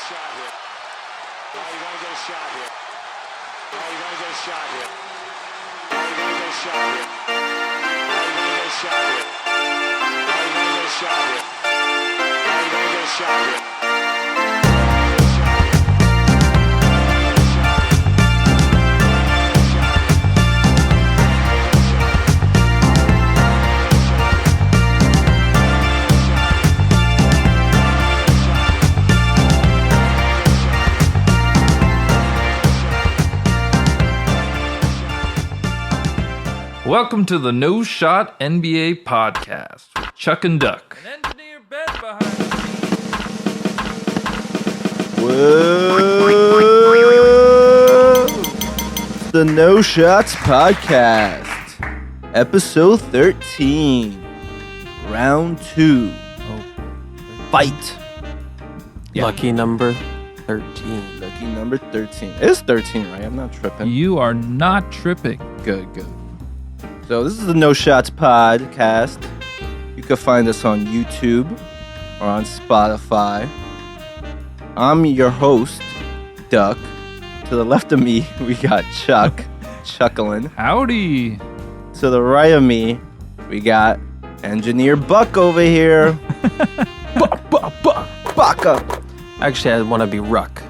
shot here. Oh, you're gonna get a shot here. Oh, you're gonna get a shot here. Oh, you're gonna get a shot here. Oh, you're gonna get a shot here. Oh, you're gonna get a shot here. Oh, you're gonna get a shot here. Welcome to the No Shot NBA podcast with Chuck and Duck. An engineer bed behind me. Whoa! The No Shots podcast, episode 13, round 2. Fight. Yeah. Lucky number 13. Lucky number 13. It's 13, right? I'm not tripping. You are not tripping. Good. So this is the No Shots podcast. You can find us on YouTube or on Spotify. I'm your host, Duck. To the left of me, we got Chuck, chuckling. Howdy. To the right of me, we got Engineer Buck over here. Buck. Actually, I want to be Ruck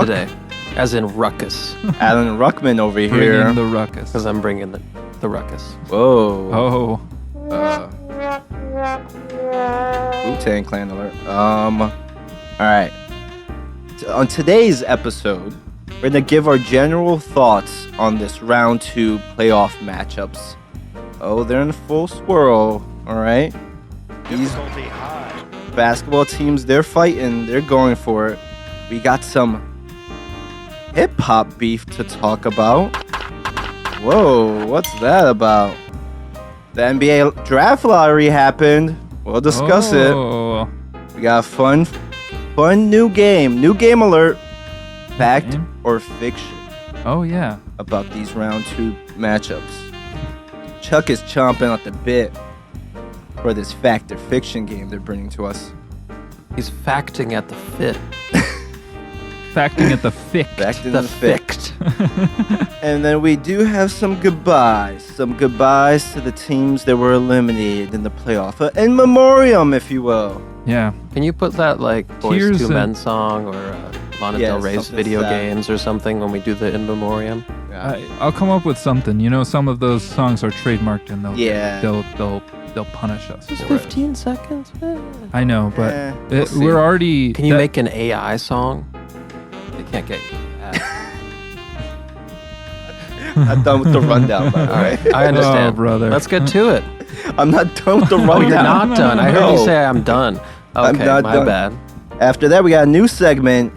today, as in Ruckus, Alan Ruckman over here. Bringing the ruckus. because I'm bringing the Ruckus. Whoa. Oh. Wu-Tang Clan alert. Alright. On today's episode, we're going to give our general thoughts on this round 2 playoff matchups. Oh, they're in full swirl. Alright. These basketball teams, they're fighting. They're going for it. We got some hip-hop beef to talk about. Whoa, what's that about? The NBA draft lottery happened. We'll discuss it. We got a fun new game. New game alert. Fact or fiction Oh, yeah. about these round 2 matchups. Chuck is chomping at the bit for this fact or fiction game they're bringing to us. He's facting at the fit. Facting at the fict. Fact in The the fict. fict. And then we do have some goodbyes. Some goodbyes to the teams that were eliminated in the playoff. In memoriam, if you will. Yeah. Can you put that like Boys Tears II and- Men song or Lana Yeah, Del Rey's something video sad. games or something when we do the in memoriam? I'll come up with something. You know, some of those songs are trademarked and Yeah. they'll punish us. Just for it. 15 seconds. I know, but we'll see. we're already... Can you make an AI song? They can't get you that. I'm done with the rundown, by the way. I understand. Oh, brother. Let's get to it. I'm not done with the rundown. Oh, you're not done. I heard you No. say I'm done. Okay, I'm not my done. bad. After that, we got a new segment,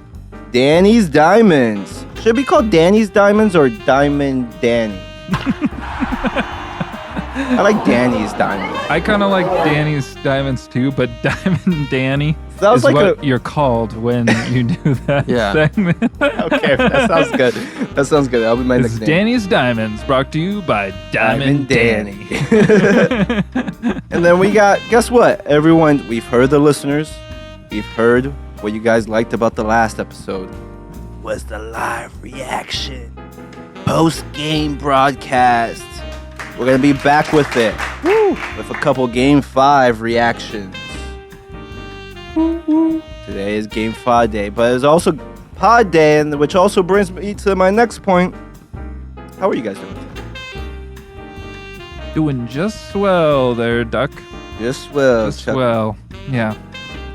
Danny's Diamonds. Should it be called Danny's Diamonds or Diamond Danny? I like Danny's Diamonds. I kind of like Danny's Diamonds too, but Diamond Danny Sounds is like what you're called when you do that Yeah. segment. Okay, that sounds good. That sounds good. That'll be my It's nickname. Danny's Diamonds, brought to you by Diamond Danny. And then we got, guess what? Everyone, we've heard the listeners. We've heard what you guys liked about the last episode. Was the live reaction. Post-game broadcast. We're going to be back with it. Woo! With a couple Game 5 reactions. Today is Game 5 day, but it's also Pod Day, and which also brings me to my next point. How are you guys doing today? Doing just swell there, Duck. Just well. Just swell. Yeah.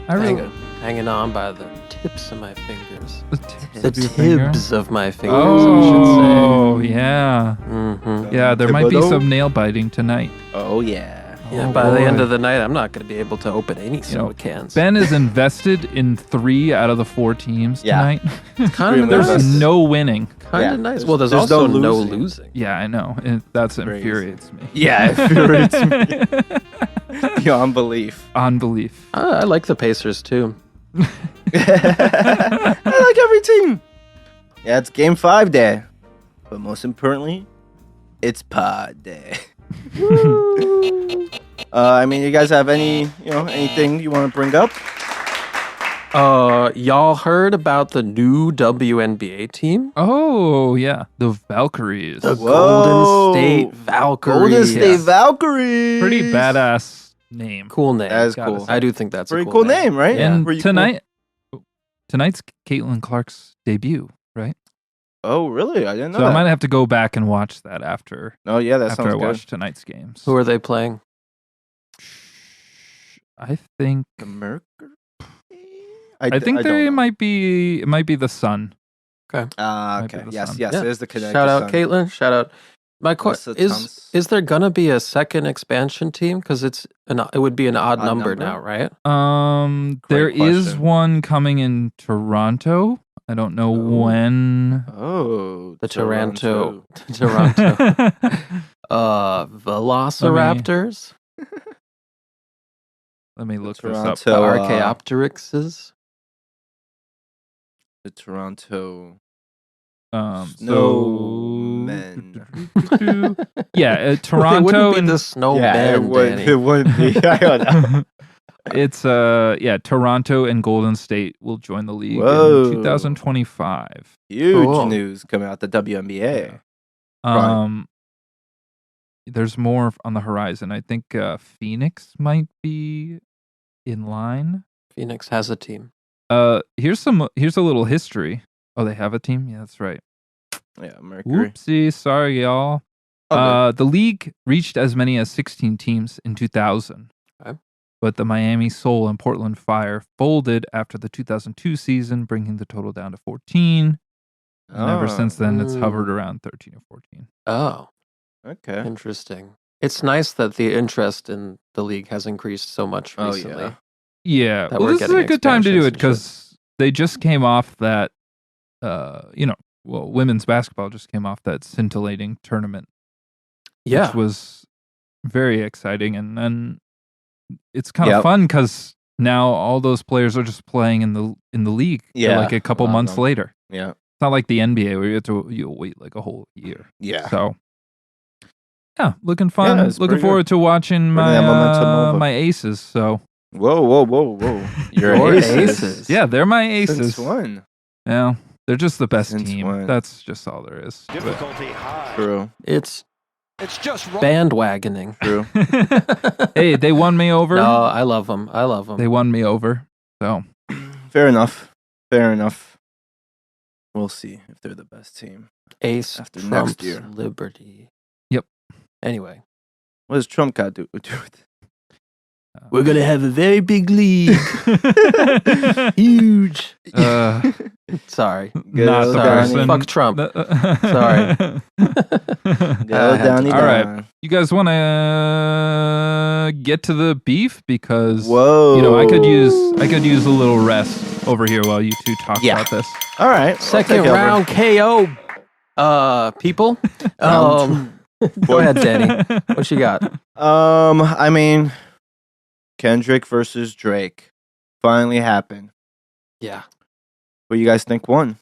I really... Hanging on by the tips of my fingers. The tips The of your finger? tibs of my fingers, Oh, yeah. I should say. Mm-hmm. Yeah, there might be Thibodeau? some nail biting tonight. Oh, yeah. Yeah, Oh, by the end boy. of the night, I'm not going to be able to open any soda cans. Ben is invested in 3 out of the 4 teams Yeah. tonight. kind of There's There's nice. no winning. Kind Yeah, of nice. there's- Well, there's there's also no no losing. losing. Yeah, I know. That's Crazy. infuriates me. Yeah, it infuriates me. Beyond belief. Unbelief. I like the Pacers, too. I like every team. Yeah, it's Game 5 day. But most importantly, it's Pod Day. I mean, you guys have anything you want to bring up? Y'all heard about the new WNBA team? Oh, yeah. The Valkyries. The Whoa. Golden State Valkyries. Golden State Valkyries. Pretty badass name. Cool name. That is Gotta cool. say. I do think that's Pretty a cool name, right? Yeah. And Pretty cool. tonight's Caitlin Clark's debut, right? Oh, really? I didn't know So I that. might have to go back and watch that after Oh, yeah, that after sounds I good. watch tonight's games. Who are they playing? I think The Mercury? I think don't they know. might be the Sun. Okay. might be the Yes, Sun. yes. Yeah. It is the Connecticut Shout out Sun. Caitlin. Shout out. My question Melissa Thomas. is there gonna be a second expansion team? Because it would be an odd number number? now, right? There is question. one coming in Toronto. I don't know Oh. when. Oh, The Toronto. Let Velociraptors, me look this Toronto. up. the So, Archaeopteryxes. The Toronto So Snowmen. yeah, It Toronto wouldn't be and the snowmen, Yeah, it would. Danny. It wouldn't be. I don't know. it's Toronto and Golden State will join the league Whoa. in 2025. Huge Cool. news coming out the WNBA. There's more on the horizon. I think Phoenix might be in line. Phoenix has a team. Here's a little history. Oh, they have a team? Yeah, that's right. Yeah, Mercury. Whoopsie, sorry y'all. Okay. The league reached as many as 16 teams in 2000. Okay. But the Miami Soul and Portland Fire folded after the 2002 season, bringing the total down to 14. And ever since then, it's hovered around 13 or 14. Oh, Okay. interesting. It's nice that the interest in the league has increased so much Oh, recently. yeah. Yeah, That well, we're this is getting a good time to do it expansions and because they just came off that, women's basketball just came off that scintillating tournament, Yeah. which was very exciting. And then it's kind of Yep. fun because now all those players are just playing in the league Yeah, like a couple a lot of months them. later. Yeah. It's not like the NBA where you'll wait like a whole year. Yeah. So, yeah, looking fun. Yeah, it's looking pretty forward to watching Bringing that momentum my over. my aces. So, Whoa. Your Your aces. aces. yeah, they're my aces. Since when? Yeah, they're just the best Since team. when? That's just all there is. Difficulty high. True. It's It's just wrong. bandwagoning. True. Hey, they won me over. No, I love them. They won me over. So, Fair enough. We'll see if they're the best team. Ace After trumps next year. liberty. Yep. Anyway, What does Trump got to do with it? we're gonna have a very big league. Huge. Sorry. not the Sorry. person. Fuck Trump. Sorry. Go Downy All right. down. You guys want to get to the beef because Whoa. I could use a little rest over here while you two talk Yeah. about this. All right. I'll Second take over. round KO. People. Go ahead, Danny. What you got? I mean, Kendrick versus Drake finally happened. Yeah. What do you guys think won?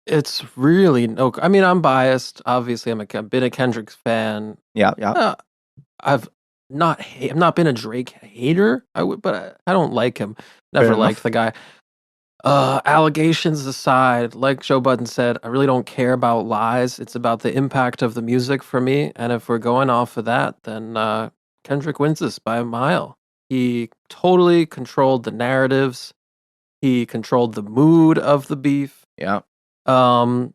It's really no. I mean, I'm biased. Obviously, I've been a Kendrick fan. Yeah. I'm not been a Drake hater. But I don't like him. Never Fair liked enough. the guy. Allegations aside, like Joe Budden said, I really don't care about lies. It's about the impact of the music for me. And if we're going off of that, then Kendrick wins this by a mile. He totally controlled the narratives. He controlled the mood of the beef. Yeah. And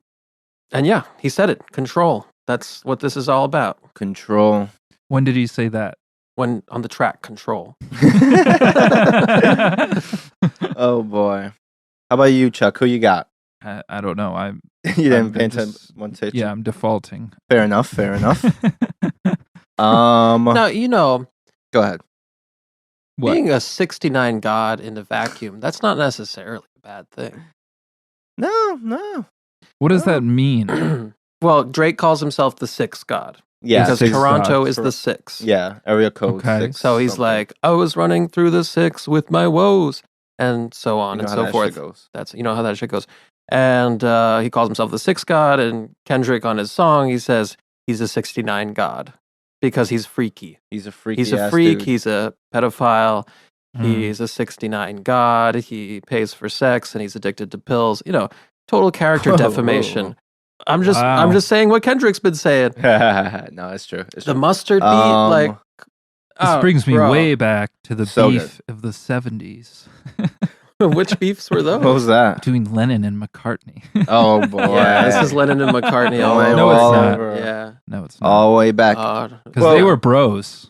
yeah, he said it. Control. That's what this is all about. Control. When did he say that? When on the track, control. Oh boy. How about you, Chuck? Who you got? I don't know. You didn't I'm pay attention. just- One take. Yeah, I'm defaulting. Fair enough. Now, Go ahead. What? being a 69 god in a vacuum, that's not necessarily a bad thing. No. What does that mean? Well, Drake calls himself the sixth god. Yeah. because sixth Toronto god. is the sixth. Yeah. Area code. Okay. 6 So he's something. like, I was running through the six with my woes, and so on You know and how so that forth. shit goes. That's how that shit goes. And he calls himself the sixth god, and Kendrick on his song, he says he's a 69 god because he's freaky. He's a freaky. He's a ass freak. dude. He's a pedophile. He's a 69 god. He pays for sex and he's addicted to pills. Total character defamation. I'm just saying what Kendrick's been saying. No, it's true. It's The true. mustard beat, This brings me bro. way back to the So beef of the 70s Which beefs were those? What was that? between Lennon and McCartney. Oh boy. Yeah, this is Lennon and McCartney all over. No, it's not. over. Yeah. No, it's not. All the way back. Because they were bros.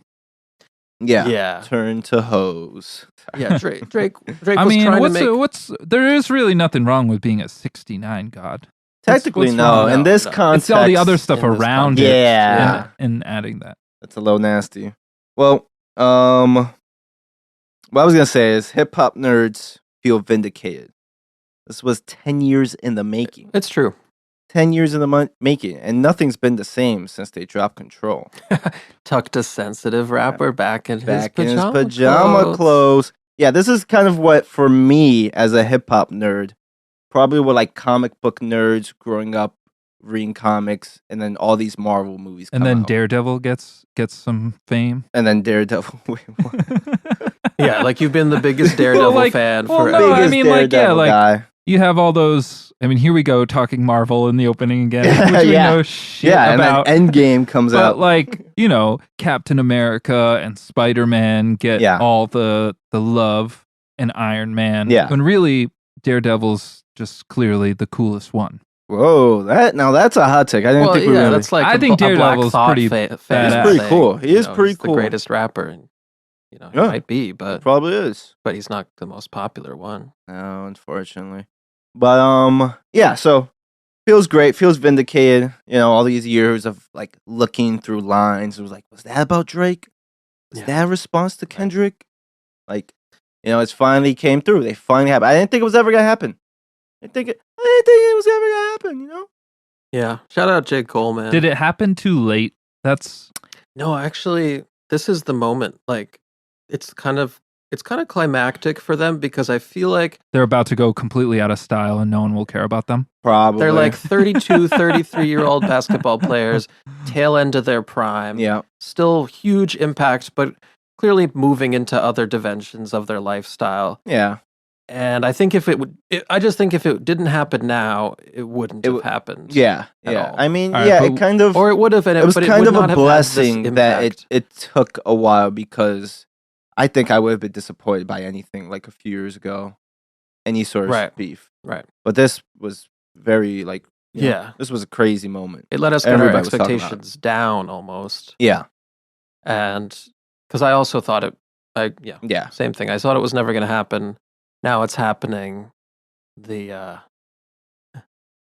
Yeah. Yeah. Turn to hose. Yeah, Drake was I mean, trying to make... there is really nothing wrong with being a 69 god. Technically, what's no. wrong? In this No. context, It's all the other stuff in this around context. it. Yeah. And adding that. that's a little nasty. Well, what I was gonna say is hip hop nerds feel vindicated. This was 10 years in the making. It's true. 10 years in the making, and nothing's been the same since they dropped Control. Tucked a sensitive rapper back in his pajama, pajama clothes. Yeah, this is kind of what, for me, as a hip hop nerd, probably what like comic book nerds growing up reading comics, and then all these Marvel movies And come then out. Daredevil gets some fame. And then Daredevil. Wait, what? Yeah, like you've been the biggest Daredevil like- fan well, forever. no, I Biggest mean, like, yeah, Daredevil like- guy. You have all those. I mean, here we go talking Marvel in the opening again, which we Yeah. know shit Yeah, about. and then Endgame comes But out. like, Captain America and Spider-Man get Yeah. all the love, and Iron Man. Yeah. When really Daredevil's just clearly the coolest one. Whoa, that's a hot take. I didn't think we really. that's like I a think Black Daredevil's Thought pretty fan badass. He's pretty saying, cool. He is pretty he's cool. the greatest rapper, and he Yeah. might be, but Probably is. he's not the most popular one. No, unfortunately. But yeah, so feels great, feels vindicated. All these years of like looking through lines. It was like, was that about Drake? Was Yeah. that a response to Kendrick? Like, it's finally came through. They finally happened. I didn't think it was ever gonna happen. I didn't think it was ever gonna happen, Yeah, shout out J. Cole, man. Did it happen too late? That's No, actually, this is the moment. Like, it's kind of climactic for them because I feel like they're about to go completely out of style and no one will care about them. Probably. they're like 32, 33-year-old basketball players, tail end of their prime. yeah. Still huge impact, but clearly moving into other dimensions of their lifestyle. Yeah. And I think I just think if it didn't happen now, it wouldn't have happened. Yeah. At Yeah. all. I mean, All right, yeah, but- it kind of Or it would have, it was but it kind would of not a have had this blessing that impact. it took a while, because I think I would have been disappointed by anything like a few years ago, any sort of Right. beef. Right. But this was very like, Yeah. this was a crazy moment. It let us get our Everybody was talking about it. expectations down almost. Yeah. And because I also thought Yeah. same thing. I thought it was never going to happen. Now it's happening.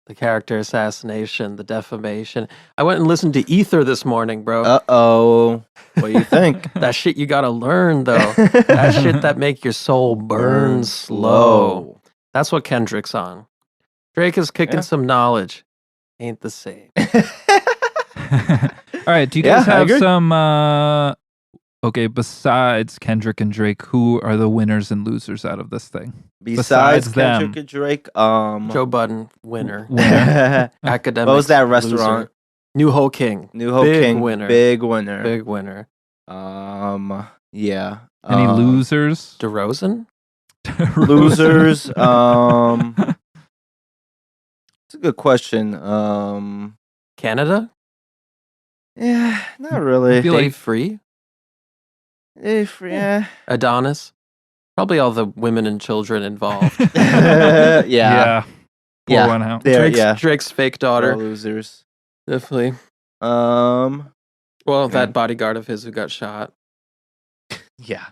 The character assassination, the defamation. I went and listened to Ether this morning, bro. Uh-oh. What do you think? That shit you gotta learn though. That shit that make your soul burn slow. That's what Kendrick's on. Drake is kicking Yeah. some knowledge. Ain't the same. All right, do you Yeah, guys I have agree. some okay, besides Kendrick and Drake, who are the winners and losers out of this thing? Besides Besides them. Kendrick and Drake, Joe Budden, winner. Winner. Academic. what was that restaurant? New Ho King. New Hope Big King. winner. Big winner. Big winner. Yeah. Any losers? DeRozan? Losers. It's a good question. Canada? Yeah, not really. feel Dave like- Free? Yeah. Adonis? Probably all the women and children involved. yeah. Yeah. Pour Yeah. one out. There, Drake's, yeah. Drake's fake All daughter. losers. Definitely. Um. Well, Okay. that bodyguard of his who got shot, Yeah.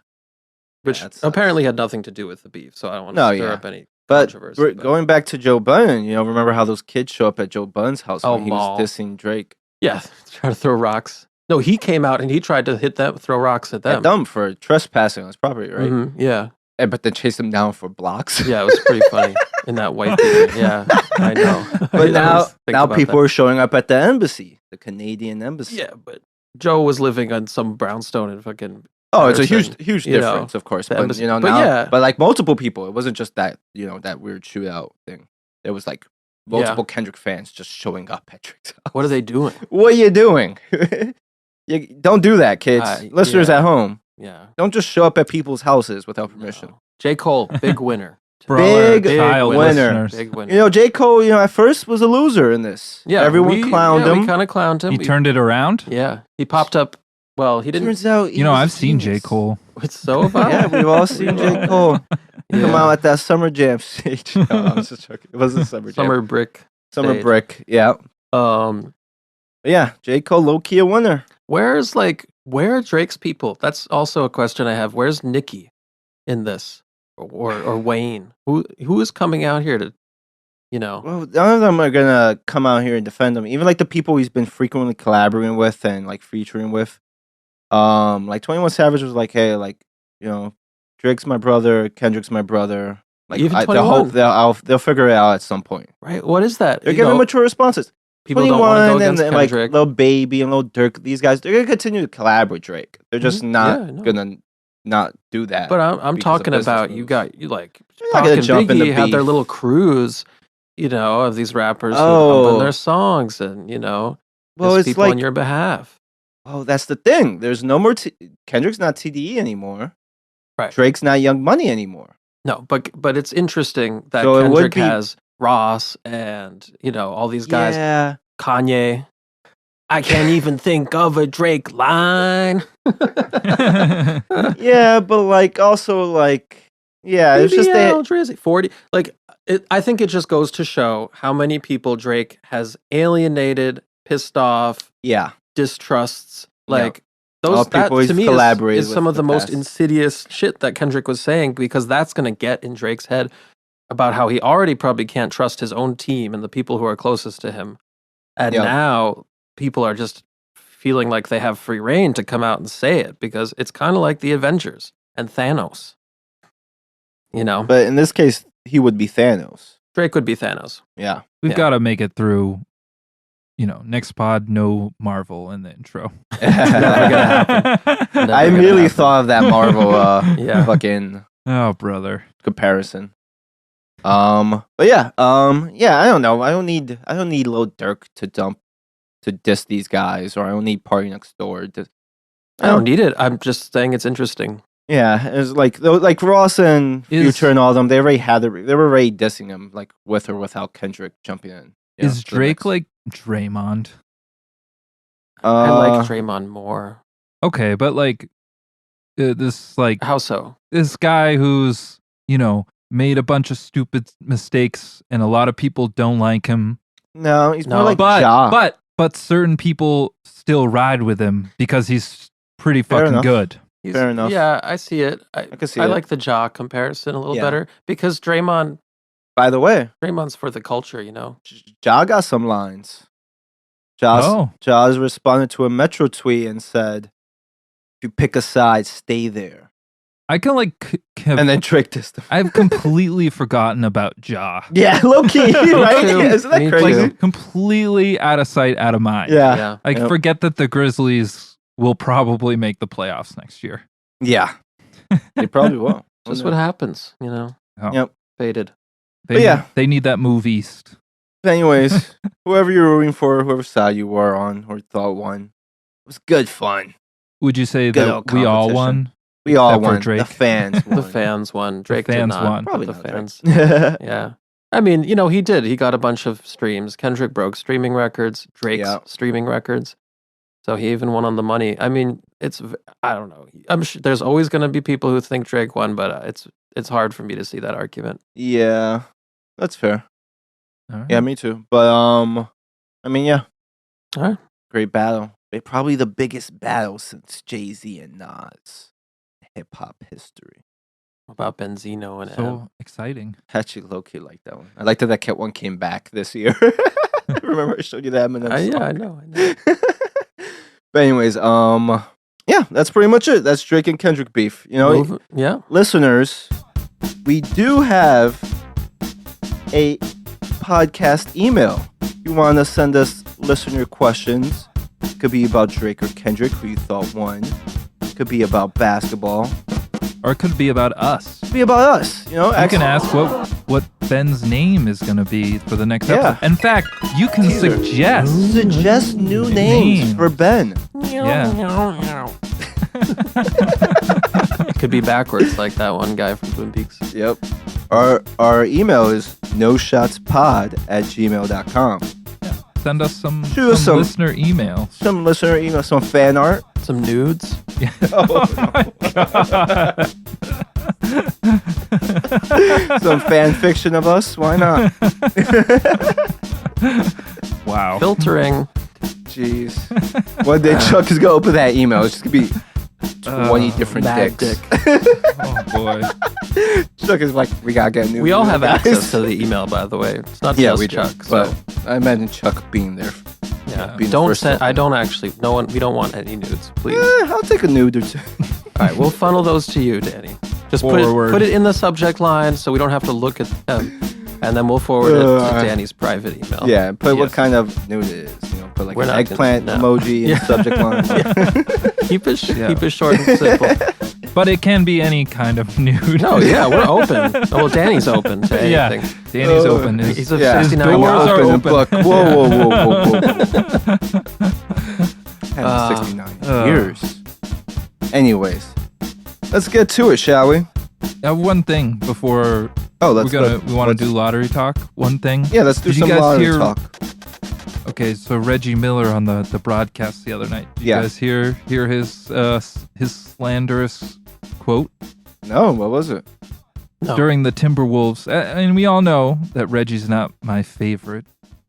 which that sucks. apparently had nothing to do with the beef, so I don't want to No, stir yeah. up any But controversy. we're going back to Joe Budden, remember how those kids show up at Joe Budden's house Oh, when he mall. was dissing Drake Yeah, trying to throw rocks. No, he came out and he tried to throw rocks at them. at them for trespassing on his property, right? Mhm, yeah, But then chased him down for blocks. yeah, it was pretty funny in that white beater. Yeah, I know. But I now, always think about people that. are showing up at the embassy, the Canadian embassy. Yeah, but Joe was living on some brownstone in fucking. Oh, it's a Patterson, huge you know, difference, of course. the But embassy. now, But yeah. but like multiple people. It wasn't just that that weird shootout thing. There was like multiple Kendrick fans just showing up at Drake's house. What are they doing? What are you doing? You don't do that, kids. Listeners yeah. at home, Yeah. Don't just show up at people's houses without permission. No. J. Cole, big winner. For all our Big child winner. listeners. Big winner. You know, J. Cole, at first was a loser in this. Yeah, Everyone clowned him. We kind of clowned him. He turned it around. Yeah, he popped up. Well, he didn't. Turns out, You know, I've seen J. Cole. It's so about. Yeah, we've all seen J. Cole come out at that summer jam stage. No, I was just joking. It wasn't summer jam. Summer brick. Summer stage. brick. Yeah. Um, Yeah, J. Cole, low key a winner. where are Drake's people? That's also a question I have. Where's Nicki in this, or Wayne? Who is coming out here to, Well, none of them are gonna come out here and defend him. Even like the people he's been frequently collaborating with and like featuring with. Like 21 Savage was like, hey, like, Drake's my brother, Kendrick's my brother. Like, Even they'll 21? hope they'll figure it out at some point. right? What is that? They're giving mature responses. people don't want to go 21 against and like Kendrick. Lil Baby and Lil Durk, these guys, they're gonna continue to collaborate with Drake. They're just not Yeah, I know. gonna not do that. But I'm because of talking business about moves. you like They're not Pac gonna and jump into Biggie had their beef. little crews, of these rappers who Oh. pump in their songs and Well, diss it's people like, on your behalf. oh, that's the thing. There's no more. Kendrick's not TDE anymore. Right. Drake's not Young Money anymore. No, but it's interesting that So it would Kendrick be- has Ross and all these guys. Yeah. Kanye. I can't even think of a Drake line. Yeah, but like also like it's just that. BBL, Drizzy, 40. Like I think it just goes to show how many people Drake has alienated, pissed off, Yeah. distrusts. Yeah. Like All those that people to he's me collaborated is some with of the in most past. insidious shit that Kendrick was saying, because that's going to get in Drake's head about how he already probably can't trust his own team and the people who are closest to him. And Yeah. now people are just feeling like they have free reign to come out and say it, because it's kind of like the Avengers and Thanos. But in this case, he would be Thanos. Drake would be Thanos. Yeah. We've Yeah. got to make it through. Next pod, no Marvel in the intro. happen. Never I gonna immediately happen. thought of that Marvel Yeah. fucking Oh, brother. comparison. But yeah, I don't know. I don't need Lil Durk to diss these guys, or I don't need Party Next Door. I don't need it. I'm just saying it's interesting. Yeah, it's like Ross and Future and all of them. They already they were already dissing him, like with or without Kendrick jumping in. Is to the Drake mix. like Draymond? I like Draymond more. Okay, but like this How so? this guy who's made a bunch of stupid mistakes and a lot of people don't like him. No, he's more No. like But Ja. but certain people still ride with him because he's pretty Fair fucking enough. good. Fair enough. Yeah, I see it. I can see I it. like the Ja comparison a little Yeah. better, because Draymond's By the way, for the culture, Ja got some lines. Ja's responded to a Metro tweet and said, "If you pick a side, stay there." I can And then Drake dissed him. I've completely forgotten about Ja. Yeah, low key, right? too. Isn't that Me crazy? too. Like completely out of sight, out of mind. Yeah. Yeah. Like Yep. forget that the Grizzlies will probably make the playoffs next year. Yeah. They probably will. Just what happens, Oh. Yep. Faded. They, But yeah. they need that move east. Anyways, whoever you're rooting for, whoever side you were on or thought won, it was good fun. Would you say Good that old we all competition. won? We all Except for won. Drake. The fans won. The fans won. Drake did fans not. won. but Probably the not Drake. fans. Yeah. I mean, he did. He got a bunch of streams. Kendrick broke streaming records. Drake's Yeah. streaming records. So he even won on the money. I mean, I don't know. I'm sure there's always going to be people who think Drake won, but it's hard for me to see that argument. Yeah, that's fair. All right. Yeah, me too. But I mean, yeah, All right. great battle. Probably the biggest battle since Jay-Z and Nas hip hop history. What about Benzino and M? So exciting. Actually, low key like that one. I liked that one came back this year. Remember I showed you that Eminem Yeah, song? I know. But anyways, yeah, that's pretty much it. That's Drake and Kendrick beef. Yeah. Listeners, we do have a podcast email. If you want to send us listener questions, it could be about Drake or Kendrick, who you thought won. It could be about basketball. Or it could be about us. It could be about us. You can ask what Ben's name is going to be for the next Yeah. episode. In fact, you can suggest. Suggest new names Names. for Ben. Yeah. It could be backwards like that one guy from Twin Peaks. Yep. Our email is noshotspod@gmail.com. Send us some Shoot us some- listener email. Some listener email, some fan art. Some nudes. Oh, my God. some fan fiction of us. Why not? Wow. Filtering. Jeez. One day Chuck is gonna open that email. It's just gonna be 20 different Mad dicks. dick. Oh boy. Chuck is like, we gotta get a new. We all have guys. access to the email, by the way. It's not Yeah, just we do. Chuck. But So I imagine Chuck being there. yeah, being the don't first send. one. I don't actually. No one. We don't want any nudes, please. I'll take a nude or two. All right, we'll funnel those to you, Danny. Just Forward. put it in the subject line so we don't have to look at them, and then we'll forward it to Danny's private email. Yeah, put what Yes. kind of nude it is. You know, put like We're an not eggplant gonna- no. emoji in the subject line. keep it Yeah. keep it short and simple. But it can be any kind of nude. No, yeah, we're open. Well, Danny's open to Yeah. anything. Danny's open. He's a Yeah. 69 doors Doors are open and open. book. Whoa, whoa, whoa, whoa, whoa. 69 years. Anyways, let's get to it, shall we? One thing before Oh, let's we want to do lottery talk. One thing. Yeah, let's do Did you some guys lottery hear- talk. Okay, so Reggie Miller on the broadcast the other night. Did Yeah. you guys hear his slanderous quote No, what was it? No. during the Timberwolves? And we all know that Reggie's not my favorite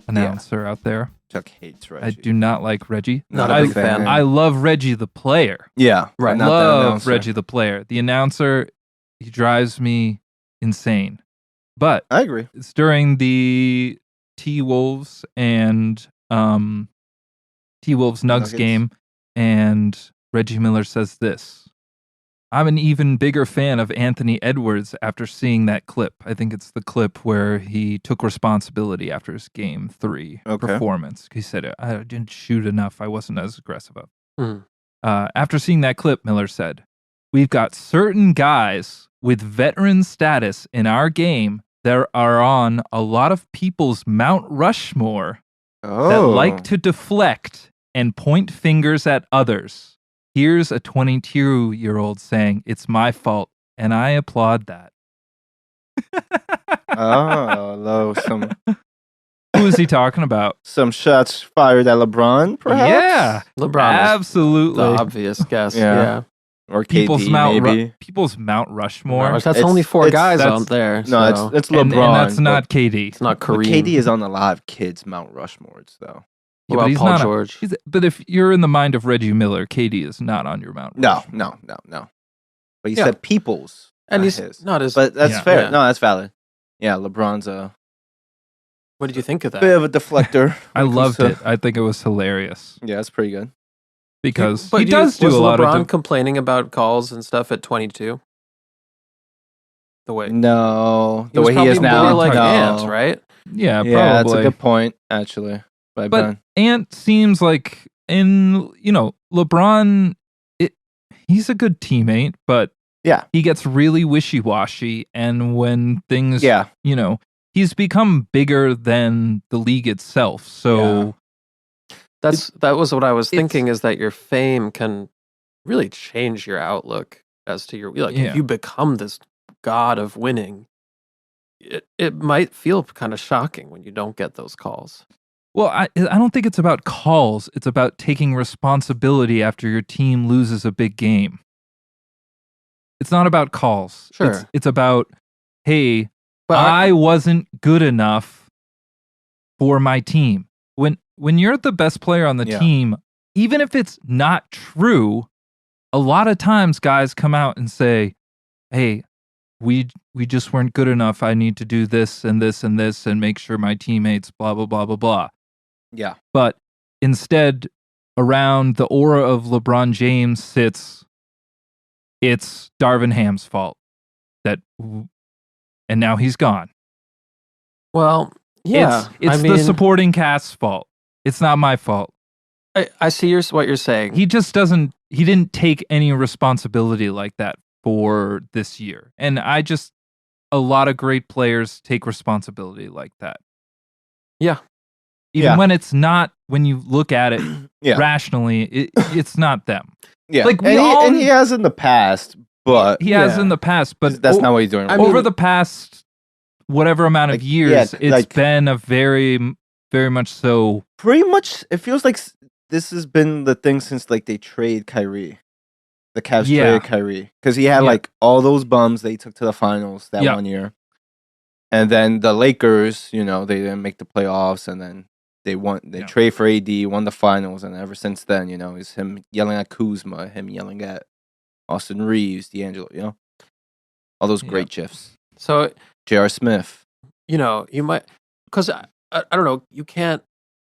announcer out there. Chuck hates Reggie. I do not like Reggie. Not a I, big fan. I love Reggie the player. Yeah, Right. Not the Love announcer. Reggie the player. The announcer, he drives me insane. But I agree. it's during the T-Wolves and T-Wolves Nugs Nuggets. game, and Reggie Miller says this. I'm an even bigger fan of Anthony Edwards after seeing that clip. I think it's the clip where he took responsibility after his game 3 Okay. performance. He said, I didn't shoot enough. I wasn't as aggressive. Mhm. After seeing that clip, Miller said, we've got certain guys with veteran status in our game that are on a lot of people's Mount Rushmore Oh. that like to deflect and point fingers at others. Here's a 22-year-old saying, it's my fault, and I applaud that. Oh, low. Who is he talking about? Some shots fired at LeBron, perhaps? Yeah, LeBron is absolutely. the obvious guess. Yeah. Yeah. Or People's KD, Mount maybe. People's Mount Rushmore. No, that's It's- only 4 it's- guys that's- out there. No, so it's LeBron. and that's but- not KD. it's not but Kareem. KD is on a lot of kids' Mount Rushmores, though. Yeah, What but about he's Paul not a- George? But if you're in the mind of Reggie Miller, KD is not on your Mount No, Rushmore. no. But he Yeah. said people's. and not he's his. not as. But that's Yeah. fair. Yeah. No, that's valid. Yeah, LeBron's a What did you think of that? bit of a deflector. I when it loved comes it. I think it was hilarious Yeah, that's pretty good. because But he does do was a lot LeBron of. complaining about calls and stuff at 22? The way No, the was way he is probably now. more like no. Ant, right? Yeah, Yeah, that's a probably. good point, actually. By But Ben. Ant seems like LeBron. He's a good teammate, but Yeah. he gets really wishy-washy, and when things, Yeah, he's become bigger than the league itself. So That was what I was it's- thinking, is that your fame can really change your outlook as to your, like, Yeah. if you become this god of winning, it might feel kind of shocking when you don't get those calls. Well, I don't think it's about calls. It's about taking responsibility after your team loses a big game. It's not about calls. Sure. It's about, hey, But I wasn't good enough for my team. When you're the best player on the Yeah. team, even if it's not true, a lot of times guys come out and say, hey, we just weren't good enough. I need to do this and this and this and make sure my teammates blah, blah, blah, blah, blah. yeah. But instead, around the aura of LeBron James sits, it's Darvin Ham's fault. And now he's gone. well, yeah, It's I mean, the supporting cast's fault. It's not my fault. I see what you're saying. He didn't take any responsibility like that for this year. And a lot of great players take responsibility like that. Yeah. Even Yeah. when it's not, when you look at it Yeah. rationally, it's not them. Yeah, Like, and he has in the past, but he has Yeah. in the past, but that's not what he's doing. I right mean, over the past whatever amount of Like, years, yeah, it's like- been a very, very much so. Pretty much, it feels like this has been the thing since like they trade Kyrie. The Cavs Yeah. traded Kyrie because he had Yeah. like all those bums they took to the finals that Yeah. 1 year, and then the Lakers, they didn't make the playoffs, and then they won. They Yeah. trade for AD, won the finals, and ever since then, it's him yelling at Kuzma, him yelling at Austin Reeves, D'Angelo, all those great gifs. So, J.R. Smith. you might, because I don't know,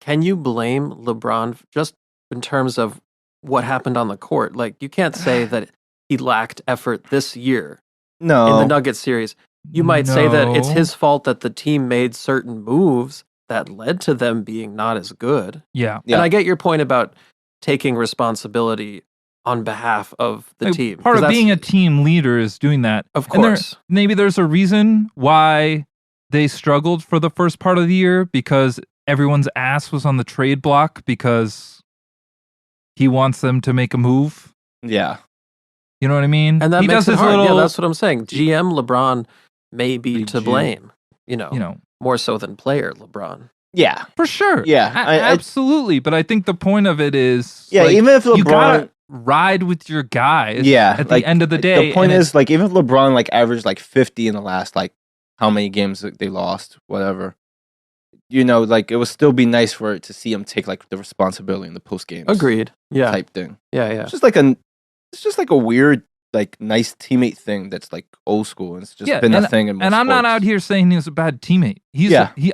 can you blame LeBron just in terms of what happened on the court? Like, you can't say that he lacked effort this year No, in the Nuggets series. You might say that it's No. his fault that the team made certain moves that led to them being not as good. Yeah. Yeah. And I get your point about taking responsibility on behalf of the Like, team. part 'cause of that's- being a team leader is doing that. Of And course. maybe there's a reason why they struggled for the first part of the year, because everyone's ass was on the trade block because he wants them to make a move. yeah, You know what I mean? And that he makes does it his hard. little, Yeah, that's what I'm saying. GM LeBron may be to GM. blame, more so than player LeBron. yeah, for sure. Yeah, I- absolutely. But I think the point of it is, yeah. like, Even if you gotta LeBron, ride with your guys. yeah, At like, the end of the day, the point and is like even if LeBron like averaged like 50 in the last like how many games that they lost, whatever. Like it would still be nice for it to see him take like the responsibility in the post games. Agreed. Yeah. Type thing. Yeah. It's just like a weird, like nice teammate thing that's like old school, and it's just been a thing in most and I'm not sports. out here saying he's a bad teammate.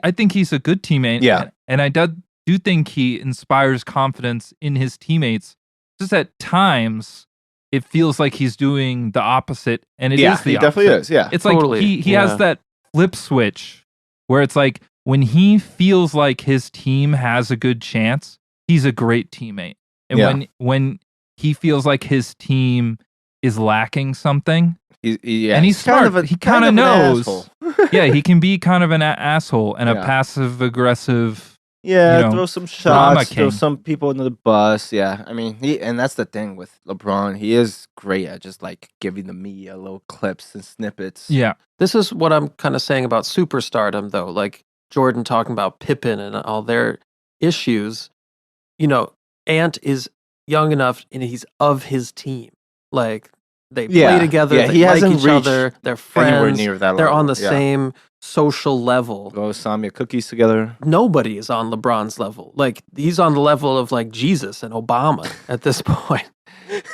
I think he's a good teammate. Yeah. And I do think he inspires confidence in his teammates. Just at times, it feels like he's doing the opposite, and it is the he opposite. definitely is. Yeah, It's Totally, like he has that flip switch where it's like when he feels like his team has a good chance, he's a great teammate. And Yeah. when he feels like his team is lacking something, yeah, and he's smart. He kind of knows. Asshole. Yeah, he can be kind of an asshole and a Yeah. passive aggressive. Yeah, you know, throw some drama shots, throw king. some people under the bus. Yeah, I mean, and that's the thing with LeBron. He is great at just like giving the media little clips and snippets. Yeah, This is what I'm kind of saying about superstardom, though. Like Jordan talking about Pippen and all their issues. Ant is young enough and he's of his team. Like they Yeah. play together, Yeah, they he like hasn't each reached other, they're Anywhere friends, near that they're level. on the Yeah. same social level. Go Samia cookies together. Nobody is on LeBron's level. Like he's on the level of like Jesus and Obama at this point.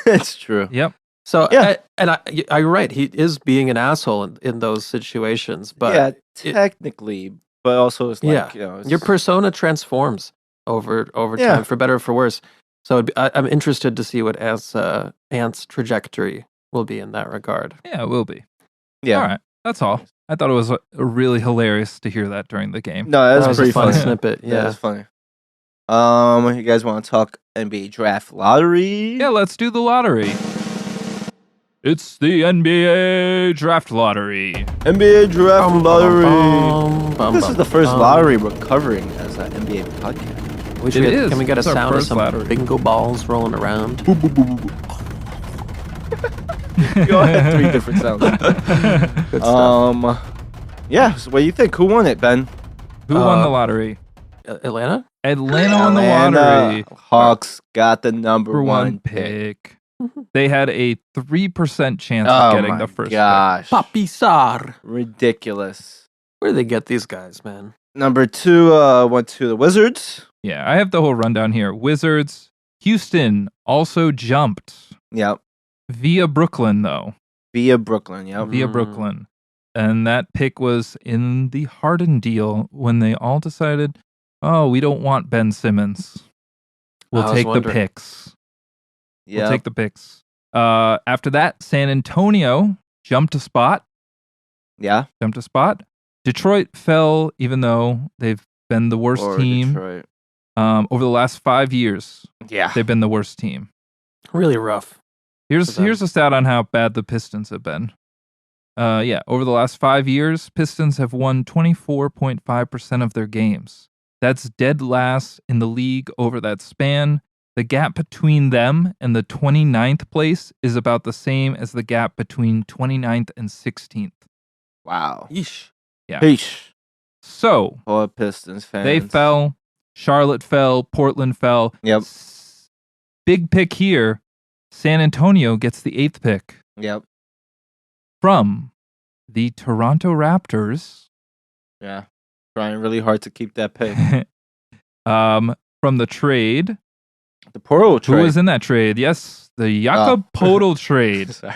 It's true. yep. So Yeah. you're right. He is being an asshole in those situations. But yeah, technically, but also it's like Yeah. it's, your persona transforms over Yeah. time, for better or for worse. So I'm interested to see what Ant's trajectory will be in that regard. Yeah, it will be. yeah. All right, that's all. I thought it was really hilarious to hear that during the game. No, That that's was pretty a fun funny. snippet. Yeah, Yeah. that's funny. You guys want to talk NBA draft lottery? Yeah, let's do the lottery. It's the NBA draft lottery. NBA draft lottery. Bum, This bum, is the first bum. lottery we're covering as an NBA podcast. We should It get- is. Can we get a It's our sound of first some lottery. bingo balls rolling around? We all had 3 different sounds. Good stuff. Yeah. So what do you think? Who won it, Ben? Who won the lottery? Atlanta? Atlanta won the Atlanta lottery. Hawks got the number For one one pick. pick. They had a 3% chance Oh of getting my the first gosh! Papi Sar. Ridiculous. Where do they get these guys, man? Number 2 went to the Wizards. pick. Yeah, I have the whole rundown here. Wizards. Houston also jumped Yep. via Brooklyn, though. Via Brooklyn. Yep. Via Mm. Brooklyn. And that pick was in the Harden deal when they all decided, oh, we don't want Ben Simmons. We'll I was take the wondering. picks. We'll Yep. take the picks. After that, San Antonio jumped a spot. Yeah. Detroit fell, even though they've been the worst Or team. Detroit. Over the last 5 years. Yeah. They've been the worst team. Really rough. Here's for them. a stat on how bad the Pistons have been. Over the last 5 years, Pistons have won 24.5% of their games. That's dead last in the league over that span. the gap between them and the 29th place is about the same as the gap between 29th and 16th. Wow. Yeesh. Yeah. Peace. So Poor Pistons fans. they fell. Charlotte fell. Portland fell. Yep. Big pick here. San Antonio gets the 8th pick Yep. from the Toronto Raptors. Yeah. Trying really hard to keep that pick. From the trade. The Portal trade. Who was in that trade? Yes, the Jakob Poeltl trade. Sorry.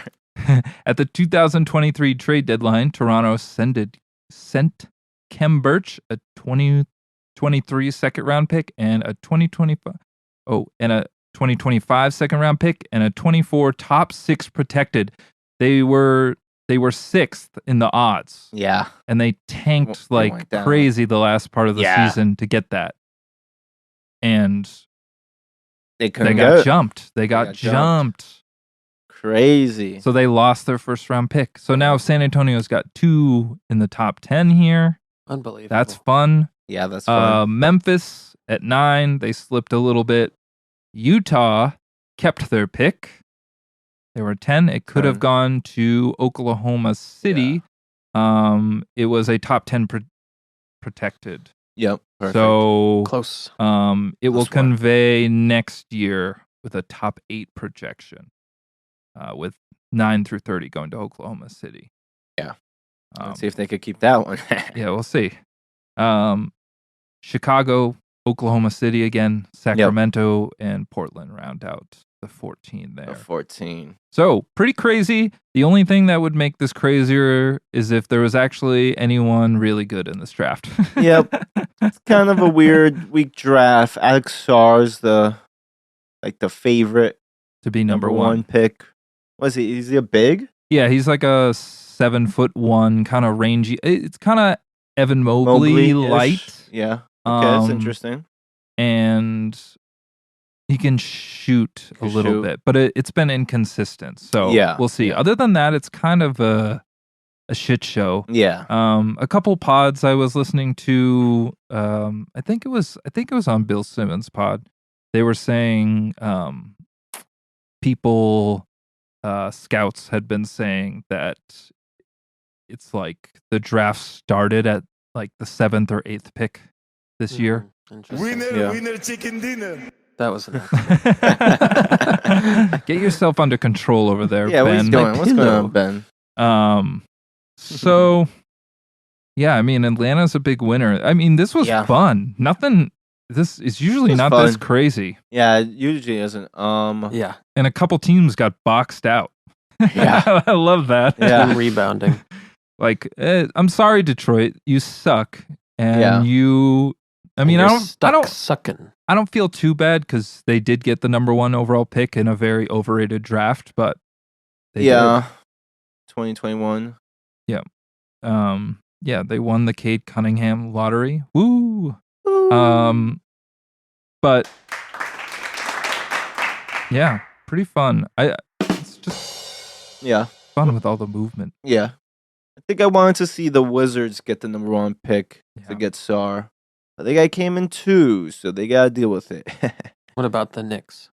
At the 2023 trade deadline, Toronto sent Kem Birch, a 2023 second round pick, and a 2025 second round pick, and a 24 top 6 protected. They were 6th in the odds. Yeah. And they tanked They like went down. crazy the last part of the season to get that. And They they couldn't got get it. jumped. They got got jumped. Crazy. So they lost their first round pick. So now San Antonio's got 2 in the top 10 here. Unbelievable. That's fun. Yeah, that's fun. Memphis at 9. They slipped a little bit. Utah kept their pick. They were 10. It could have 10. gone to Oklahoma City. It was a top 10 protected. Yep. Perfect. So close. it will Close one. convey next year with a top 8 projection, with 9 through 30 going to Oklahoma City. Yeah. Let's see if they could keep that one. Yeah, we'll see. Chicago, Oklahoma City again, Sacramento, and Portland round out the 14 there. The 14. So pretty crazy. The only thing that would make this crazier is if there was actually anyone really good in this draft. Yep. It's kind of a weird weak draft. Alex Sarr's the favorite to be number one pick. Was he? Is he a big? Yeah, he's like a 7'1", kind of rangy. It's kind of Evan Mobley light. Yeah. Okay, that's interesting. And he can shoot a little bit, but it's been inconsistent. So Yeah, we'll see. yeah. Other than that, it's kind of a shit show. Yeah. A couple pods I was listening to. I think it was on Bill Simmons' pod. They were saying people, scouts had been saying that it's like the draft started at like the 7th or 8th pick this year. Interesting. Winner, chicken dinner. That was an accident. Get yourself under control over there, Yeah, Ben. what's going on, Ben? So yeah, I mean, Atlanta's a big winner. I mean, this was fun. This is usually not fun. this crazy. Yeah, it usually isn't. Yeah. And a couple teams got boxed out. Yeah. I love that. Yeah. Rebounding. Like, I'm sorry, Detroit, you suck, and Yeah. you. I mean, You're sucking. I don't feel too bad because they did get the number 1 overall pick in a very overrated draft, but they did. 2021. Yeah, they won the Cade Cunningham lottery. Woo! But yeah, pretty fun. It's just fun with all the movement. Yeah. I think I wanted to see the Wizards get the number 1 pick to Yeah. get Sarr. But they got came in 2, so they got to deal with it. What about the Knicks?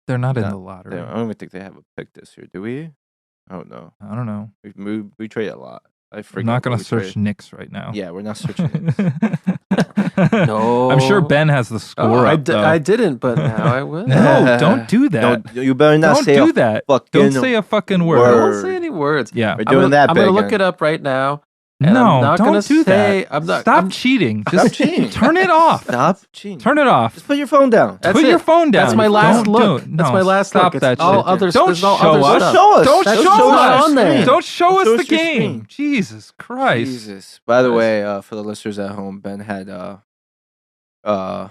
They're not in No, the lottery. I don't even think they have a pick this year. Do we? I don't know. I don't know. We trade a lot. I We're forget. not going what to we search traded. Knicks right now. Yeah, we're not searching Knicks. No. I'm sure Ben has the score up, though. I didn't, but now I will. No, don't do that. You better not Don't say do a that. fucking Don't say a fucking I word. won't say any words. Yeah. We're doing that I'm going to big, look huh? it up right now. And No, I'm not don't gonna do say, that. Stop cheating. Just cheating. turn it off. Stop cheating. Turn it off. Just put your phone down. That's Put it. your phone down. That's my last Don't look. do it. That's No, my last stop look. that It's all shit. other, Don't there's no show other us. stuff. Show us. Don't That's show show us. on there. Don't show us Show the us your game. screen. Jesus Christ. Jesus. By the way, for the listeners at home, Ben had I'm not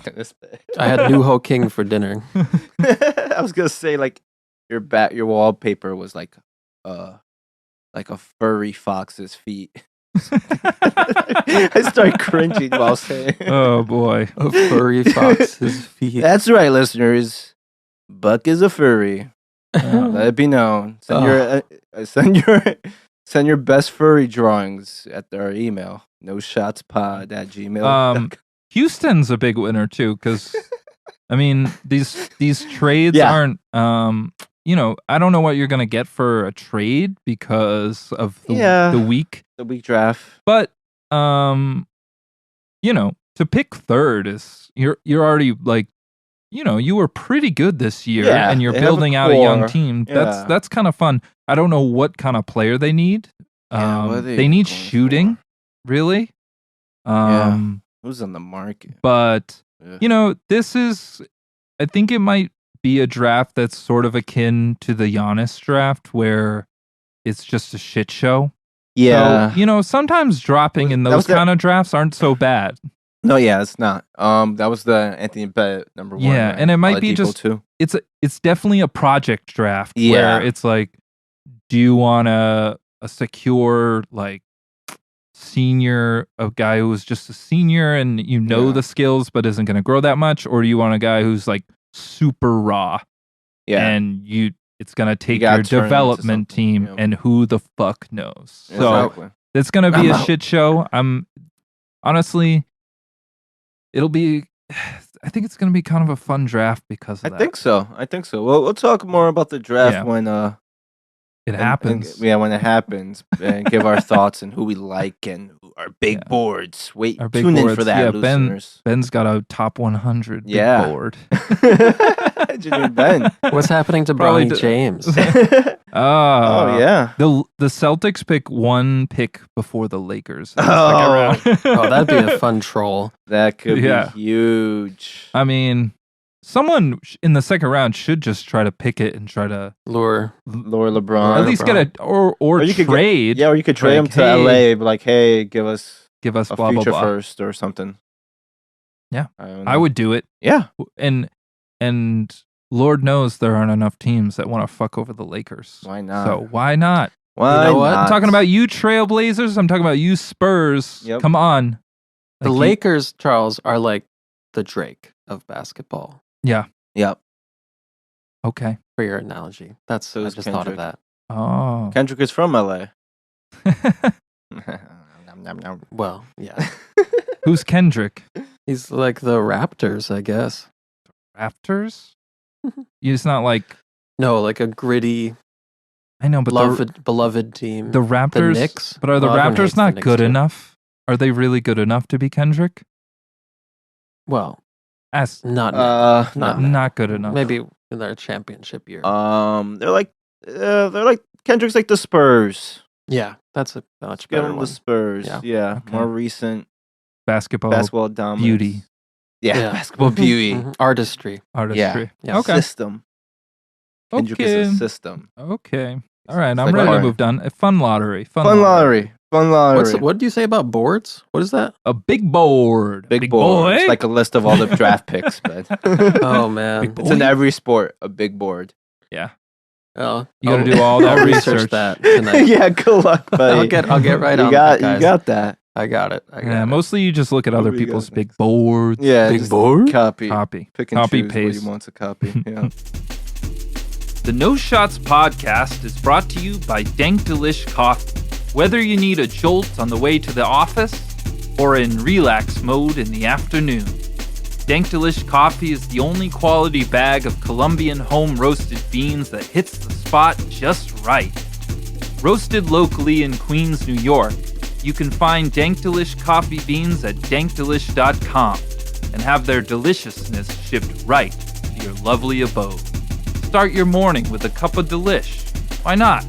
gonna say. I had New Ho King for dinner. I was gonna say like your wallpaper was like a furry fox's feet. I start cringing while saying. Oh boy. A furry fox's feet. That's right, listeners. Buck is a furry. Let it be known. Send your best furry drawings at our email. NoShotsPod@gmail.com. Houston's a big winner too, because I mean, these trades Yeah. aren't. I don't know what you're gonna get for a trade because of the week. The week draft. But to pick third is you're already like, you were pretty good this year, Yeah, and you're they have a building out a young core. team. Yeah. That's kind of fun. I don't know what kind of player they need. Yeah, what are they need going shooting, for? really. Who's on the market? But Yeah. this is. I think it might be a draft that's sort of akin to the Giannis draft, where it's just a shit show. Yeah. So, sometimes dropping in That those was the- kind of drafts aren't so bad. No, yeah, it's not. That was the Anthony Bennett number 1. Yeah, right? and it might be Oladipo just too. it's definitely a project draft Yeah. where it's like, do you want a secure like senior, a guy who's just a senior and Yeah. the skills but isn't going to grow that much, or do you want a guy who's like super raw Yeah. and it's going to take gotta your turn into development something, team, yep. and who the fuck knows? So Exactly. it's going to be I'm a out. shit show. Honestly, it'll be. I think it's going to be kind of a fun draft because of I that. think so. Well, we'll talk more about the draft Yeah. when It happens. when it happens, and give our thoughts and who we like and our big boards. Wait, Our big tune in boards. for that, Yeah, listeners. Ben's got a top 100 big Yeah. board. Engineer Ben. What's happening to Probably Bronny James? Oh yeah. The Celtics pick one pick before the Lakers. in the Oh. second round. Oh, that'd be a fun troll. That could Yeah. be huge. I mean, someone in the second round should just try to pick it and try to Lure. Laura LeBron. at least get a or you could trade. or you could trade him Like, to hey, LA, but like, hey, give us give us a blah blah future blah. first or something. Yeah. don't I know. would do it, Yeah. and Lord knows there aren't enough teams that want to fuck over the Lakers. Why not? So why not? Why know what? not? I'm talking about you, Trailblazers. I'm talking about you, Spurs. Yep. Come on. The Like, Lakers, Charles, are like the Drake of basketball. Yeah. Yep. Okay. For your analogy, that's So I is just thought of Kendrick. that. Oh. Kendrick is from LA. Nom, nom, nom. Well, yeah, Who's Kendrick? he's like the Raptors, I guess. Raptors? It's not like No, like a gritty, I know, but beloved team. the Raptors. Knicks? But are the Well, everyone hates Raptors the not Knicks good too. enough? Are they really good enough to be Kendrick? Well, As not now. No. not good enough. Maybe in their championship year. They're like Kendrick's like the Spurs. Yeah, that's a much Give better them one. the Spurs. Yeah. Yeah. Okay. More recent basketball dominance. beauty. Yeah, Yeah. basketball beauty. Mhm. Artistry. artistry. Yeah. Okay. System. Kendrick is a Okay. system. Okay. All right. It's I'm like ready to art. move on. A fun lottery. Fun lottery. What do you say about boards? What is that? A big board. Big board. boy. It's like a list of all the draft picks, man. Oh man. Big It's in boy. every sport, a big board. Yeah. Oh, You got to do all that I'll research. that tonight. Yeah, good luck, buddy. I'll get right you on got, that, guys. You got that. I got it. I got Yeah, it. mostly you just look at other What we got people's big next? boards. Yeah, big just board. Copy. Copy. Pick and Copy, choose paste. what you want to copy. Yeah. The No Shots podcast is brought to you by Dank Delish Coffee. Whether you need a jolt on the way to the office or in relax mode in the afternoon, Dank Delish Coffee is the only quality bag of Colombian home roasted beans that hits the spot just right. Roasted locally in Queens, New York, you can find Dank Delish coffee beans at dankdelish.com and have their deliciousness shipped right to your lovely abode. Start your morning with a cup of delish. Why not?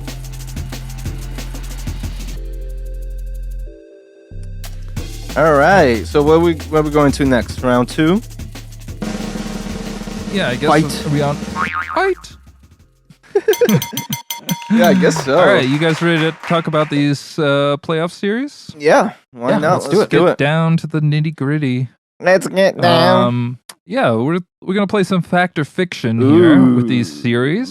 All right. So where we going to next? Round 2? Yeah, I guess. Fight. Are we on? Fight. Yeah, I guess so. All right, you guys ready to talk about these playoff series? Yeah. Why Yeah, not? let's do it. Get down to the nitty gritty. Let's get down. Yeah, we're gonna play some fact or fiction here with these series.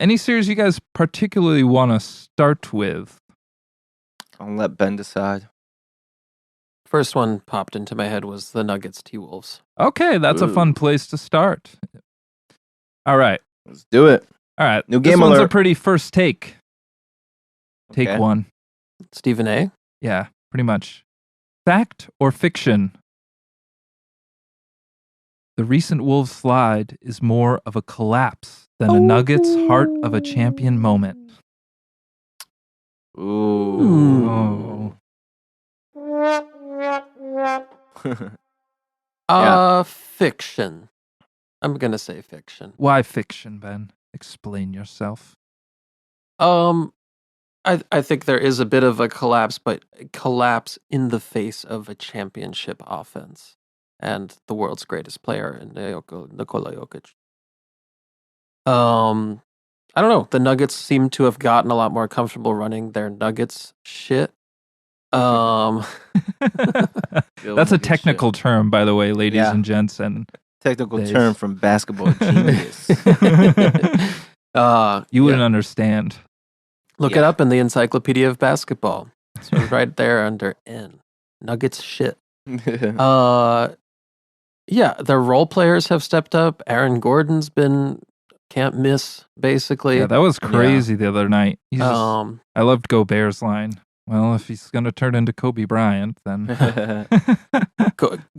Any series you guys particularly want to start with? I'll let Ben decide. First one popped into my head was the Nuggets T-Wolves. Okay, that's a fun place to start. All right. Let's do it. All right. New this game one's a alert. pretty first take. Take Okay. one. Stephen A. Yeah, pretty much. Fact or fiction? The recent Wolves slide is more of a collapse than a Nuggets heart of a champion moment. Ooh. Fiction. I'm gonna say fiction. Why fiction, Ben? Explain yourself. I think there is a bit of a collapse, but collapse in the face of a championship offense and the world's greatest player in Nikola Jokic. I don't know. The Nuggets seem to have gotten a lot more comfortable running their Nuggets shit. That's a technical term, by the way, ladies and gents. And technical term from basketball genius. You wouldn't understand. Look it up in the Encyclopedia of Basketball. It's right there under N. Nuggets shit. Their role players have stepped up. Aaron Gordon's been can't miss, basically. Yeah, that was crazy the other night. I loved Gobert's line. Well, if he's going to turn into Kobe Bryant, then...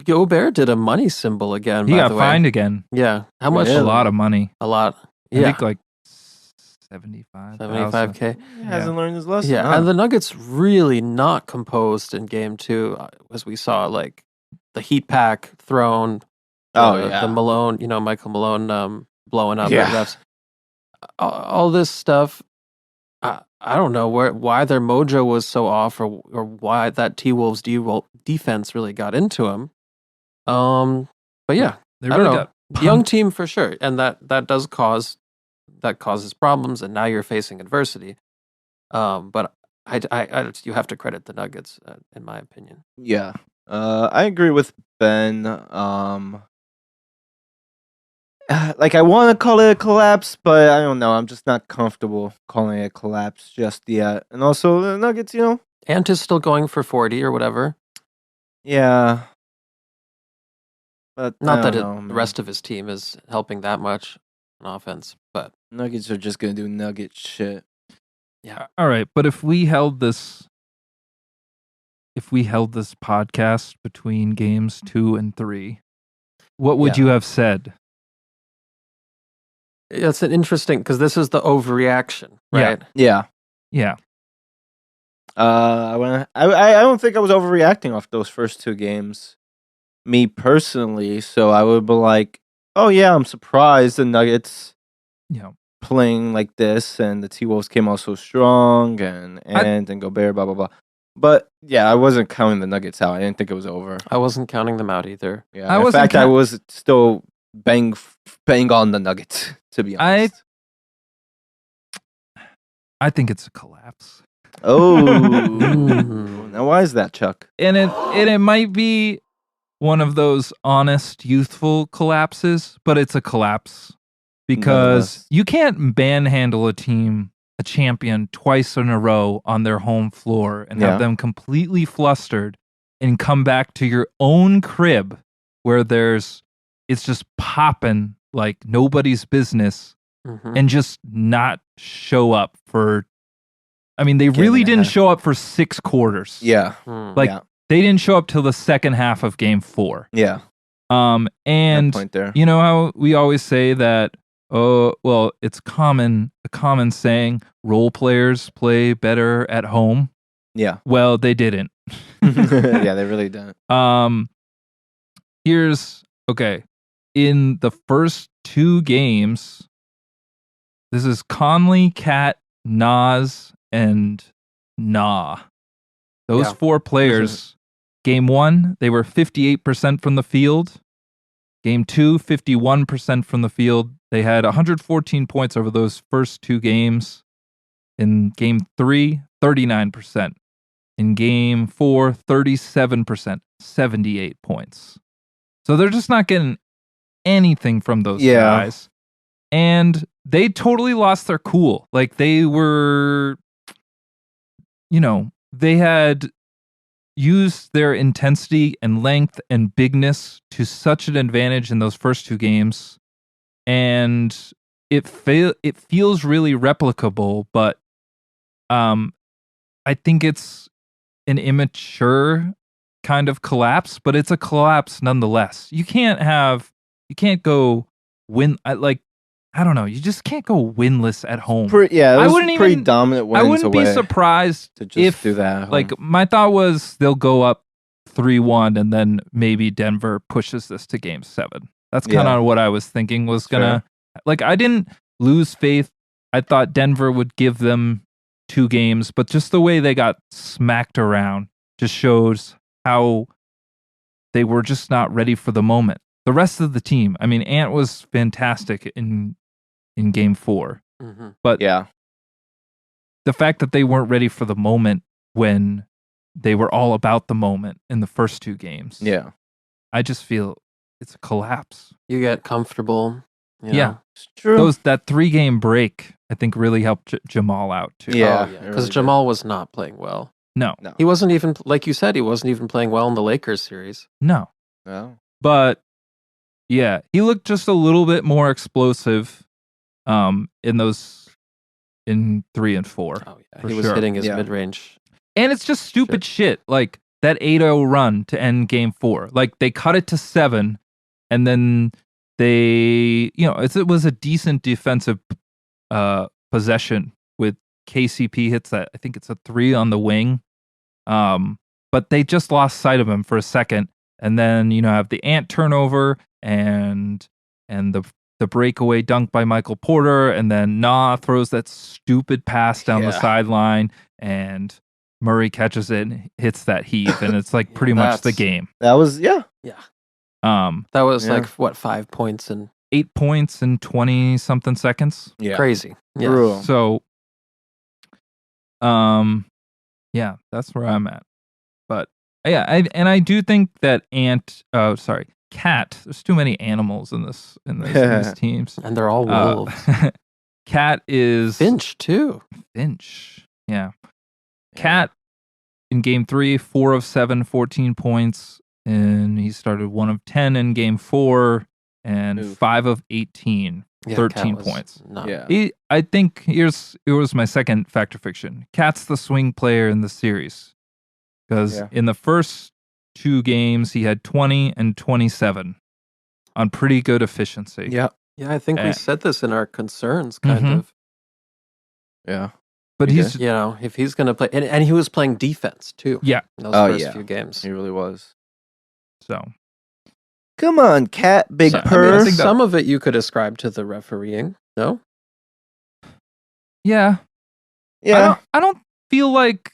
Gobert did a money symbol again, He by got the way. fined again. Yeah. How much? A lot of money. A lot. I think like 75K. He hasn't learned his lesson. Yeah, and the Nuggets really not composed in game 2, as we saw, like, the heat pack thrown. The Malone, Michael Malone blowing up at refs. All this stuff. I don't know why their mojo was so off, or why that T-Wolves defense really got into them. But yeah, They I really don't know. got pumped. Young team for sure, and that causes problems, and now you're facing adversity. But you have to credit the Nuggets, in my opinion. Yeah, I agree with Ben. Like, I want to call it a collapse, but I don't know. I'm just not comfortable calling it a collapse just yet. And also, the Nuggets, Ant is still going for 40 or whatever. Yeah. But Not that the rest of his team is helping that much on offense, but Nuggets are just going to do Nugget shit. Yeah. All right, but if we held this podcast between games 2 and 3, what would you have said? It's an interesting, because this is the overreaction, right? Yeah. I don't think I was overreacting off those first 2 games, me personally. So I would be like, oh yeah, I'm surprised the Nuggets, playing like this, and the T-Wolves came out so strong, and Gobert, blah blah blah. But yeah, I wasn't counting the Nuggets out. I didn't think it was over. I wasn't counting them out either. Yeah, in fact, I was still bang on the Nuggets, to be honest. I think it's a collapse. Oh, now why is that, Chuck? And it might be one of those honest, youthful collapses, but it's a collapse because you can't manhandle a champion twice in a row on their home floor and have them completely flustered and come back to your own crib where it's just popping like nobody's business, and just not show up for. I mean, they really didn't show up for 6 quarters. Yeah, they didn't show up till the second half of game 4. Yeah. And point there. You know how we always say that? Oh, well, it's a common saying: role players play better at home. Yeah. Well, they didn't. Yeah, they really didn't. In the first 2 games, this is Conley, Cat, Nas, and Nah. Those 4 players, game 1, they were 58% from the field. Game 2, 51% from the field. They had 114 points over those first 2 games. In game 3, 39%. In game 4, 37%, 78 points. So they're just not getting anything from those guys. And they totally lost their cool. Like, they were, they had used their intensity and length and bigness to such an advantage in those first 2 games. And it feels really replicable, but I think it's an immature kind of collapse, but it's a collapse nonetheless. You can't have you can't go win. I don't know. You just can't go winless at home. It was wouldn't pretty even- dominant wins I wouldn't be away surprised to just if do that at home. like my thought was they'll go up 3-1 and then maybe Denver pushes this to game 7. That's kind of what I was thinking was gonna like I didn't lose faith. I thought Denver would give them 2 games, but just the way they got smacked around just shows how they were just not ready for the moment. The rest of the team, I mean, Ant was fantastic in game 4. Mm-hmm. But yeah, the fact that they weren't ready for the moment when they were all about the moment in the first 2 games. yeah, I just feel it's a collapse. You get comfortable. You Yeah. know? it's true. That 3-game break, I think, really helped Jamal out too. Yeah. Because it really did. Jamal was not playing well. No, No. He wasn't even, like you said, he wasn't even playing well in the Lakers series. no. No. But yeah, he looked just a little bit more explosive in 3 and 4. Oh yeah, For he was sure. hitting his Yeah. mid-range. And it's just stupid shit. Like that 8-0 run to end game 4. Like they cut it to 7 and then they, it was a decent defensive possession with KCP hits that. I think it's a 3 on the wing. But they just lost sight of him for a second. And then, have the Ant turnover and the breakaway dunk by Michael Porter. And then throws that stupid pass down the Yeah. sideline and Murray catches it and hits that heave. And it's like pretty much the That's- game. That was Yeah, Um, that was Yeah. like what 5 points and 8 points in 20 something seconds. crazy. Yeah. Brutal. So, yeah, that's where I'm at. But yeah, I do think that Cat. There's too many animals in these teams. And they're all wolves. Cat is Finch too. Finch. Yeah. Cat in game 3, 4 of 7, 14 points, and he started 1 of 10 in game 4, and Oof. 5 of 18, Yeah, 13 Cat was points. not- Yeah. I think here was my second fact or fiction. Cat's the swing player in the series because Yeah. in the first 2 games he had 20 and 27 on pretty good efficiency. Yeah. Yeah, I think we Eh. said this in our concerns, kind Mhm. of. Yeah. But He he's did. You know, if he's going to play, and he was playing defense too. Yeah. in those Oh, first yeah. few games. He really was. so Come on, Cat, big So, I mean, purr. I think that- Some of it you could ascribe to the refereeing. No, yeah. yeah. I don't feel like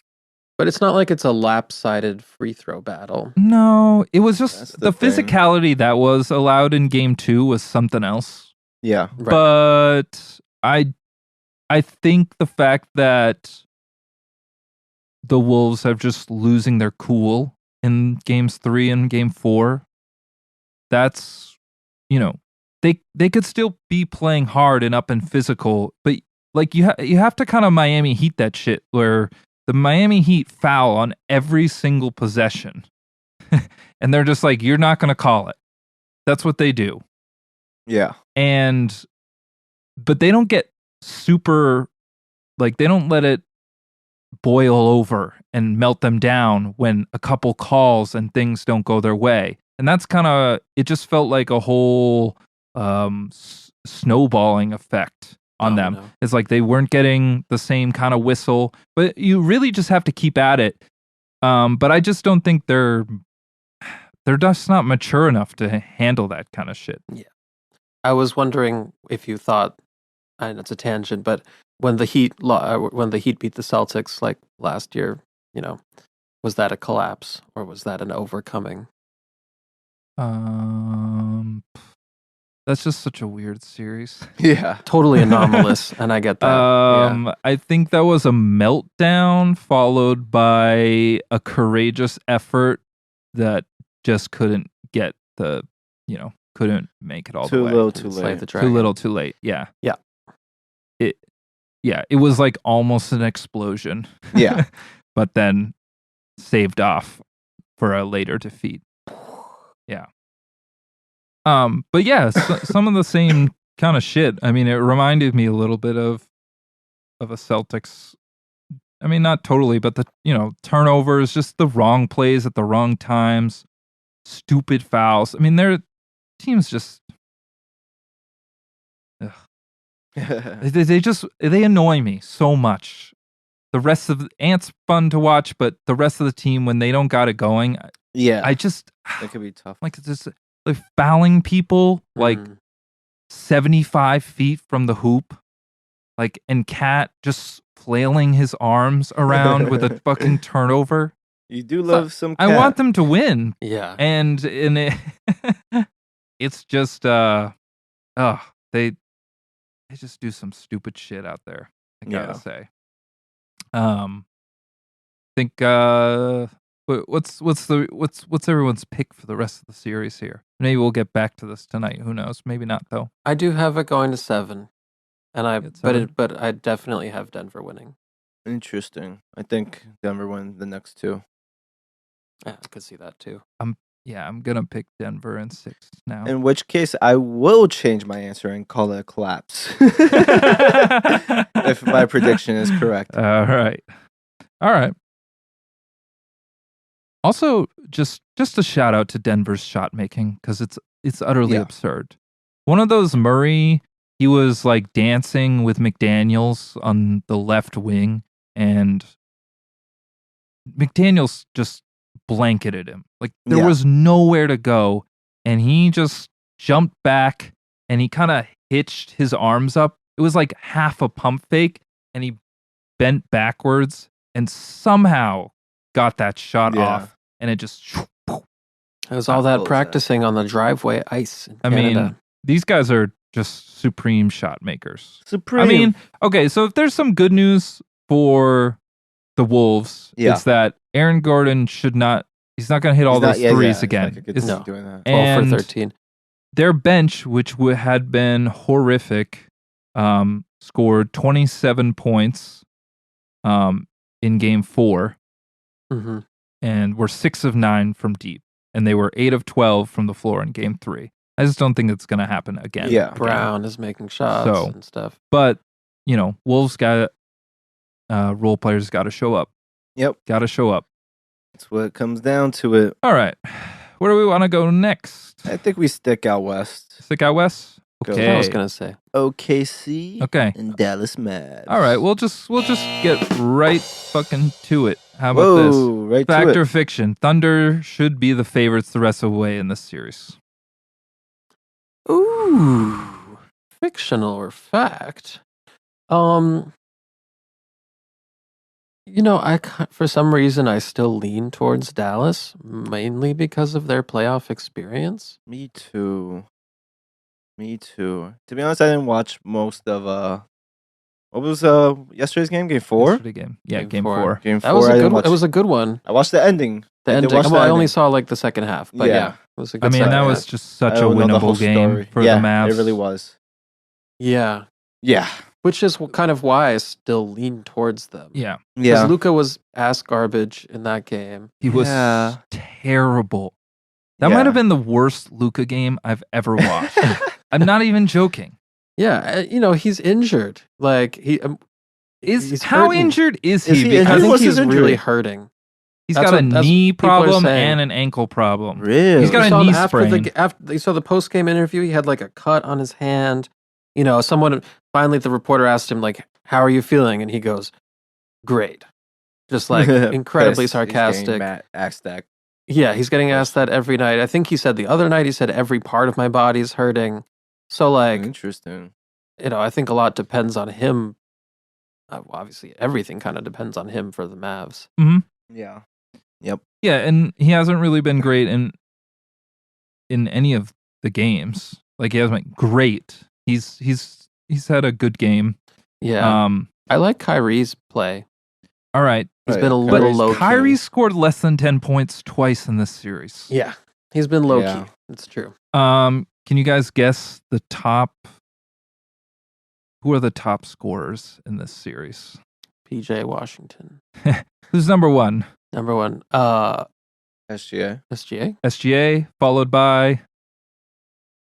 but it's not like it's a lap-sided free throw battle. no. It was That's just the the thing. physicality that was allowed in game 2 was something else. Yeah. Right. But I think the fact that the Wolves have just losing their cool in games 3 and game 4, that's they could still be playing hard and up and physical, but like you have to kind of Miami Heat that shit where the Miami Heat foul on every single possession. And they're just like, you're not going to call it. That's what they do. Yeah. But they don't get super, like, they don't let it boil over and melt them down when a couple calls and things don't go their way. And that's kind of, it just felt like a whole snowballing effect on them. Domino. It's like they weren't getting the same kind of whistle, but you really just have to keep at it. But I just don't think they're just not mature enough to handle that kind of shit. I was wondering if you thought, and it's a tangent, but when the Heat beat the Celtics like last year, was that a collapse or was that an overcoming? That's just such a weird series. Yeah. Totally anomalous, and I get that. Yeah. I think that was a meltdown followed by a courageous effort that just couldn't get couldn't make it all Too the way. little, too Slay late. the Too dragon. little, too late. Yeah. Yeah. It was like almost an explosion. Yeah. But then saved off for a later defeat. Yeah. But yeah, some of the same kind of shit. I mean, it reminded me a little bit of a Celtics. I mean, not totally, but the turnovers, just the wrong plays at the wrong times, stupid fouls. I mean, their team's just They annoy me so much. The rest of Ant's fun to watch, but the rest of the team, when they don't got it going, Yeah, it could be tough. like it's just like fouling people like 75 feet from the hoop, like, and Cat just flailing his arms around with a fucking turnover. You do love some I Cat. want them to win, Yeah. and it's just they just do some stupid shit out there. I gotta say. Think what's everyone's pick for the rest of the series here? Maybe we'll get back to this tonight. Who knows? Maybe not though. I do have it going to 7. And It's 7? but I definitely have Denver winning. Interesting. I think Denver win the next 2. Yeah, I could see that too. I'm gonna pick Denver in 6 now. In which case, I will change my answer and call it a collapse. If my prediction is correct. All right. Also, just a shout out to Denver's shot making because it's utterly absurd. One of those Murray, he was like dancing with McDaniels on the left wing, and McDaniels just blanketed him. Like there was nowhere to go, and he just jumped back and he kind of hitched his arms up. It was like half a pump fake, and he bent backwards and somehow got that shot off, and it just. It was all that practicing on the driveway ice in I Canada. mean, these guys are just supreme shot makers. Supreme. I mean, okay, so if there's some good news for the Wolves, it's that Aaron Gordon he's not going to hit all those threes again. It's not doing that. 12 for 13. Their bench, which had been horrific, scored 27 points in game 4, and were 6 of 9 from deep, and they were 8 of 12 from the floor in game 3. I just don't think it's going to happen again. Yeah, Brown is making shots and stuff. But Wolves got role players got to show up. Yep, got to show up. That's what it comes down to. It. All right, where do we want to go next? I think we stick out west. Stick out west. That's what I was gonna say. OKC. Okay. And Dallas Mavs. All right, we'll just get right fucking to it. How about this? Right Fact to or it. fiction? Thunder should be the favorites the rest of the way in this series. Ooh, fictional or fact? For some reason I still lean towards Dallas, mainly because of their playoff experience. Me too. To be honest, I didn't watch most of what was yesterday's game? Game 4? Yesterday game. Yeah, game 4. Game 4. That was I a didn't good. watch. It was a good one. I watched the ending. The ending. Well, I only saw like the second half, but yeah, it was a good. I mean, second that half. was just such I a don't know the whole winnable game story. for the Mavs. It really was. Yeah, which is kind of why I still lean towards them. Yeah. Because Luka was ass garbage in that game. He was terrible. That might have been the worst Luka game I've ever watched. I'm not even joking. Yeah, he's injured. Like he's how hurting. injured is Is he? he Because injured? I think What's his he's injury? really hurting. he's That's got a what knee people are problem saying. and an ankle problem. Really? He's got You a saw him knee after sprain. after you saw the post game interview. He had like a cut on his hand. Someone finally the reporter asked him like, "How are you feeling?" And he goes, "Great," just like incredibly Pissed. sarcastic. Asked that. Yeah, he's getting asked that every night. I think he said the other night he said every part of my body's hurting. So like, Interesting. I think a lot depends on him. Obviously, everything kind of depends on him for the Mavs. Yeah. Yeah, and he hasn't really been great in any of the games. Like he hasn't been great. He's had a good game. Yeah, I like Kyrie's play. All right. He's been a little low. Kyrie scored less than 10 points twice in this series. Yeah, he's been low key. It's true. Can you guys guess the top? Who are the top scorers in this series? PJ Washington. Who's number 1? Number 1. SGA. SGA. Followed by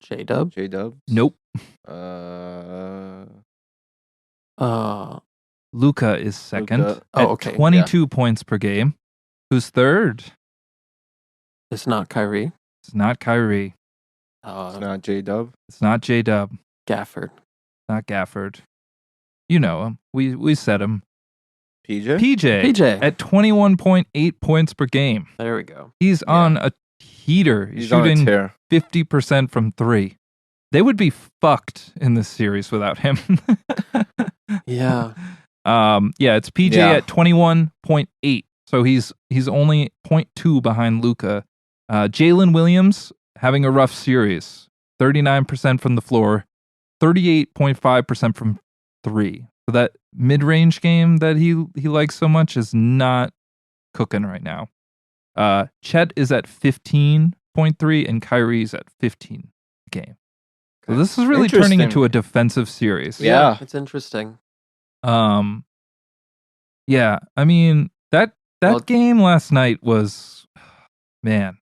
J-Dub. J-Dub. Nope. Luka is second. Luka. At okay. 22 points per game. Who's third? It's not Kyrie. It's not Kyrie. It's not J-Dub. It's not J-Dub. Gafford. not Gafford. You know him. We said him. PJ? PJ at 21.8 points per game. There we go. He's on a heater. He's on a shooting tear. 50% from 3. They would be fucked in this series without him. Yeah. It's PJ at 21.8. So he's only 0.2 behind Luka. Jalen Williams having a rough series. 39% from the floor, 38.5% from 3. So that mid-range game that he likes so much is not cooking right now. Chet is at 15.3 and Kyrie's at 15 a game. So this is really turning into a defensive series. Yeah. It's interesting. I mean that game last night was, man.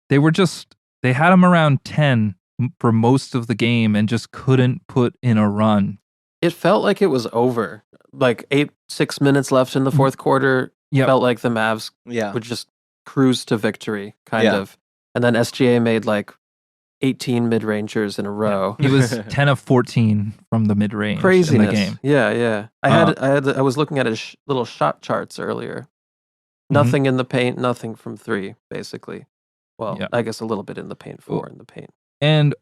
They had him around 10 for most of the game and just couldn't put in a run. It felt like it was over. Like 6 minutes left in the fourth quarter. Felt like the Mavs would just cruise to victory, kind of. And then SGA made like 18 mid-rangers in a row. He was 10 of 14 from the mid-range in the game. Yeah. I was looking at his little shot charts earlier. Nothing in the paint, nothing from 3, basically. Well, I guess a little bit in the paint, 4 in the paint. And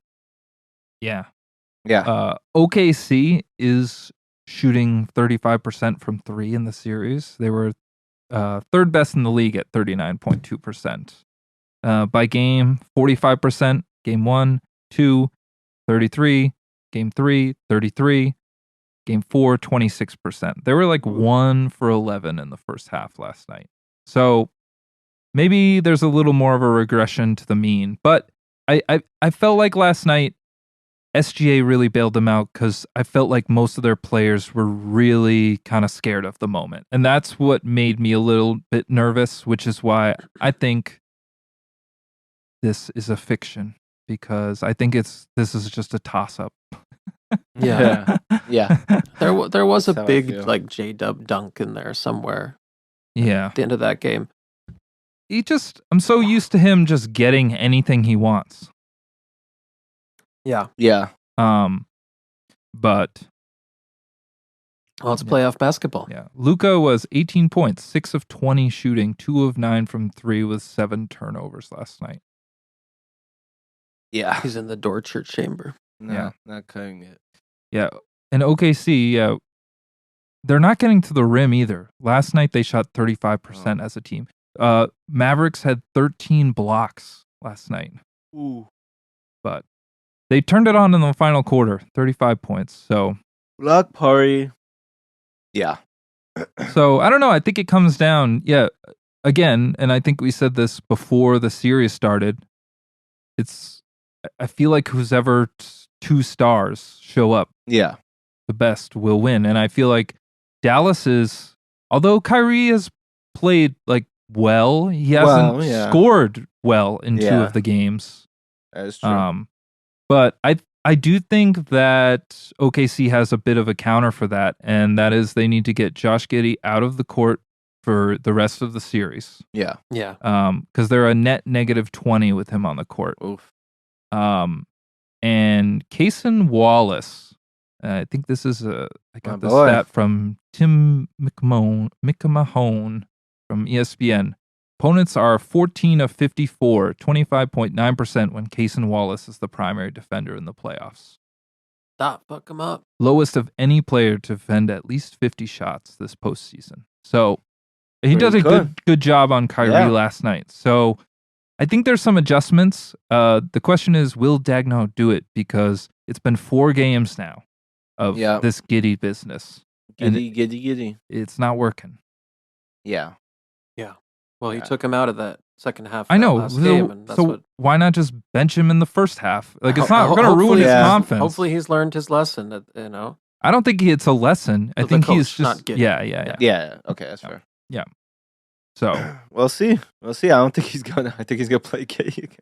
OKC is shooting 35% from 3 in the series. They were third best in the league at 39.2%. By game, 45%. Game 1, 2, 33. Game 3, 33. Game 4, 26%. They were like 1 for 11 in the first half last night. So maybe there's a little more of a regression to the mean. But I felt like last night SGA really bailed them out because I felt like most of their players were really kind of scared of the moment. And that's what made me a little bit nervous, which is why I think this is a fiction, because I think this is just a toss-up. Yeah. There was a That's how I big feel. like J-Dub dunk in there somewhere Yeah. at the end of that game. I'm so used to him just getting anything he wants. Yeah. But Well, it's playoff basketball. yeah, Luka was 18 points, 6 of 20 shooting, 2 of 9 from 3 with 7 turnovers last night. Yeah. He's in the Dorchard chamber. No, not cutting it. Yeah, and OKC, they're not getting to the rim either. Last night they shot 35% as a team. Mavericks had 13 blocks last night. Ooh. But they turned it on in the final quarter, 35 points. So Block party. Yeah. So I don't know. I think it comes down, again, and I think we said this before the series started. I feel like who's ever 2 stars show up, Yeah. the best will win. And I feel like Dallas is, although Kyrie has played like well, he hasn't scored well in 2 of the games. That is true. But I do think that OKC has a bit of a counter for that, and that is they need to get Josh Giddey out of the court for the rest of the series. Yeah. Because they're a net negative 20 with him on the court. Oof. And Cason Wallace, I think this is I got this boy. stat from Tim McMahon from ESPN. Opponents are 14 of 54, 25.9% when Cason Wallace is the primary defender in the playoffs. Stop, fuck him up. Lowest of any player to defend at least 50 shots this postseason. So he does a good job on Kyrie last night. So I think there's some adjustments. The question is, will Dagno do it? Because it's been 4 games now of this Giddey business. Giddy. It's not working. Yeah. Well, he took him out of that second half. I know. Last game, and that's so why not just bench him in the first half? Like, it's not going to ruin his confidence. Hopefully he's learned his lesson, I don't think it's a lesson. I think he's just Yeah. Okay, that's fair. Yeah. So we'll see. I don't think he's gonna. I think he's gonna play Giddey again.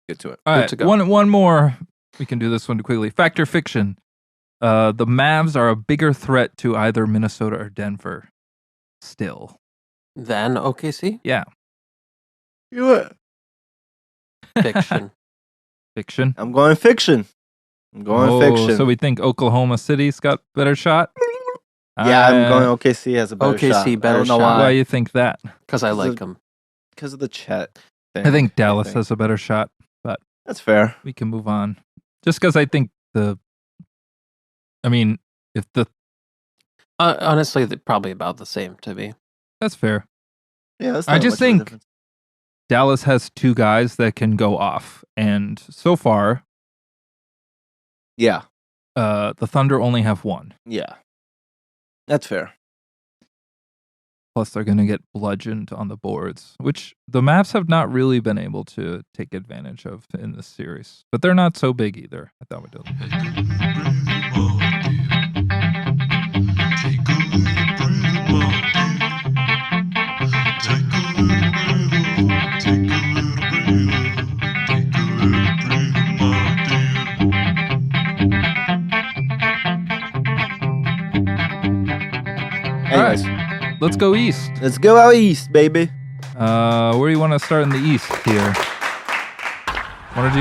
Get to it. All right, one more. We can do this one quickly. Fact or fiction? The Mavs are a bigger threat to either Minnesota or Denver. Still. Then OKC? Yeah. You what? Fiction. Fiction. I'm going fiction. So we think Oklahoma City's got better shot? Yeah, I'm going OKC has a better shot. OKC better I don't know shot. Why you think that? Because I Because like of- him. Because of the Chet thing. I think Dallas has a better shot, but That's fair. we can move on. Just because I think if the Honestly, they're probably about the same to me. that's fair. Yeah, that's I not just much of a think- difference. Dallas has two guys that can go off, and so far, Yeah, the Thunder only have one. yeah. That's fair. Plus, they're going to get bludgeoned on the boards, which the Mavs have not really been able to take advantage of in this series. But they're not so big either. I thought we did. Anyways, Let's go east. let's go out east, baby. Where do you want to start in the east here? Want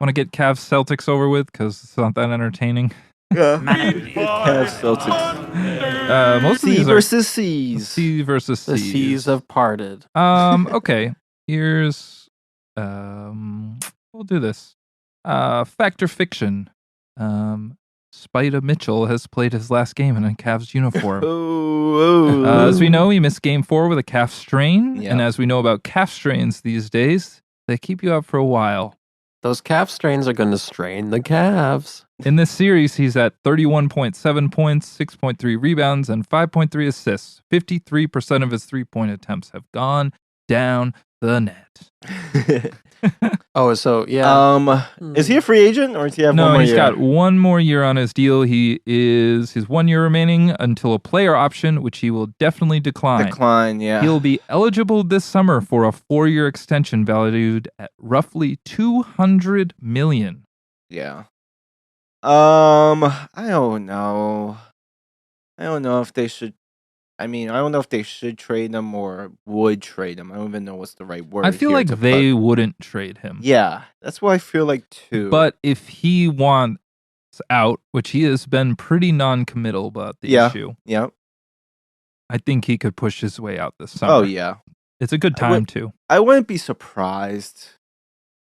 to get Cavs Celtics over with because it's not that entertaining. Yeah. Cavs, Celtics. Most of C these are versus C's. C versus The C's. seas have parted. Okay. Here's we'll do this. Fact or fiction. Spider Mitchell has played his last game in a Cavs uniform. As we know, he missed game 4 with a calf strain. Yeah. And as we know about calf strains these days, they keep you out for a while. Those calf strains are going to strain the calves. In this series, he's at 31.7 points, 6.3 rebounds, and 5.3 assists. 53% of his 3-point attempts have gone down the net. Oh, so yeah. Is he a free agent or does he have one No, more he's year? got one more year on his deal. His 1 year remaining until a player option, which he will definitely decline. Yeah. He'll be eligible this summer for a 4-year extension valued at roughly $200 million. Yeah. I don't know. I don't know if they should. I don't know if they should trade him or would trade him. I don't even know what's the right word. I feel here like to they put. wouldn't trade him. Yeah, that's what I feel like too. But if he wants out, which he has been pretty non-committal about the issue, yeah. I think he could push his way out this summer. Oh yeah. It's a good time too. I wouldn't be surprised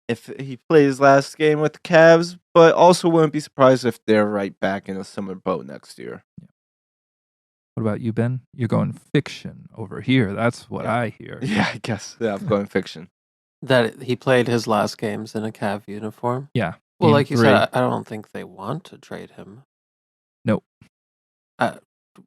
if he plays last game with the Cavs, but also wouldn't be surprised if they're right back in the summer boat next year. What about you, Ben? You're going fiction over here. That's what I hear. Yeah, I guess. Yeah, I'm going fiction. That he played his last games in a Cav uniform. Yeah. Well, Game like you 3. said, I don't think they want to trade him. Nope.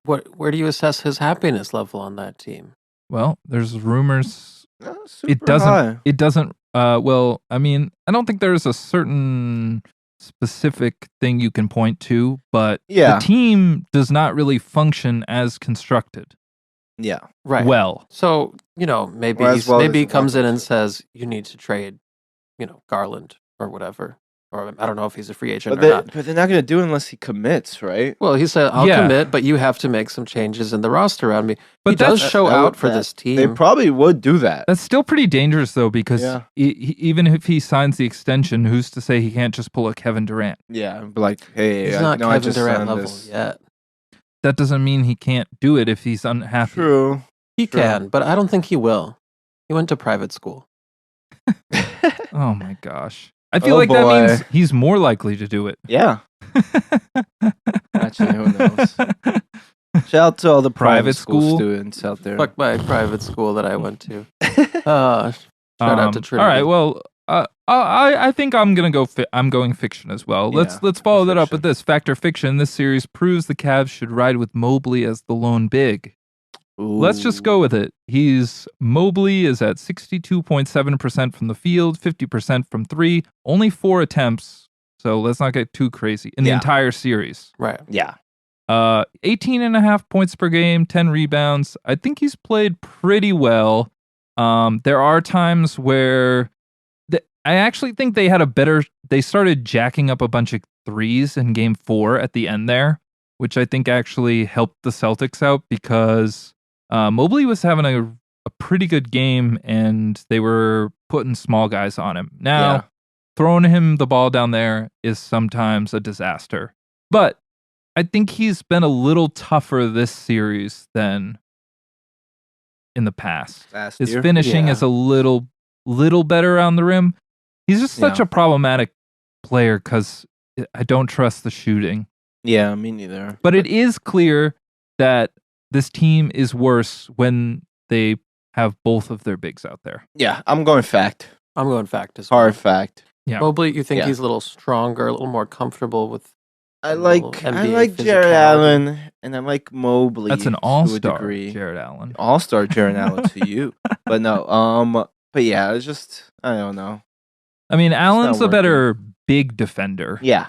Where do you assess his happiness level on that team? Well, there's rumors. Super It doesn't. high. It doesn't. Well, I don't think there's a certain specific thing you can point to, but Yeah. the team does not really function as constructed Yeah. Right. well. So, maybe Or as well maybe as he comes in and wanted to. says, you need to trade, Garland or whatever. Or I don't know if he's a free agent But, or not. but they're not going to do it unless he commits, right? Well, he said, I'll Yeah. commit, but you have to make some changes in the roster around me. But He does that's- show that- out for that- this team. They probably would do that. That's still pretty dangerous, though, because Yeah. even if he signs the extension, who's to say he can't just pull a Kevin Durant? Yeah, be like, hey, He's I not know I Kevin just Durant signed level this. yet. That doesn't mean he can't do it if he's unhappy. True. He True. can, but I don't think he will. He went to private school. Oh my gosh. I feel Oh, like that boy. means he's more likely to do it. Yeah. Actually, who knows? Shout out to all the private school school? students out there. Fuck my private school that I went to. Shout out to Trinity. All right. Well, I think I'm gonna go. I'm going fiction as well. Yeah, Let's follow that up fiction. with this fact or fiction. This series proves the Cavs should ride with Mobley as the lone big. Let's just go with it. Mobley is at 62.7% from the field, 50% from 3, only 4 attempts. So let's not get too crazy in the Yeah. entire series. Right. Yeah. 18.5 points per game, 10 rebounds. I think he's played pretty well. There are times where I actually think they started jacking up a bunch of threes in game 4 at the end there, which I think actually helped the Celtics out because Mobley was having a pretty good game and they were putting small guys on him. Now, throwing him the ball down there is sometimes a disaster. But I think he's been a little tougher this series than in the past. Last His year? finishing Yeah. is a little better around the rim. He's just such Yeah. a problematic player because I don't trust the shooting. Yeah, me neither. But it is clear that this team is worse when they have both of their bigs out there. Yeah, I'm going fact. I'm going fact as well. Hard fact. Yeah. Mobley, you think Yeah. he's a little stronger, a little more comfortable with I a little like NBA Jared physicality. Allen and I like Mobley. That's an to a all-star, degree. Jared Allen. All-star Jared Allen to you. But no, but yeah, it's just I don't know. I mean, Allen's a working. better big defender. Yeah.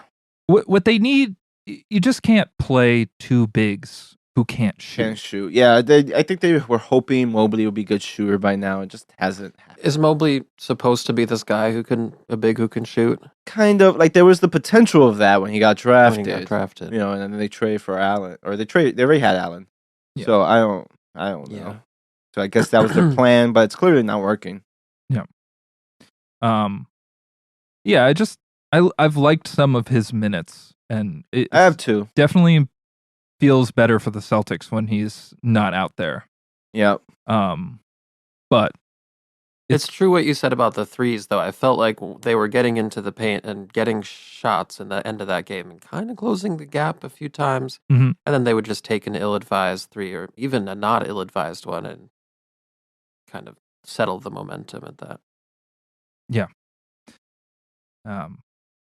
What they need, you just can't play two bigs who can't shoot. Can't shoot. Yeah, I think they were hoping Mobley would be a good shooter by now. It just hasn't happened. Is Mobley supposed to be this guy a big who can shoot? Kind of like there was the potential of that when he got When drafted. he got drafted. You know, and then they trade for Allen, or they already had Allen. Yeah. So I don't know. Yeah. So I guess that was their plan, but it's clearly not working. Yeah, I've liked some of his minutes, and it I have two. definitely feels better for the Celtics when he's not out there. Yep. But It's true what you said about the threes, though. I felt like they were getting into the paint and getting shots in the end of that game and kind of closing the gap a few times. Mhm. And then they would just take an ill-advised three or even a not ill-advised one and kind of settle the momentum at that.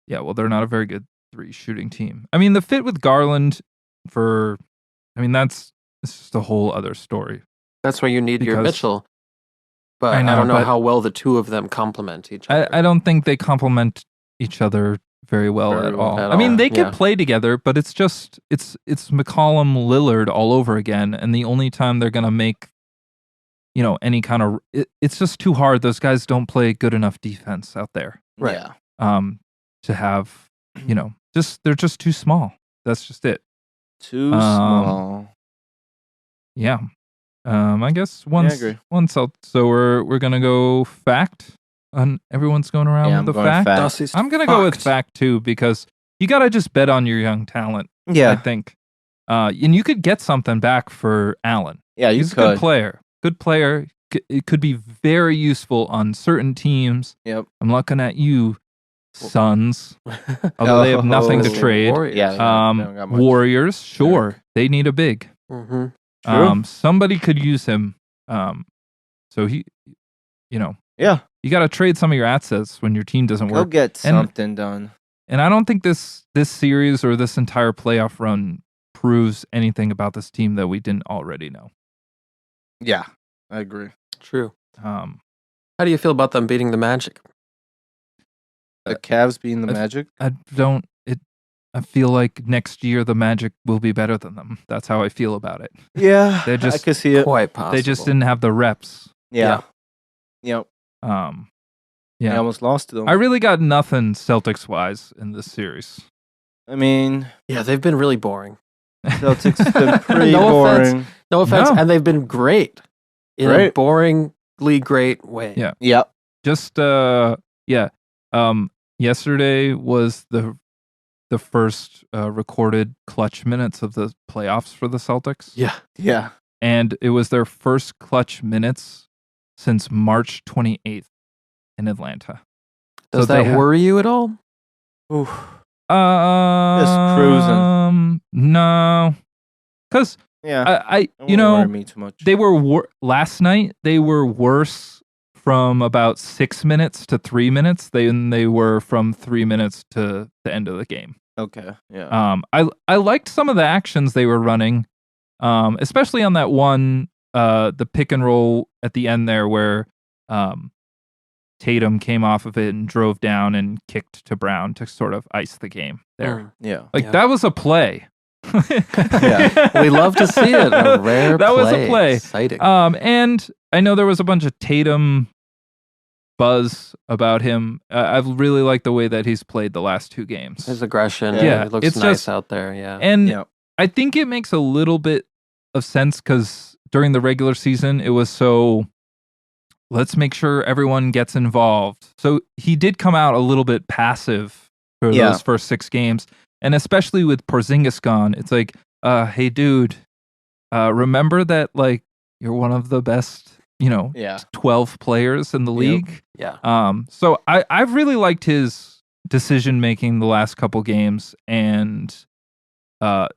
yeah, well, they're not a very good three shooting team. I mean, the fit with Garland that's just a whole other story. That's where you need your Because- Mitchell. But I I, know, don't know but- how well the two of them complement each other. I don't think they complement each other very well Very at well all. at I mean, all, they could yeah. play together, but it's just it's McCollum Lillard all over again, and the only time they're gonna make any kind of it's just too hard. Those guys don't play good enough defense out there. Right. Yeah. To have they're just too small. That's just it. Too small. Yeah. I guess I once agree. so we're gonna go fact. Everyone's going around Yeah, with I'm the going fact. fact. Dusty's I'm gonna go with fucked. fact too because you gotta just bet on your young talent. I Yeah. think, and you could get something back for Allen. Yeah, you He's a could. good player. Good player. It could be very useful on certain teams. Yep. I'm looking at you, Suns. Although they have nothing to Oh. trade. Warriors. Yeah. They don't got much. Warriors, sure, they need a big. Mm-hmm. True. Somebody could use him. So he, Yeah. you got to trade some of your assets when your team doesn't Go work. get something done. And I don't think this series or this entire playoff run proves anything about this team that we didn't already know. Yeah. I agree. True. Um, How do you feel about them beating the Magic? The Cavs being the I- Magic. I feel like next year the Magic will be better than them. That's how I feel about it. Yeah. They're I just- could see it. Quite possible. They just didn't have the reps. Yeah. Yep. Yeah. They almost lost to them. I really got nothing Celtics wise in this series. I mean, Yeah, they've been really boring. Celtics have been pretty No boring. offense. No offense. No. And they've been great in a Great. boringly great way. Yeah. Yep. Just yesterday was the first recorded clutch minutes of the playoffs for the Celtics. Yeah. Yeah. And it was their first clutch minutes since March 28th in Atlanta. Does So they that worry you at all? Oof. Cruising. No. Cuz Yeah. I It won't worry me too much. they were last night they were worse from about 6 minutes to 3 minutes than they were from 3 minutes to the end of the game. Okay. Yeah. I liked some of the actions they were running, especially on that one the pick and roll at the end there where Tatum came off of it and drove down and kicked to Brown to sort of ice the game there. Yeah. Like Yeah. that was a play. Yeah. We love to see it. A rare That was a play. play. Exciting. And I know there was a bunch of Tatum buzz about him. I really like the way that he's played the last two games. His aggression. Yeah, It looks it's nice just- out there. Yeah. And Yeah. I think it makes a little bit of sense because during the regular season, it was so let's make sure everyone gets involved. So he did come out a little bit passive for those first 6 games. And especially with Porzingis gone, it's like, hey, dude, remember that like you're one of the best, 12 players in the league. Yeah. So I've really liked his decision making the last couple games and a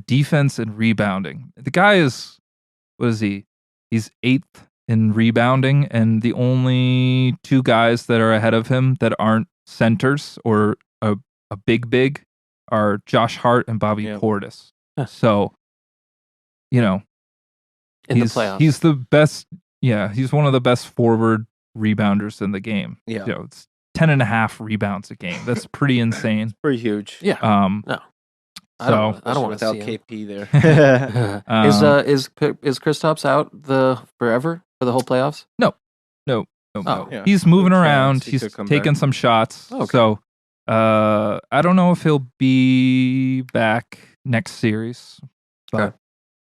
defense and rebounding. The guy is, what is he? He's 8th in rebounding, and the only 2 guys that are ahead of him that aren't centers or a big are Josh Hart and Bobby Portis. So, in the playoffs, he's the best. Yeah, he's one of the best forward rebounders in the game. Yeah, it's 10.5 rebounds a game. That's pretty insane. Pretty huge. Yeah. No. I don't want without to see KP there. Is Kristaps out forever for the whole playoffs? No. Yeah. He's moving Good around. chance he He's could come taking back. some shots. Okay. So I don't know if he'll be back next series. But Okay.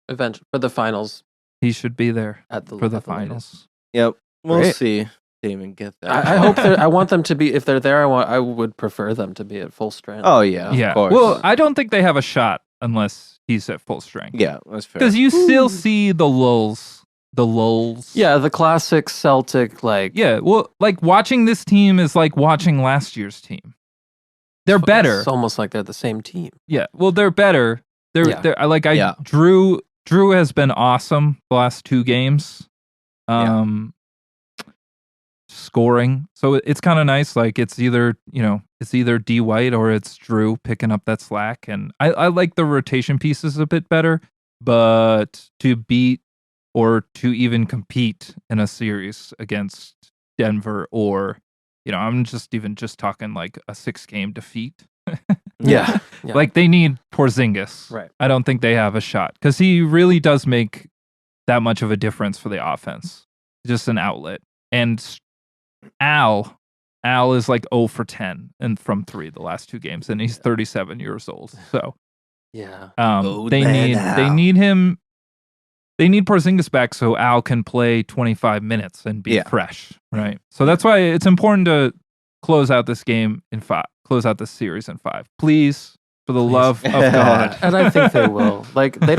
Eventually, for the finals he should be there at the for the at latest. finals. Yep. We'll Great. see. Didn't even get that. I hope I want them to be. If they're there, I would prefer them to be at full strength. Oh yeah. Yeah. Of course. Well, I don't think they have a shot unless he's at full strength. yeah, that's fair. Because you still see the lulls. The lulls. Yeah, the classic Celtic like. Yeah. Well, like watching this team is like watching last year's team. They're better. It's almost like they're the same team. Yeah. Well, they're better. They're like Yeah. Drew has been awesome the last 2 games. Scoring. So it's kind of nice. Like it's either D White or it's Drew picking up that slack. And I like the rotation pieces a bit better, but to beat or to even compete in a series against Denver or, I'm just talking like a 6-game defeat. Yeah. Yeah. Like they need Porzingis. Right. I don't think they have a shot because he really does make that much of a difference for the offense. Just an outlet. And Al is like 0 for 10 and from 3 the last 2 games, and he's 37 years old. So Yeah. they need him. They need Porzingis back so Al can play 25 minutes and be fresh, right? So that's why it's important to close out this game in 5. Close out this series in 5, please, for the love of God. And I think they will. Like they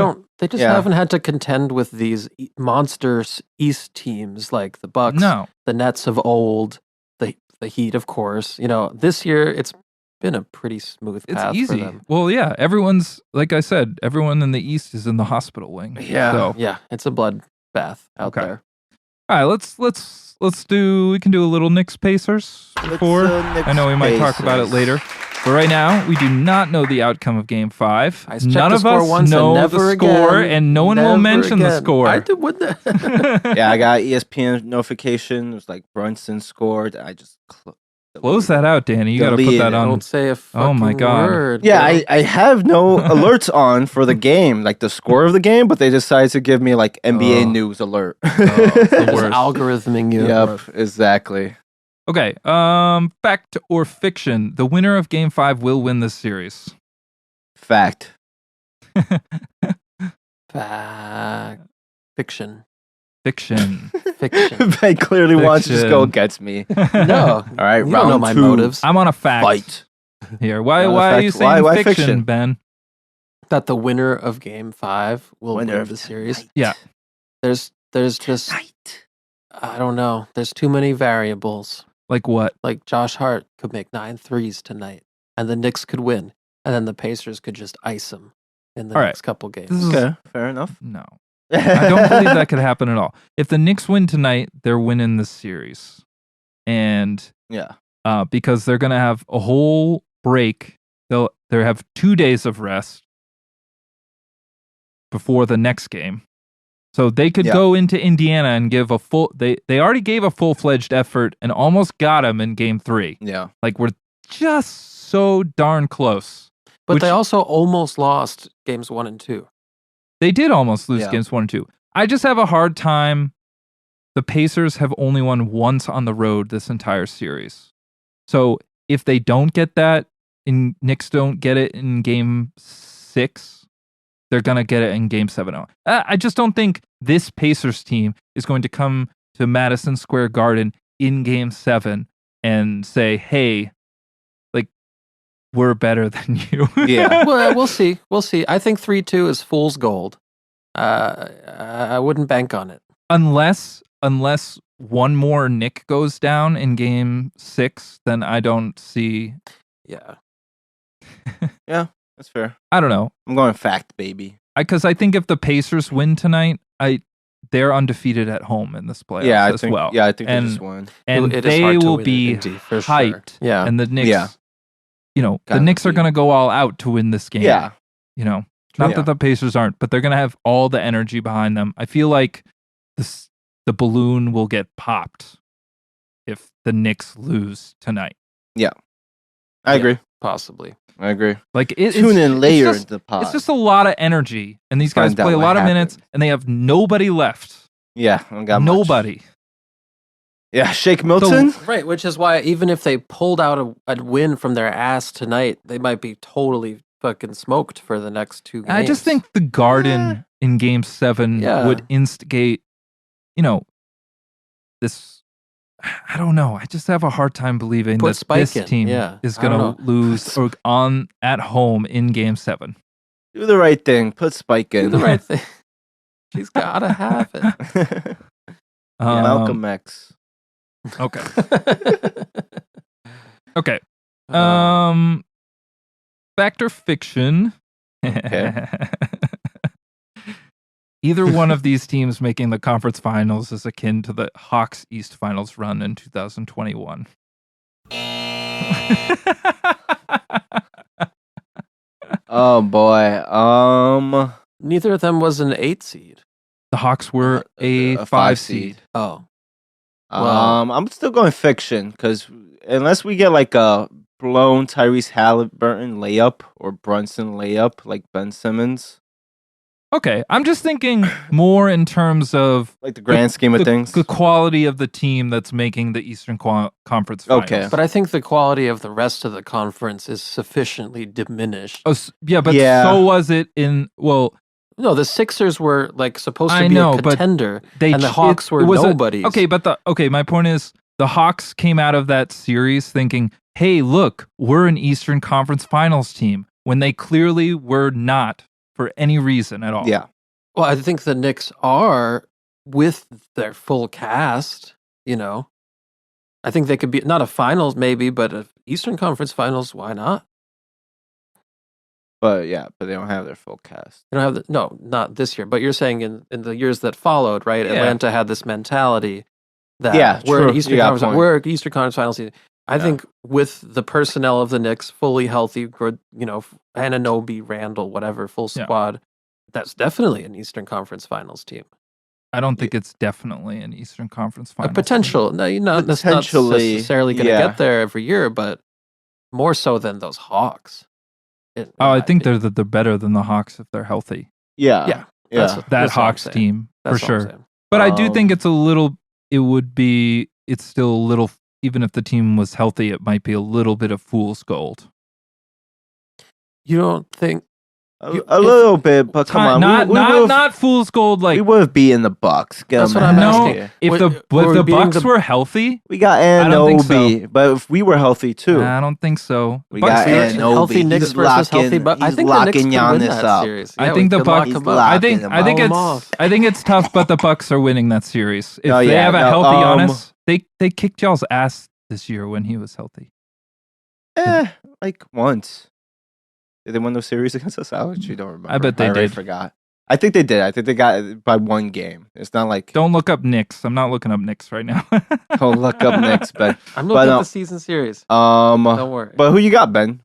just haven't had to contend with these monster East teams like the Bucks, the Nets of old, the Heat, of course. This year it's been a pretty smooth path It's easy. for them. Well, yeah, everyone's like I said, everyone in the East is in the hospital wing. Yeah. So, Yeah, it's a bloodbath out there. all right, let's do. We can do a little Knicks Pacers before. Knicks I know we might talk about it Pacers. later, but right now we do not know the outcome of Game 5. I checked None the of score us once and know never the score, again. and no one will Never mention the again. score. I did what the Yeah, I got ESPN notification. It was like Brunson scored. I just Close that out, Danny. You got to put Deleted that it. on. Don't say a fucking Oh my God. word. Yeah, bro. I have no alerts on for the game, like the score of the game, but they decided to give me like NBA news alert. the Just worst. algorithming you. Yep, exactly. Okay. Fact or fiction? The winner of Game 5 will win this series. Fact. Fact. Fiction. Fiction. Fiction. Ben clearly wants to just go Fiction. against me. No. All right, You round don't know my 2. motives. I'm on a fact Fight. here. Why? On a Why are fact. you saying Why fiction, fiction? Ben? That the winner of Game 5 will Winner win of the series. tonight. Yeah. There's just Tonight. I don't know. There's too many variables. Like what? Like Josh Hart could make 9 threes tonight, and the Knicks could win, and then the Pacers could just ice them in the All right. next couple games. This is- Okay, fair enough. No. I don't believe that could happen at all. If the Knicks win tonight, they're winning the series. And Yeah. because they're going to have a whole break. They'll have 2 days of rest before the next game. So they could Yeah. go into Indiana and give a full they already gave a full-fledged effort and almost got them in Game 3. Yeah. Like we're just so darn close. But they which- also almost lost games 1 and 2. They did almost lose Yeah. games 1 and 2. I just have a hard time. The Pacers have only won once on the road this entire series. So if they don't get that, and Knicks don't get it in Game 6, they're going to get it in Game 7. I just don't think this Pacers team is going to come to Madison Square Garden in Game 7 and say, hey, like, we're better than you. Yeah. Well, we'll see. We'll see. I think 3-2 is fool's gold. I wouldn't bank on it. Unless one more Nick goes down in Game 6, then I don't see. Yeah. Yeah, that's fair. I don't know. I'm going fact, baby. Because I think if the Pacers win tonight, they're undefeated at home in this playoffs Yeah, I as think. well. Yeah, I think they And- just won. And It is they hard to will win be in Indy, for sure. hyped. Yeah. And the Knicks, Yeah. the Gotta Knicks are be. going to go all out to win this game. Yeah. Not Yeah. that the Pacers aren't, but they're going to have all the energy behind them. I feel like the balloon will get popped if the Knicks lose tonight. I agree. Possibly. I agree. Like Tune in later it's in the pod. It's just a lot of energy, and these guys Find out play a what lot of minutes, happened. and they have nobody left. Yeah, I don't got much. Nobody. Yeah, Shake Milton. Right, which is why even if they pulled out a win from their ass tonight, they might be totally fucking smoked for the next 2 games. I just think the Garden in Game 7 Yeah. would instigate, this. I don't know. I just have a hard time believing Put that Spike this in. team Yeah. is I going don't to know. lose at home in Game 7. Do the right thing. Put Spike do in. the right thing. She's gotta have it. Malcolm X. Okay. Okay. Uh, Fact or fiction? Okay. Either one of these teams making the conference finals is akin to the Hawks East Finals run in 2021. Oh boy. neither of them was an 8 seed. The Hawks were a 5 seed. Oh. Well- I'm still going fiction because unless we get like a blown Tyrese Halliburton layup or Brunson layup like Ben Simmons, Okay, I'm just thinking more in terms of like the grand scheme of things. the quality of the team that's making the Eastern Conference Finals. Okay. But I think the quality of the rest of the conference is sufficiently diminished. Oh, yeah, but Yeah. so was it in, well, No, the Sixers were like supposed to I be know, a but contender, they and the ch- Hawks were it was nobodies. Okay, my point is the Hawks came out of that series thinking, hey, look, we're an Eastern Conference Finals team, when they clearly were not for any reason at all. Yeah. Well, I think the Knicks are with their full cast. I think they could be not a finals maybe, but a Eastern Conference Finals. Why not? But they don't have their full cast. They don't have not this year, but you're saying in the years that followed, right? Yeah. Atlanta had this mentality that Yeah, we're true. an Eastern You got a Conference, point. we're an Eastern Conference Finals team. I Yeah. think with the personnel of the Knicks fully healthy, Anunoby, Randall, whatever, full Yeah. squad, that's definitely an Eastern Conference Finals team. I don't think it's definitely an Eastern Conference A Finals. potential. No, you're not Potentially, necessarily going to yeah. get there every year, but more so than those Hawks. Oh, I think they're better than the Hawks if they're healthy. Yeah. Yeah. Yeah. That's That what I'm Hawks saying. team, That's for what I'm sure. saying. But I do think Um, it's still a little, even if the team was healthy, it might be a little bit of fool's gold. You don't think? a little bit, but come on. Not fool's gold we like, would have beaten the Bucks. Get That's 'em what I'm out of asking. here. if Were- the were we beating Bucks the- were healthy, We got I don't think Anunoby, but if we were healthy too, I don't think so. we Bucks got are- Anunoby. Healthy Knicks He's versus healthy locking- Bucks. I he's think the Knicks locking could win Giannis that up. series. I Yeah, think we the could lock Bucks. them He's up. I locking think them I think up. it's Lock 'em off. I think it's tough, but the Bucks are winning that series. If Oh, they yeah, have a no, healthy Giannis, they kicked y'all's ass this year when he was healthy. Like once. Did they win those series against us? I actually don't remember. I bet they already did. forgot. I think they did. I think they got it by one game. It's not like Don't look up Knicks. I'm not looking up Knicks right now. don't look up Knicks, but I'm looking at no. the season series. Don't worry. but who you got, Ben?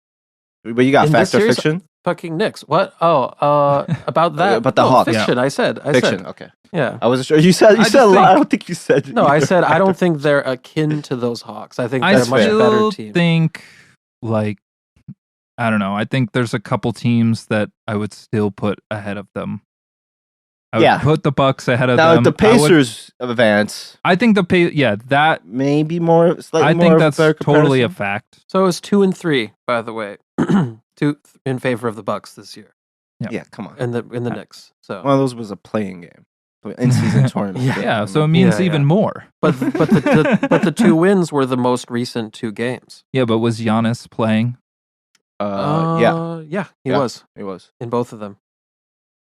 But you got In fact this or series, fiction? Fucking Knicks. What? Oh, about that. About the Hawks. Fiction. I said. Fiction. Okay. Yeah. I wasn't sure. You said. I just a lot. think- I don't think you said. No, I either said I factor. don't think they're akin to those Hawks. I think I they're a much fair. better still team. think like I don't know. I think there's a couple teams that I would still put ahead of them. I would Yeah. put the Bucks ahead of Now, them. if the Pacers advance, I think that maybe more. Slightly I more think of a that's better totally a comparison. fact. So it's 2-3, by the way, 2 in favor of the Bucks this year Yeah, come on. in the Knicks. So One of those was a playing game. in-season tournament. Yeah, so it means Yeah, even yeah. more. But the 2 wins were the most recent 2 games. Yeah, but was Giannis playing? Yeah, he Yeah. was it was. in both of them.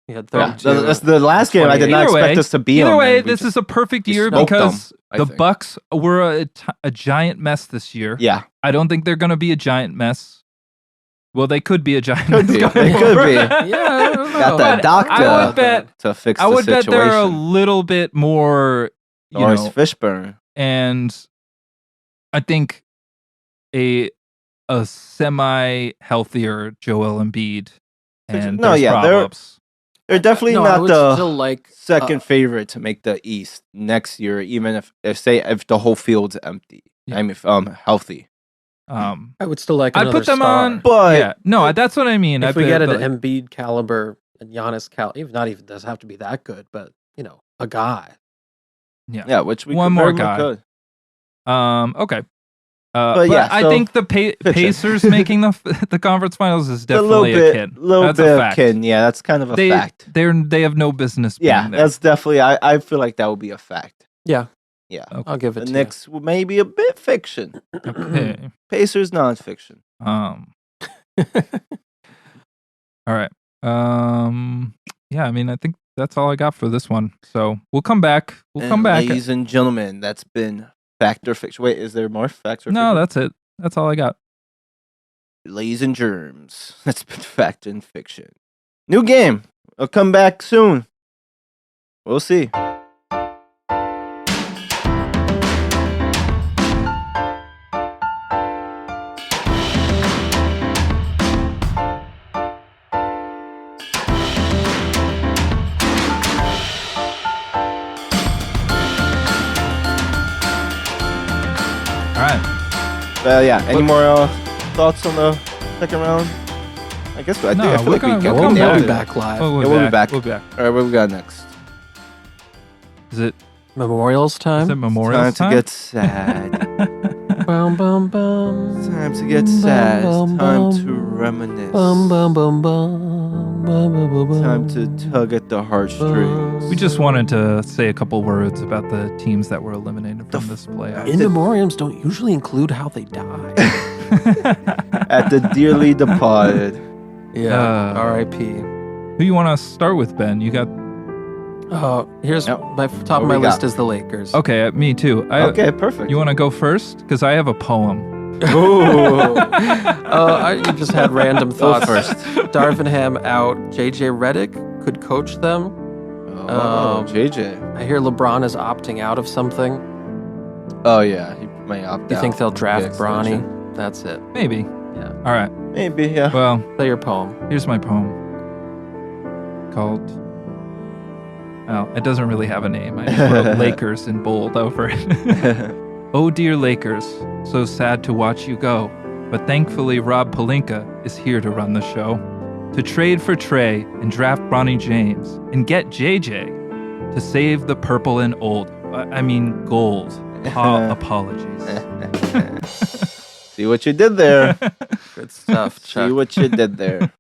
He had Yeah, 32. that's the last game. I did 28. not Either expect way- us to be Either on. way, and we this just- is a perfect we year smoked because them, I the think. Bucks were a giant mess this year. Yeah, I don't think they're going to be a giant mess. Well, they could be a giant Could mess. be. going They could forward. be. Yeah, I don't know. got that But doctor I would bet. to fix I the would bet situation. they're a little bit more, you Lawrence know, Fishburne. and I think a semi healthier Joel Embiid and No, there's yeah, they're- problems. They're definitely No, I not would the still like second favorite to make the East next year, even if the whole field's empty. Yeah. I mean, if healthy. I would still like I'd another put them star. on. But Yeah, no, that's what I mean. If we get an like, Embiid caliber and Giannis not even doesn't have to be that good, but a guy. yeah, which we One could more very well guy. could. Okay. But yeah, I so- think the Pitching. Pacers making the conference finals is A little definitely a bit, kid. little That's bit a of fact. kid. Yeah, that's kind of a fact. They have no business being Yeah, there. that's definitely. I feel like that would be a fact. Yeah, Yeah, Okay. I'll give it the to Knicks may be a bit fiction. Okay. Pacers non-fiction. All right. Yeah, I mean, I think that's all I got for this one. So we'll come back. We'll come back. ladies and gentlemen. That's been fact or fiction. Wait, is there more facts or No, fiction? that's it. That's all I got. Ladies and germs. That's been fact and fiction. New game. I'll come back soon. We'll see. All right. Yeah. Any more thoughts on the second round? I guess I No, feel we're like gonna- we we'll get come we We'll nailed be it. back live. we'll be back. We'll be back. All right, what we got next? Is it Memorials time. Memorial Time to get sad. Bum, bum, bum. Time to get sad. Bum, Time bum, to bum. reminisce. Bum, bum, bum, bum. Bum, bum, bum, bum. Time to tug at the heartstrings. We just wanted to say a couple words about the teams that were eliminated from this playoff. In memoriams don't usually include how they die. At the dearly departed. Yeah. R.I.P. Who you want to start with, Ben? You got Here's Yep. my top of What my we list got? is the Lakers. okay. Me too. Okay, perfect. You want to go first? Because I have a poem. Ooh. You just had random Go thoughts. first. Darvin Ham out. JJ Redick could coach them. JJ. I hear LeBron is opting out of something. Oh, yeah. He may opt You out. think they'll draft Get Bronny? extension. That's it. Maybe. Yeah. All right. Maybe, yeah. Well, Play your poem. here's my poem called. Well, it doesn't really have a name. I just wrote Lakers in bold over it. Oh, dear Lakers, so sad to watch you go. But thankfully, Rob Pelinka is here to run the show. To trade for Trey and draft Bronny James and get JJ to save the purple and gold. Apologies. See what you did there. Good stuff, See Chuck. what you did there.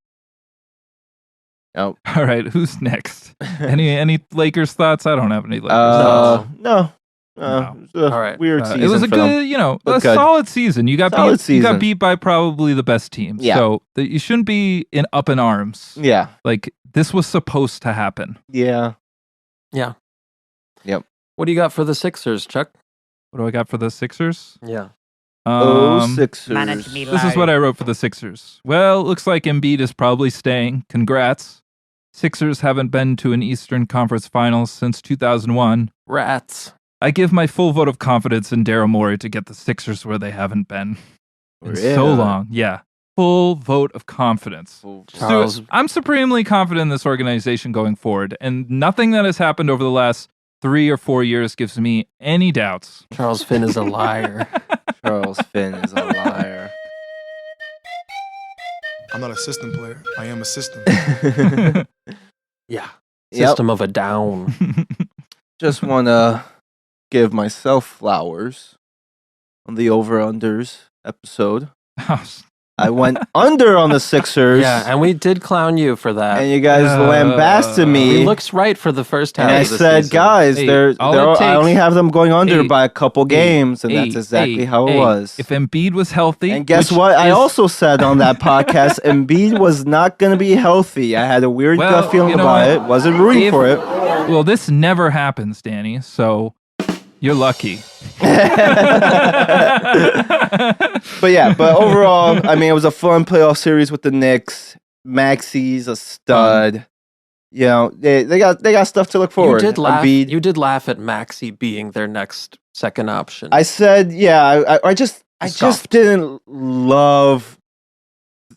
Oh, All right, who's next? Any Lakers thoughts? I don't have any Lakers no. thoughts. It was a All right. weird season It was a for them. good, a Looked good. solid season. You got Solid beat. You got season. beat by probably the best team. Yeah. So you shouldn't be up in arms. Yeah. Like this was supposed to happen. Yeah. What do you got for the Sixers, Chuck? What do I got for the Sixers? Yeah. Sixers. Manage me This is what I wrote for the Sixers. Well, it looks like Embiid is probably staying. Congrats. Sixers haven't been to an Eastern Conference Finals since 2001. Rats. I give my full vote of confidence in Daryl Morey to get the Sixers where they haven't been in so Really? long. Yeah. Full vote of confidence. Charles. I'm supremely confident in this organization going forward, and nothing that has happened over the last 3 or 4 years gives me any doubts. Charles Finn is a liar. Charles Finn is a liar. I'm not a system player. I am a system. Yeah. Yep. System of a down. Just want to give myself flowers on the over-unders episode. I went under on the Sixers. Yeah, and we did clown you for that. And you guys lambasted me. He looks right for the first half And I of the said, season. guys, Hey, I only have them going under by a couple games, and Hey, that's exactly how it hey, was. If Embiid was healthy, And guess which what? I is- also said on that podcast, Embiid was not going to be healthy. I had a weird Well, gut feeling you know about what? it. Wasn't rooting for it. Well, this never happens, Danny. So you're lucky. But overall, I mean, it was a fun playoff series with the Knicks. Maxey's a stud. You know, they got stuff to look forward. You did laugh. Embiid. You did laugh at Maxey being their next second option. I said, yeah, I just Scoffed. didn't love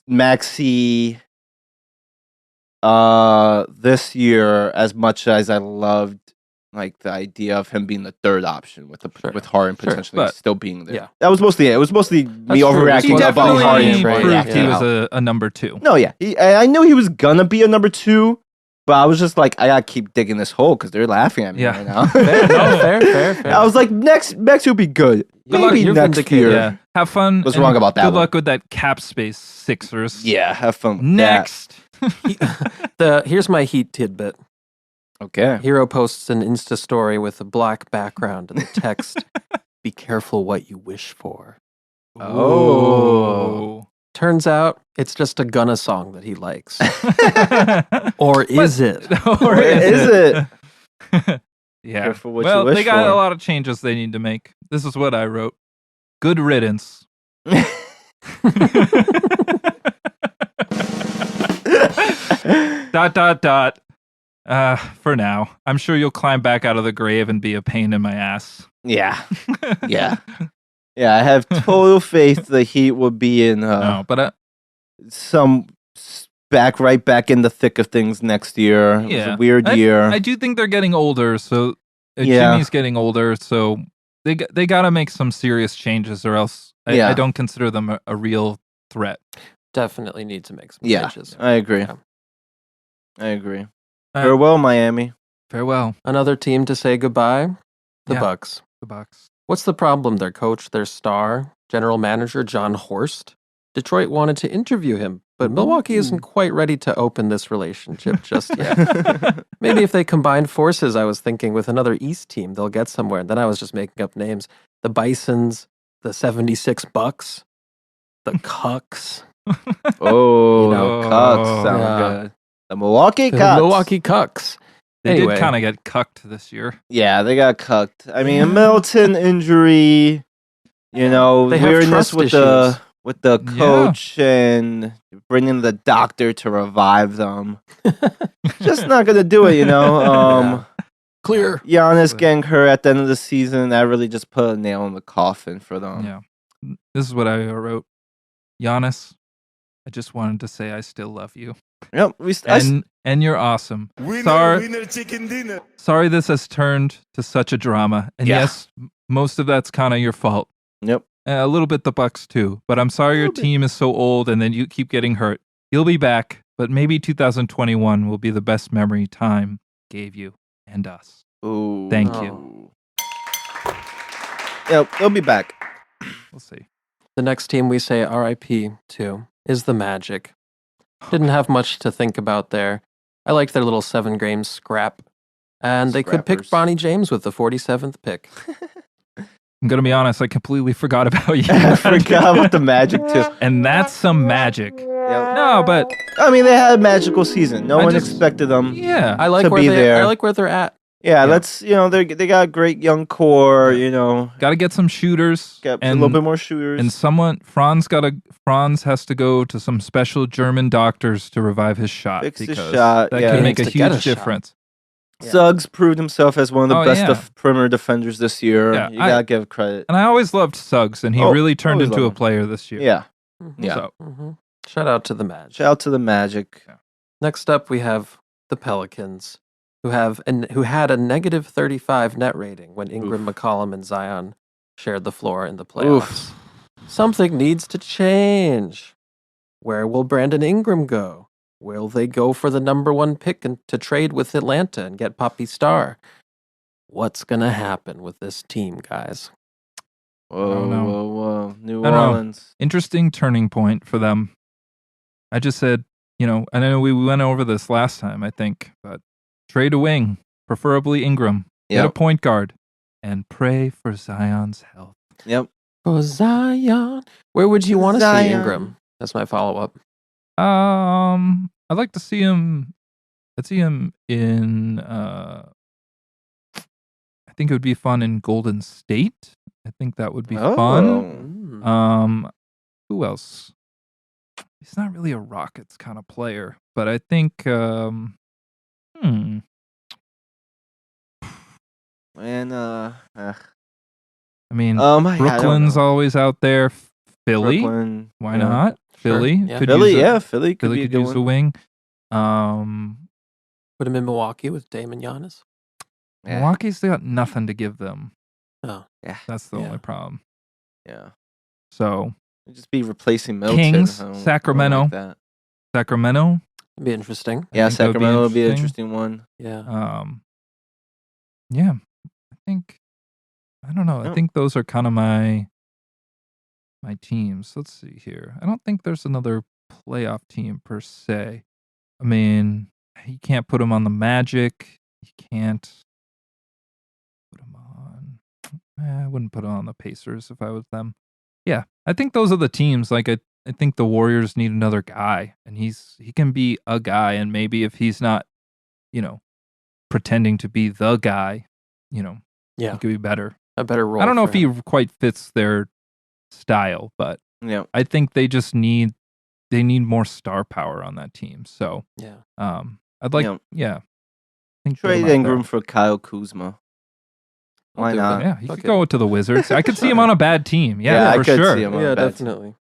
Maxey this year as much as I loved like the idea of him being the third option with Harden potentially but- still being there. Yeah. That was mostly it. It was mostly me true. He overreacting He about definitely Harden. proved he Yeah. was a number two. No, yeah. I knew he was gonna be a number two, but I was just like, I gotta keep digging this hole because they're laughing at me Yeah. right now. fair. I was like, next will be good. Good luck, Maybe you're next vindicated. year. Yeah. Have fun. Was and wrong about that Good one. luck with that cap space, Sixers. Yeah, have fun with Next. Here's my Heat tidbit. that. Okay. Hero posts an Insta story with a black background and the text, "Be careful what you wish for." Oh. Turns out it's just a Gunna song that he likes. Or is it? Or is it? Yeah. Careful what you Well, wish they got for. a lot of changes they need to make. This is what I wrote. Good riddance. Dot. For now. I'm sure you'll climb back out of the grave and be a pain in my ass. Yeah. Yeah. Yeah, I have total faith the Heat will be in No, but right back in the thick of things next year. It was yeah. a weird year. I do think they're getting older, so Yeah. Jimmy's getting older, so they got to make some serious changes, or else Yeah. I don't consider them a real threat. Definitely need to make some Yeah. changes. I agree. Yeah. I agree. Uh, Farewell, Miami. Farewell, Another team to say goodbye, the Yeah. Bucks. the Bucks. What's the problem? Their coach, their star, general manager John Horst. Detroit wanted to interview him, but Milwaukee isn't quite ready to open this relationship just yet. Maybe if they combine forces, I was thinking, with another East team, they'll get somewhere. And then I was just making up names. The Bisons, the 76 Bucks, the Cucks. Oh, You know, the Cucks sound yeah. good. The Milwaukee The Cucks. Milwaukee Cucks. They Anyway. did kind of get cucked this year. Yeah, they got cucked. I mean, a Middleton injury, you know, They have weirdness trust with issues. the Yeah. coach and bringing the doctor to revive them. Just not gonna do it, you know. Clear. Giannis getting hurt at the end of the season, that really just put a nail in the coffin for them. Yeah. This is what I wrote. Giannis, I just wanted to say I still love you. Yep. And you're awesome. Winner chicken dinner. Sorry this has turned to such a drama. And Yeah. yes, most of that's kind of your fault. Yep. A little bit the Bucks too. But I'm sorry your team is so old and then you keep getting hurt. You'll be back, but maybe 2021 will be the best memory time gave you and us. Ooh. Thank you. Yep, they'll be back. We'll see. The next team we say R.I.P. to is the Magic. Didn't have much to think about there. I liked their little 7-game scrap. And they could pick Scrappers. Bonnie James with the 47th pick. I'm going to be honest, I completely forgot about you. I forgot about the Magic too. And that's some magic. Yep. No, but I mean, they had a magical season. No I one just- expected them. yeah. I like To where be they there. I like where they're at. Yeah, let's, you know, they got a great young core, you know, Got to get some shooters. get a and, little bit more shooters. And Franz has to go to some special German doctors to revive his shot. Fix his because shot, That yeah. could He make a needs to get huge a shot. difference. Suggs proved himself as one of the Oh, best yeah. perimeter defenders this year. Yeah, You gotta give credit. And I always loved Suggs, and he Oh, really turned always into a loved him. player this year. Yeah. Mhm. Yeah. So, Mhm. Shout out to the Magic. Shout out to the Magic. Next up, we have the Pelicans, who had a negative 35 net rating when Ingram, McCollum, and Zion shared the floor in the playoffs. Something needs to change. Where will Brandon Ingram go? Will they go for the number 1 pick and to trade with Atlanta and get Poppy Star? What's gonna happen with this team, guys? Whoa, know. whoa. New I don't know. Orleans. Interesting turning point for them. I just said, and I know we went over this last time, I think, but trade a wing, preferably Ingram. Get a Yep. point guard, and pray for Zion's health. Yep. Oh, Zion. Where would you want to see Zion. Ingram? That's my follow-up. I'd like to see him. I'd see him in. I think it would be fun in Golden State. I think that would be fun. Mm. Who else? He's not really a Rockets kind of player, but I think. And I mean, I don't Brooklyn's know. always out there. Philly, Brooklyn, why yeah. not? Sure, Philly yeah. could Philly, use a, Philly could Philly be a could good use a one. wing. Put him in Milwaukee with Damon Giannis. Yeah. Milwaukee's got nothing to give them. Oh, Yeah. That's the Yeah. only problem. Yeah. So It'd just be replacing Milton. Kings, I don't Sacramento. like that. Sacramento. it'd be interesting. Yeah, think that would be Sacramento would be an interesting. interesting one. Yeah. Yeah, I don't know. I Yeah. think those are kind of my teams. Let's see here. I don't think there's another playoff team per se. I mean, you can't put them on the Magic. You can't put them on. I wouldn't put them on the Pacers if I was them. Yeah, I think those are the teams. Like I think the Warriors need another guy, and he can be a guy, and maybe if he's not, pretending to be the guy, he Yeah. could be better. A better role. I don't know for if him. he quite fits their style, but Yeah. I think they just need more star power on that team. So, Yeah. I'd like, Yeah. I think put him Trade out there. Ingram for Kyle Kuzma. I'll Why do it. not? Yeah, he Fuck could it. go to the Wizards. I could see him on a bad team. Yeah, I for could sure. see him on Yeah, a bad team. definitely.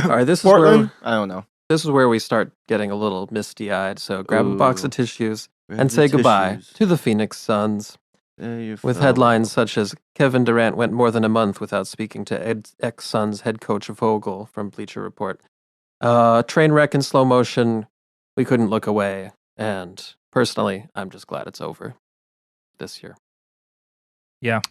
All right, this Portland? is I don't know. where we start getting a little misty-eyed. So grab a box Ooh. of tissues Grab and the say goodbye tissues. to the Phoenix Suns. There you With go. headlines such as Kevin Durant went more than a month without speaking to ex-Suns head coach Vogel from Bleacher Report. Train wreck in slow motion. We couldn't look away. And personally, I'm just glad it's over this year. Yep.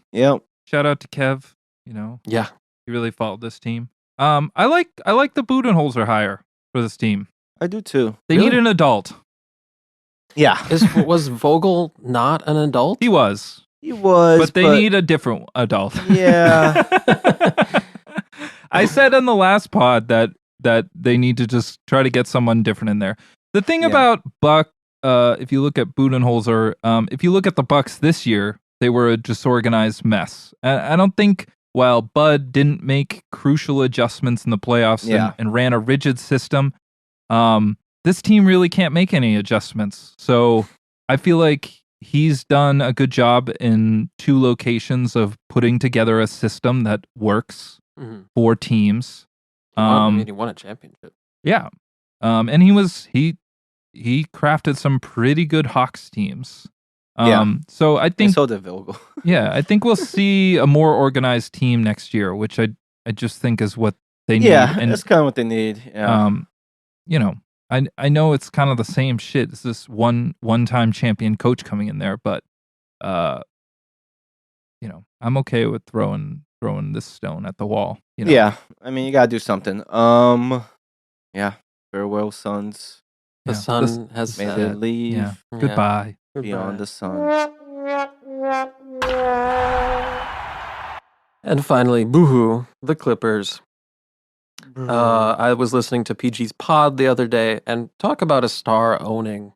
Shout out to Kev. Yeah. He really followed this team. I like the Budenholzer hire for this team. I do too. They Really? need an adult. Yeah. Was Vogel not an adult? He was, He was. but they need a different adult. Yeah. I said in the last pod that they need to just try to get someone different in there. The thing Yeah. about Buck, if you look at Budenholzer, if you look at the Bucks this year, they were a disorganized mess. I don't think while Bud didn't make crucial adjustments in the playoffs Yeah. and ran a rigid system, this team really can't make any adjustments. So I feel like he's done a good job in 2 locations of putting together a system that works Mhm. for teams. He won a championship. Yeah. And he crafted some pretty good Hawks teams. So I think so did Vogel. I think we'll see a more organized team next year, which I just think is what they need. Yeah, And that's kind of what they need. Yeah. I know it's kind of the same shit. It's this one-time champion coach coming in there, but I'm okay with throwing this stone at the wall. Yeah. I mean, you gotta do something. Yeah. Farewell, Suns. The Yeah. sun has May they set. leave Yeah. Yeah. Goodbye. beyond the sun. And finally, boohoo, the Clippers. I was listening to PG's pod the other day and talk about a star owning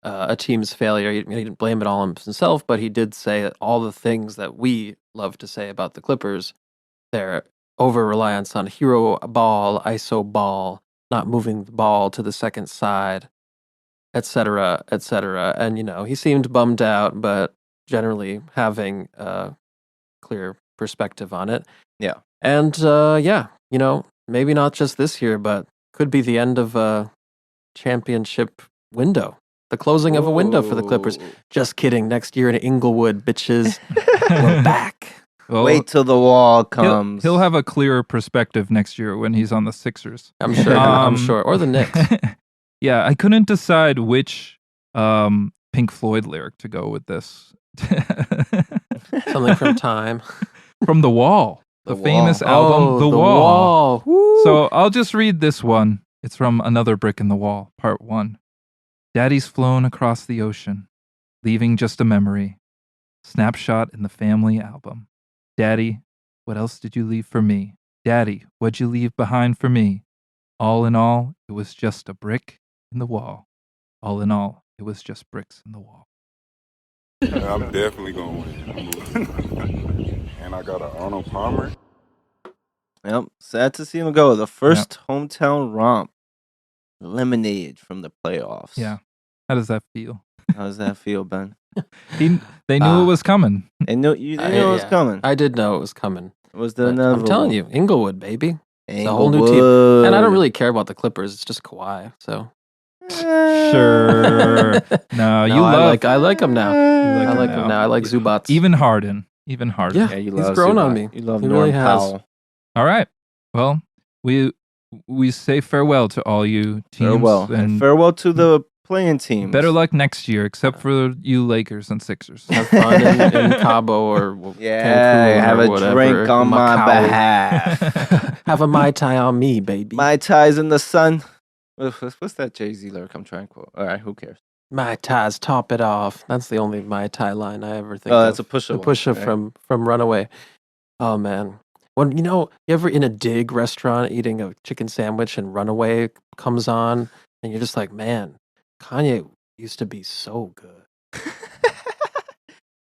a team's failure. He didn't blame it all on himself, but he did say all the things that we love to say about the Clippers. Their over-reliance on hero ball, ISO ball, not moving the ball to the second side, etc., etc. And, he seemed bummed out, but generally having a clear perspective on it. Yeah. And, maybe not just this year, but could be the end of a championship window. The closing of a window for the Clippers. Just kidding. Next year in Inglewood, bitches. We're back. Well, Wait till the wall comes. He'll have a clearer perspective next year when he's on the Sixers. I'm sure. I'm sure. Or the Knicks. Yeah, I couldn't decide which Pink Floyd lyric to go with this. Something from Time. from The Wall, the famous album The Wall. Woo. So I'll just read this one. It's from Another Brick in the Wall, Part 1. Daddy's flown across the ocean, leaving just a memory. Snapshot in the family album. Daddy, what else did you leave for me? Daddy, what'd you leave behind for me? All in all, it was just a brick in the wall. All in all, it was just bricks in the wall. I'm definitely going to win. And I got an Arnold Palmer. Yep, sad to see him go. The first hometown romp eliminated from the playoffs. Yeah. How does that feel? How does that feel, Ben? They knew it was coming. They knew it was coming. I did know it was coming. It was the But inevitable. I'm telling you, Inglewood, baby. It's a whole new team. And I don't really care about the Clippers. It's just Kawhi. So Sure. No, you love. I like him now. like I him like him now. I like Zubats. Even Harden. Even Harden. Yeah. Yeah, you He's love grown Zubac. on me. You love He Norm really has. Powell. All right. Well, we say farewell to all you teams. Farewell. And farewell to the playing teams. better luck next year, except for you Lakers and Sixers. Have fun in Cabo or Yeah, Cancun have or a whatever, drink on my Macau. behalf. Have a Mai Tai on me, baby. My ties in the sun. What's that Jay-Z lyric I'm trying to quote? All right, who cares? Mai Tais, top it off. That's the only Mai Tai line I ever think Oh, of. that's a Pusha The one, Pusha right? from Runaway. Oh, man. When, you ever in a dig restaurant eating a chicken sandwich and Runaway comes on and you're just like, man, Kanye used to be so good.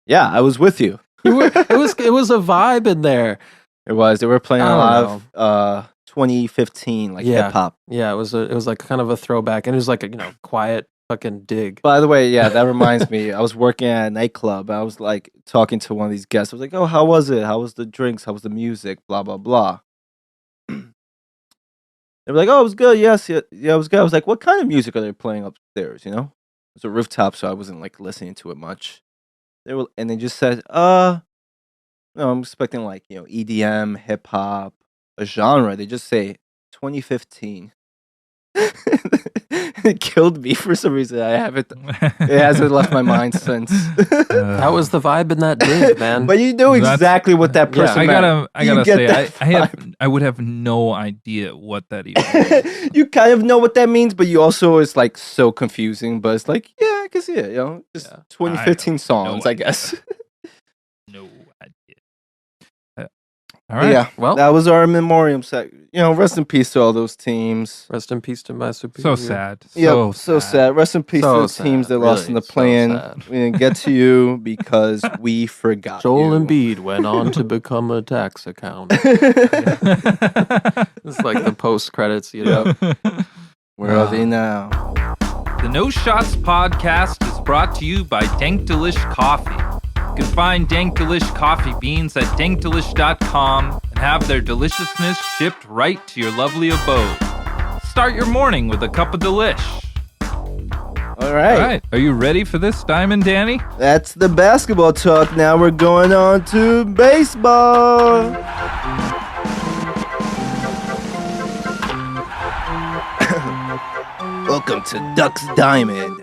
Yeah, I was with you. It was a vibe in there. It was. They were playing I a don't lot of 2015 like Yeah. hip hop. Yeah, it was like kind of a throwback, and it was like a quiet fucking dig. By the way, yeah, that reminds me. I was working at a nightclub. I was like talking to one of these guests. I was like, "Oh, how was it? How was the drinks? How was the music? Blah blah blah." They were like, "Oh, it was good. Yes, yeah, it was good." I was like, "What kind of music are they playing upstairs?" It was a rooftop, so I wasn't like listening to it much. They just said, no, I'm expecting like EDM, hip hop, a genre." They just say 2015. It killed me for some reason. It hasn't left my mind since. That was the vibe in that dig, man. But you know That's- exactly what that person I meant. gotta get say, that I would have no idea what that even is. You kind of know what that means, but you also it's like so confusing. But it's like, yeah, I can see it. Just Yeah. 2015 songs, no I guess. No idea. All right. Yeah, Well- that was our memoriam set. Rest in peace to all those teams. Rest in peace to my superior. So sad. Yep, so sad. Rest in peace So to the teams sad, that lost really, in the so play-in. sad. We didn't get to you because we forgot Joel you. Embiid went on to become a tax accountant. It's like the post credits, Where are they now? The No Shots podcast is brought to you by Dank Delish Coffee. You can find Dank Delish Coffee beans at dankdelish.com and have their deliciousness shipped right to your lovely abode. Start your morning with a cup of delish. All right. All right. Are you ready for this, Diamond Danny? That's the basketball talk. Now we're going on to baseball. Welcome to Ducks Diamond,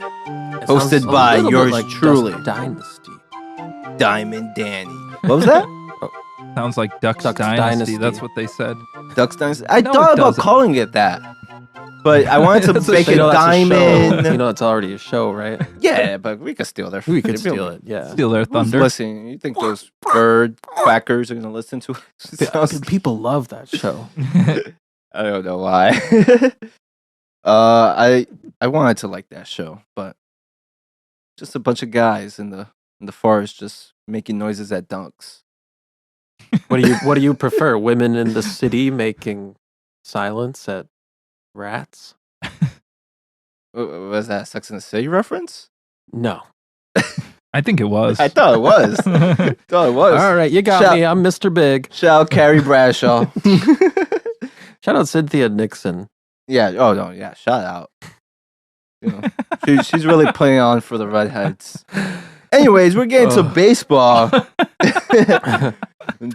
hosted by yours truly, Dynasty. Diamond Danny. What was that? Sounds like Ducks, Ducks Dynasty. Dynasty. That's what they said. Ducks Dynasty. I No, thought it about doesn't. calling it that, but I wanted to That's a make it show. That's a show. Diamond. It's already a show, right? Yeah, but we could steal their. We could steal it, yeah. Steal their Who's thunder. listening? You think those bird quackers are gonna listen to it? Sounds- People love that show. I don't know why. I wanted to like that show, but just a bunch of guys in the forest just making noises at dunks. What do you prefer? Women in the city making silence at rats? Was that a Sex and the City reference? No. I think it was. I thought it was. All right, you got Shout- me. I'm Mr. Big. Shout out Carrie Bradshaw. Shout out Cynthia Nixon. Yeah. Oh no. Yeah. Shout out. She's really playing on for the redheads. Anyways, we're getting to baseball.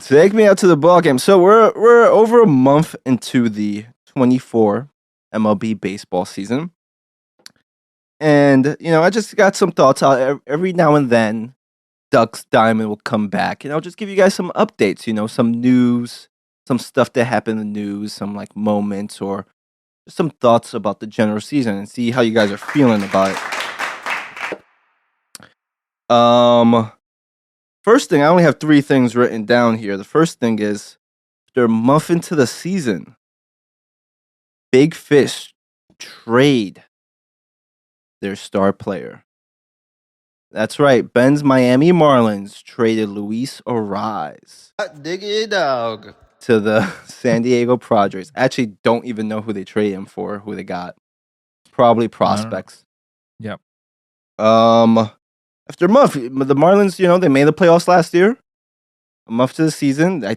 Take me out to the ball game. So we're over a month into the 24 MLB baseball season, and I just got some thoughts out every now and then. Ducks Diamond will come back, and I'll just give you guys some updates. Some news, some stuff that happened in the news, some like moments, or just some thoughts about the general season, and see how you guys are feeling about it. First thing, I only have 3 things written down here. The first thing is they're a month into the season. Big Fish trade their star player. That's right. Ben's Miami Marlins traded Luis Ariz Dig it, dog. to the San Diego Padres. Actually, don't even know who they traded him for, who they got. Probably prospects. Yep. After a month, the Marlins, they made the playoffs last year. A month to the season. I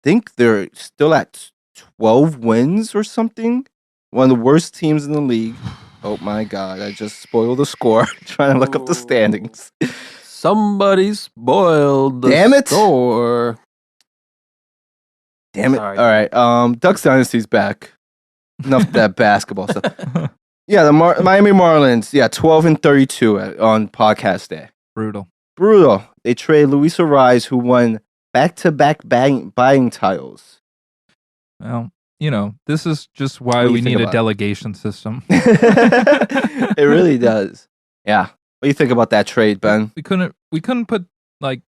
think they're still at 12 wins or something. One of the worst teams in the league. Oh my God, I just spoiled the score trying to look up the standings. Somebody spoiled the Damn it. score. Damn it. Sorry. All right. Ducks Dynasty's back. Enough of that basketball stuff. Yeah, the Miami Marlins, 12-32 on podcast day. Brutal. They traded Luis Ariz, who won back-to-back buying titles. Well, this is just why What do you we think need a about it? delegation system. It really does. Yeah. What do you think about that trade, Ben? We couldn't put like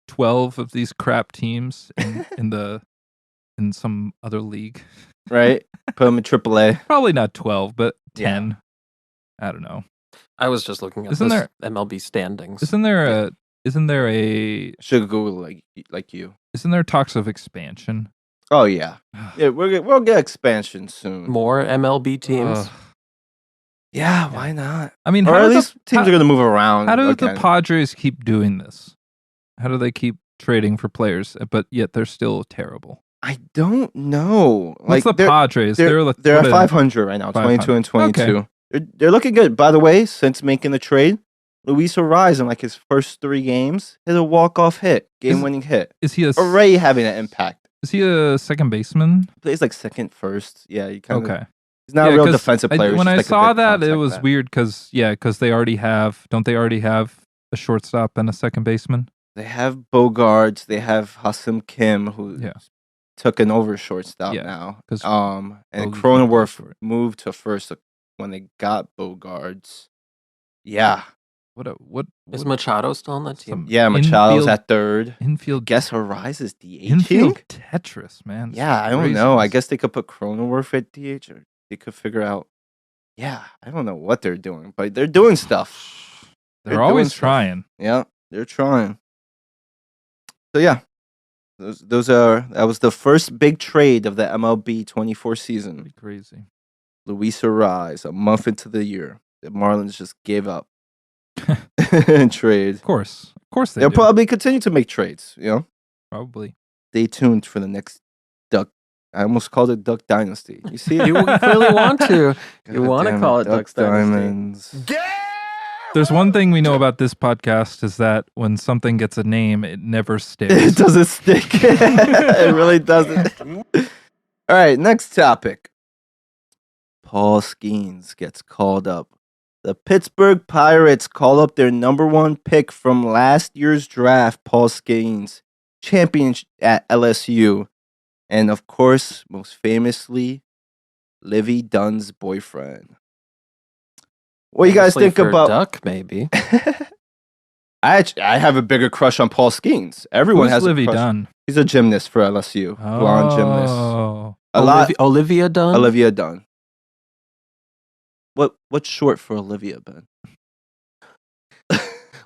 12 of these crap teams in some other league. Right? Put them in AAA. Probably not 12, but Yeah. 10. I don't know. I was just looking at Isn't this there- MLB standings. Isn't there a Should Google like you. isn't there talks of expansion? Oh yeah. Yeah, we'll get expansion soon. more MLB teams? Ugh. Yeah, why not? I mean, Or how at do least teams are going to move around. how do again. the Padres keep doing this? How do they keep trading for players, but yet they're still terrible? I don't know. What's the they're- Padres? They're like, at what 500 right now, 22 and 22. Okay. They're looking good. By the way, since making the trade, Luis Ariz in like his first 3 games hit a walk-off hit, game-winning hit. Is he Already having an impact. Is he a second baseman? Plays like second, first. Yeah, you kind of. Okay. He's not a real 'cause defensive player. he's when just I like a saw good that, it contact was man. weird because they already have. Don't they already have a shortstop and a second baseman? They have Bogarts. They have Hasim Kim, who Yeah. took an over shortstop Yeah, now. 'cause And Bogey Cronenworth for it. moved to first when they got Bogarts. Yeah. What Is Machado still on that team? some Yeah, Machado's infield- at third. infield Guess Ariz is DH. infield Tetris, man. It's Yeah, I don't know. I craziness. guess they could put Cronenworth at DH, or they could figure out. Yeah, I don't know what they're doing, but they're doing stuff. they're doing always stuff. trying. Yeah, they're trying. So yeah, that was the first big trade of the MLB 24 season. Pretty crazy. Luis Ariz, a month into the year, the Marlins just gave up and trade. Of course they They'll do. probably continue to make trades. Probably. Stay tuned for the next Duck. I almost called it Duck Dynasty. You see, You really want to. You God want to damn call it Ducks Dynasty. Diamonds. There's one thing we know about this podcast is that when something gets a name, it never sticks. It doesn't stick. It really doesn't. All right, next topic. Paul Skeens gets called up. The Pittsburgh Pirates call up their number 1 pick from last year's draft, Paul Skeens, champion at LSU, and of course, most famously, Livy Dunn's boyfriend. What do you guys Honestly, think for about? Duck? Maybe. I have a bigger crush on Paul Skeens. Everyone Who's has Livy a crush. Dunn? He's a gymnast for LSU, blonde gymnast. Oh, A lot. Olivia Dunn. Olivia Dunn. What's short for Olivia, Ben?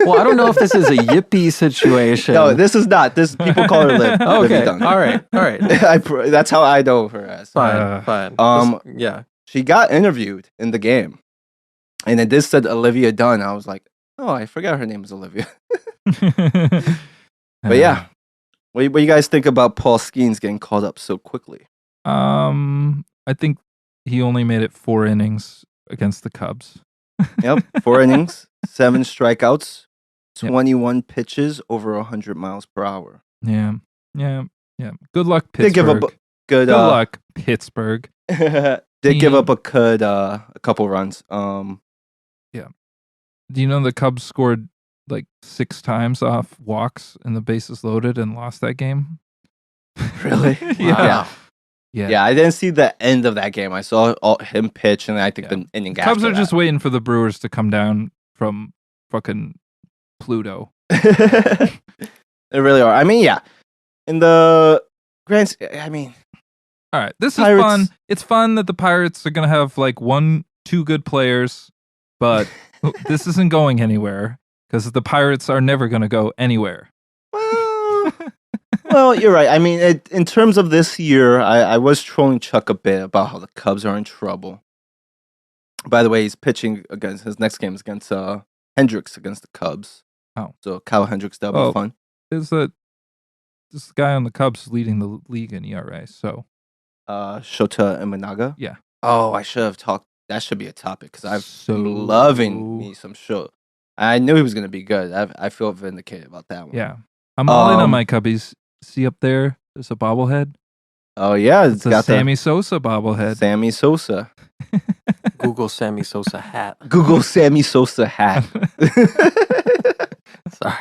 Well, I don't know if this is a yippee situation. No, this is not. This people call her Liv. Livy Okay. Dunn. All right. That's how I know her as. Fine. Fine. Yeah. She got interviewed in the game, and it just said Olivia Dunn. I was like, oh, I forgot her name is Olivia. But yeah, what do you guys think about Paul Skeens getting called up so quickly? I think he only made it 4 innings against the Cubs. Yep, 4 innings, 7 strikeouts, Yep. 21 pitches, over 100 miles per hour. Yeah. Good luck, Did give Pittsburgh. up good. Good luck, Pittsburgh. Did give up a couple runs. Do you know the Cubs scored like 6 times off walks and the bases loaded and lost that game. Really? Yeah. Yeah, I didn't see the end of that game. I saw him pitch, and I think the inning Cubs after are just that. waiting for the Brewers to come down from fucking Pluto. They really are. I mean, yeah. In the grand, I mean, All right, this Pirates- is fun. It's fun that the Pirates are gonna have like 1-2 good players, but this isn't going anywhere because the Pirates are never gonna go anywhere. well, you're right. I mean, in terms of this year, I was trolling Chuck a bit about how the Cubs are in trouble. By the way, he's pitching against his next game is against Hendricks against the Cubs. Oh. So Kyle Hendricks, that'll be fun. Is that this guy on the Cubs leading the league in ERA? So Shota Imanaga. Yeah. Oh, I should have talked. That should be a topic because I've So- been loving me some Shota. I knew he was gonna be good. I feel vindicated about that one. yeah, I'm all in on Um, my Cubbies. See up there, there's a bobblehead. Oh yeah, It's a got Sammy Sosa bobblehead. Sammy Sosa. Google Sammy Sosa hat. Google Sammy Sosa hat. Sorry.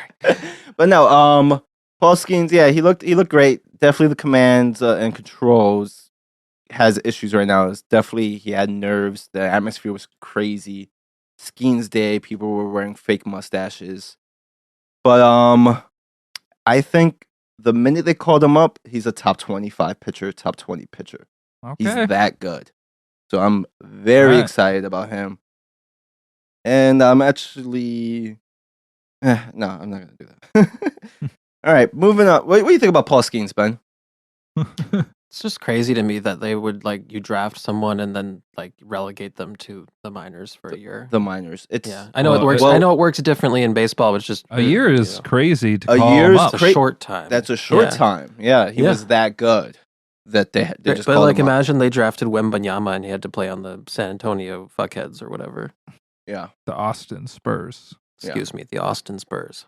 But no, Paul Skeens, yeah, he looked great. Definitely the commands and controls has issues right now. It's definitely he had nerves. The atmosphere was crazy. Skeens Day, people were wearing fake mustaches. But I think the minute they called him up, he's a top 25 pitcher, top 20 pitcher. He's Okay. that good. So I'm very Alright. excited about him. And I'm actually no, I'm not gonna do that. All right, moving on. What do you think about Paul Skeens, Ben? It's just crazy to me that they would like you draft someone and then like relegate them to the minors for a year. The minors. It's Yeah, I know Well, it works. well- I know it works differently in baseball, but it's just A year is crazy to A call year him is up. it's a short time. That's a short Yeah. time. Yeah, he Yeah. was that good that they just But called like, him up. imagine they drafted Wembanyama and he had to play on the San Antonio Fuckheads or whatever. Yeah, The Austin Spurs. Yeah. Excuse me, the Austin Spurs.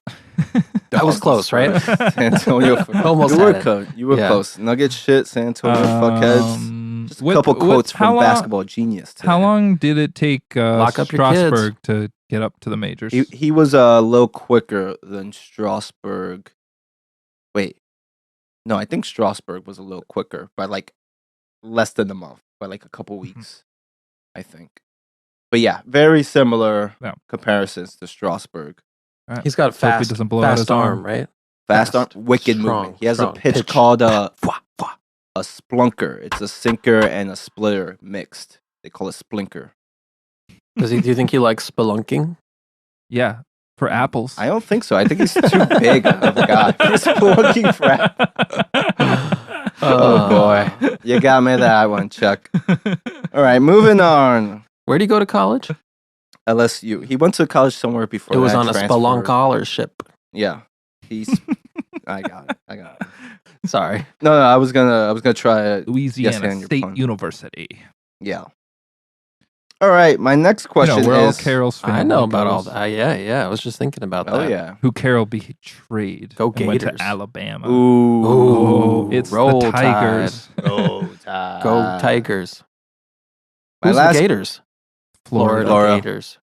The That was Austin close, right? Spurs. San Antonio. Almost You were had it. close. You were Yeah. close. Nugget shit. San Antonio fuckheads. Just a couple quotes from Basketball Genius. Today. How long did it take Lock up your kids. Strasburg to get up to the majors? He was a little quicker than Strasburg. Wait, no, I think Strasburg was a little quicker by like less than a month, by like a couple weeks, I think. But yeah, very similar Yeah. comparisons to Strasburg. All right. He's got Hope he fast, doesn't blow out fast his arm, arm. right? Fast arm, Fast, wicked strong, movement. He has strong a pitch pitch. called a splunker. It's a sinker and a splitter mixed. They call it splinker. Do you think he likes spelunking? Yeah, for apples. I don't think so. I think he's too big of a guy for spelunking for apples. Oh boy, you got me that one, Chuck. All right, moving on. Where did he go to college? LSU. He went to college somewhere before. It was that, on a transferred. spelunkolership. Yeah, he's. I got it. Sorry. No, I was gonna try it. Louisiana Yes, and your State pun. University. Yeah. All right, my next question you know, where all is. Carol's family I know about all goes. that. Yeah. I was just thinking about Oh that. yeah. Who Carol betrayed. Go and went to Gators. Alabama. Ooh. Oh, it's Roll the Tigers. Oh, Go Tigers. My Who's last- the Gators? Florida Florida. Gators.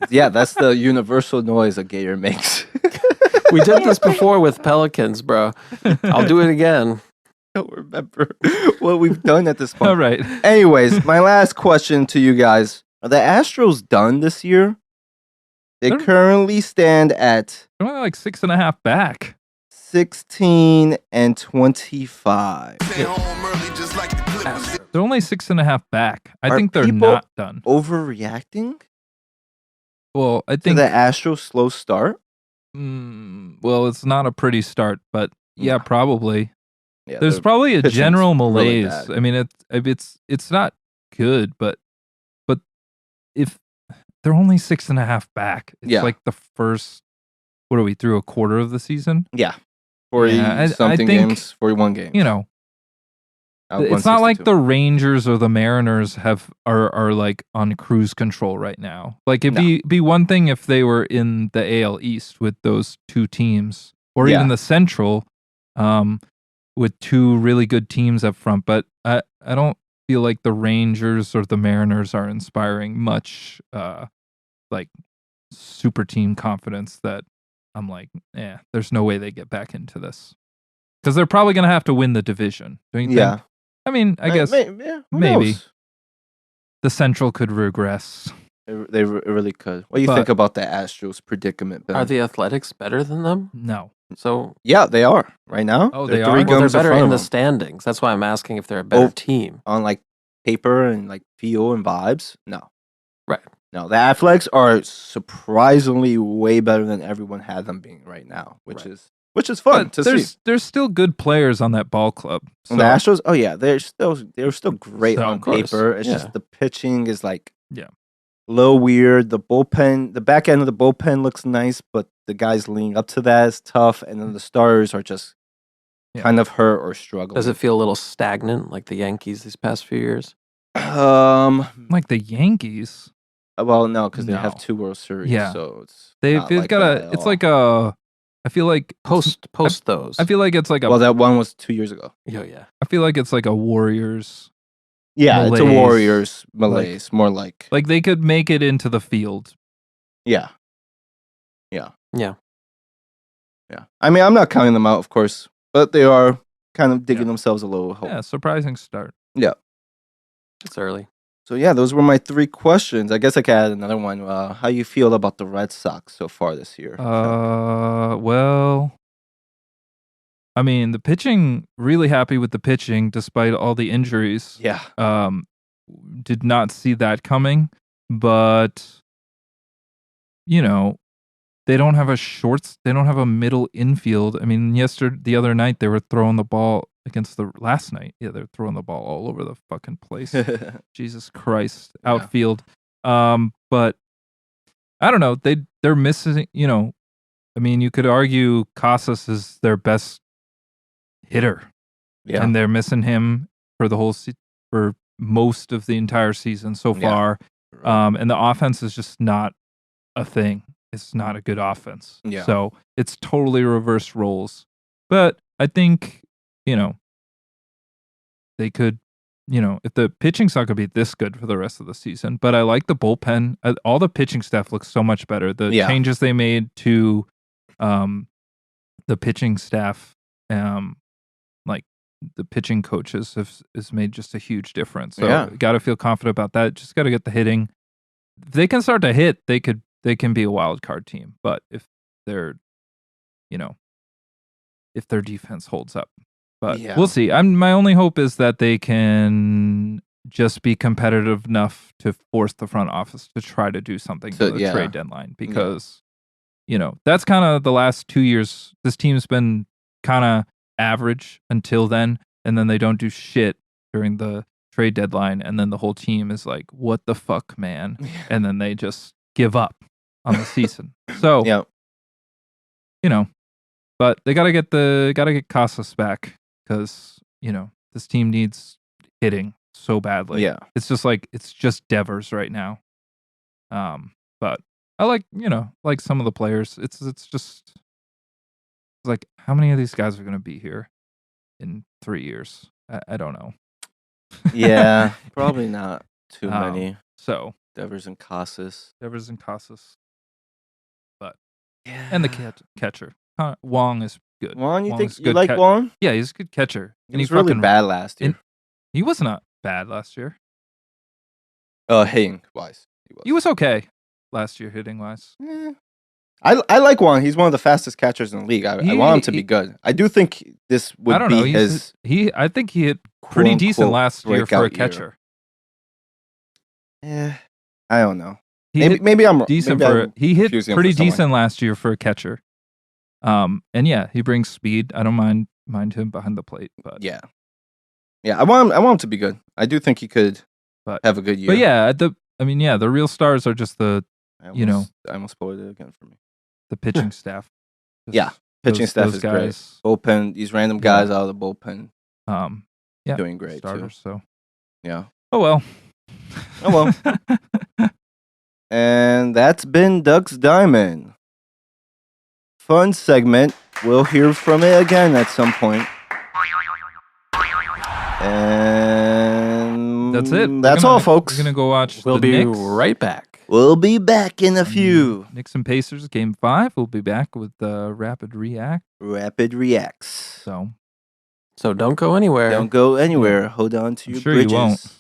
Yeah, that's the universal noise a gator makes. We did this before with Pelicans, bro. I'll do it again. I don't remember what we've done at this point. All right. Anyways, my last question to you guys: are the Astros done this year? They They're- currently stand at They're only like 6.5 back. 16 and 25. They're only 6.5 back. I Are think they're people- not done. Overreacting Well, I to think. the Astros' slow start? Well, it's not a pretty start, but yeah, No. probably. Yeah, There's they're probably a pitching's general really malaise. bad. I mean, it's not good, but if they're only 6.5 back, it's Yeah. like the first. What are we through a quarter of the season? Yeah. 40 Yeah, I something think, games, 41 games. You know, Out it's not like 162. the Rangers or the Mariners are like on cruise control right now. Like it'd No. be one thing if they were in the AL East with those two teams, or Yeah. even the Central, with two really good teams up front. But I don't feel like the Rangers or the Mariners are inspiring much, like super team confidence that I'm like, there's no way they get back into this. Because they're probably going to have to win the division. Don't you think? I mean, I guess who maybe. knows? The Central could regress. They really could. What do you think about the Astros predicament, Ben? Are the Athletics better than them? No. So yeah, they are right now. Oh, they're they three are? well, guns they're better in in front the of them. standings. That's why I'm asking if they're a better team. On like paper and like feel and vibes. No. Right. No, the Athletics are surprisingly way better than everyone had them being right now, which is fun to see. There's still good players on that ball club. So. And the Astros, oh yeah, they're still great So, on of course. paper. It's Yeah. just the pitching is like Yeah. a little weird. The bullpen, the back end of the bullpen looks nice, but the guys leading up to that is tough, and then the starters are just kind of hurt or struggling. Does it feel a little stagnant like the Yankees these past few years? Like the Yankees. Well, no, because they No. have 2 World Series. Yeah. So it's They've not like got that at it's all. like a I feel like Post those. I feel like it's like a Well, that one was 2 years ago. yeah. I feel like it's like a Warriors. Yeah, it's a Malaise. Warriors malaise, more like Like they could make it into the field. yeah. I mean, I'm not counting them out, of course, but they are kind of digging themselves a little hole. Yeah, surprising start. It's early. So yeah, those were my 3 questions. I guess I could add another one. How you feel about the Red Sox so far this year? Well, I mean, the pitching, really happy with the pitching despite all the injuries. Yeah. Did not see that coming, but you know, they don't have a middle infield. I mean, the other night they were throwing the ball last night. Yeah, they're throwing the ball all over the fucking place. Jesus Christ, Yeah. outfield. But I don't know. They're missing. I mean, you could argue Casas is their best hitter, Yeah. and they're missing him for the whole for most of the entire season so far. And the offense is just not a thing. It's not a good offense. Yeah. So it's totally reverse roles. But I think, they could, if the pitching's not going to be this good for the rest of the season, but I like the bullpen. All the pitching staff looks so much better. The changes they made to the pitching staff, like the pitching coaches has made just a huge difference. So got to feel confident about that. Just got to get the hitting. If they can start to hit, they can be a wild card team. But if they're, if their defense holds up, but we'll see. My only hope is that they can just be competitive enough to force the front office to try to do something for the trade deadline, because that's kind of the last 2 years. This team's been kind of average until then, and then they don't do shit during the trade deadline, and then the whole team is like, what the fuck, man? And then they just give up on the season. So but they gotta get Casas back, because this team needs hitting so badly. Yeah. It's just Devers right now. But I like some of the players. It's just like, how many of these guys are gonna be here in 3 years? I don't know. Yeah, probably not too many. So Devers and Casas. But and the catcher. Wong is good. Wong, you Wong's think you like Wong? Yeah, he's a good catcher. He was really bad last year. He was not bad last year. Hitting wise, He was okay last year, hitting wise. I like Wong. He's one of the fastest catchers in the league. I want him to be good. I do think this would be his. I think he hit pretty decent last year for a catcher. I don't know. Maybe I'm decent he hit confusing him pretty for someone. decent last year for a catcher. And yeah, he brings speed. I don't mind him behind the plate, but yeah, I want him to be good. I do think he could have a good year. But yeah, the real stars are just the I almost spoiled it again for me. the pitching staff. Pitching staff those is guys. great. Bullpen, these random guys out of the bullpen, Yeah, doing great starters. too. So Yeah. oh well. And that's been Ducks Diamond. Fun segment. We'll hear from it again at some point. And That's it. That's all, folks. We're gonna go watch. We'll the be Knicks. right back. We'll be back in a few. Knicks and Pacers, Game 5. We'll be back with Rapid React. Rapid reacts. So don't go anywhere. Don't go anywhere. Hold on to I'm your sure bridges. you won't.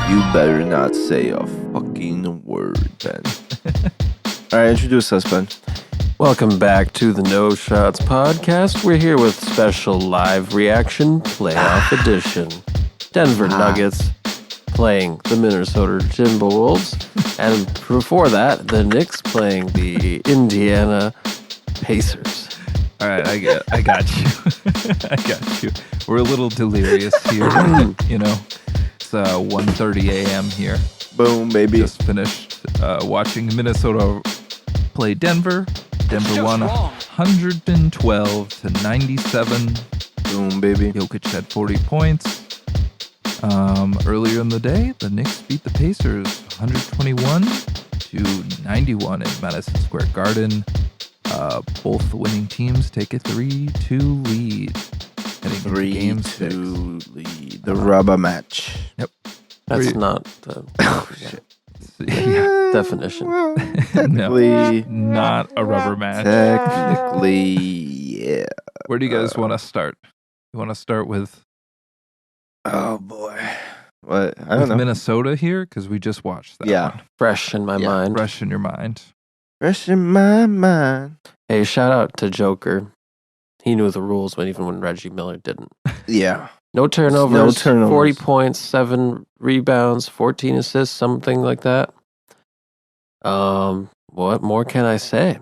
You better not say a fucking word, Ben. All right, introduce us, Ben. Welcome back to the No Shots podcast. We're here with special live reaction playoff edition. Denver Nuggets playing the Minnesota Timberwolves. And before that, the Knicks playing the Indiana Pacers. All right, I got you. I got you. We're a little delirious here, you know. It's 1:30 a.m. here. Boom, baby. Just finished watching Minnesota play Denver. Denver won 112 to 97. Boom, baby. Jokic had 40 points. Earlier in the day, the Knicks beat the Pacers 121 to 91 in Madison Square Garden. Both winning teams take a 3-2 lead. Heading into game 6. 3-2 lead. The rubber match. Yep. That's not the Yeah. definition. Well, technically, Not a rubber match. technically, yeah. Where do you guys want to start? You want to start with Oh boy. What? I don't know. Minnesota here? Because we just watched that Yeah. one. Fresh in my mind. Fresh in your mind. Fresh in my mind. Hey, shout out to Joker. He knew the rules even when Reggie Miller didn't. Yeah. No turnovers. 40 turnovers. points, 7 rebounds, 14 assists, something like that. What more can I say?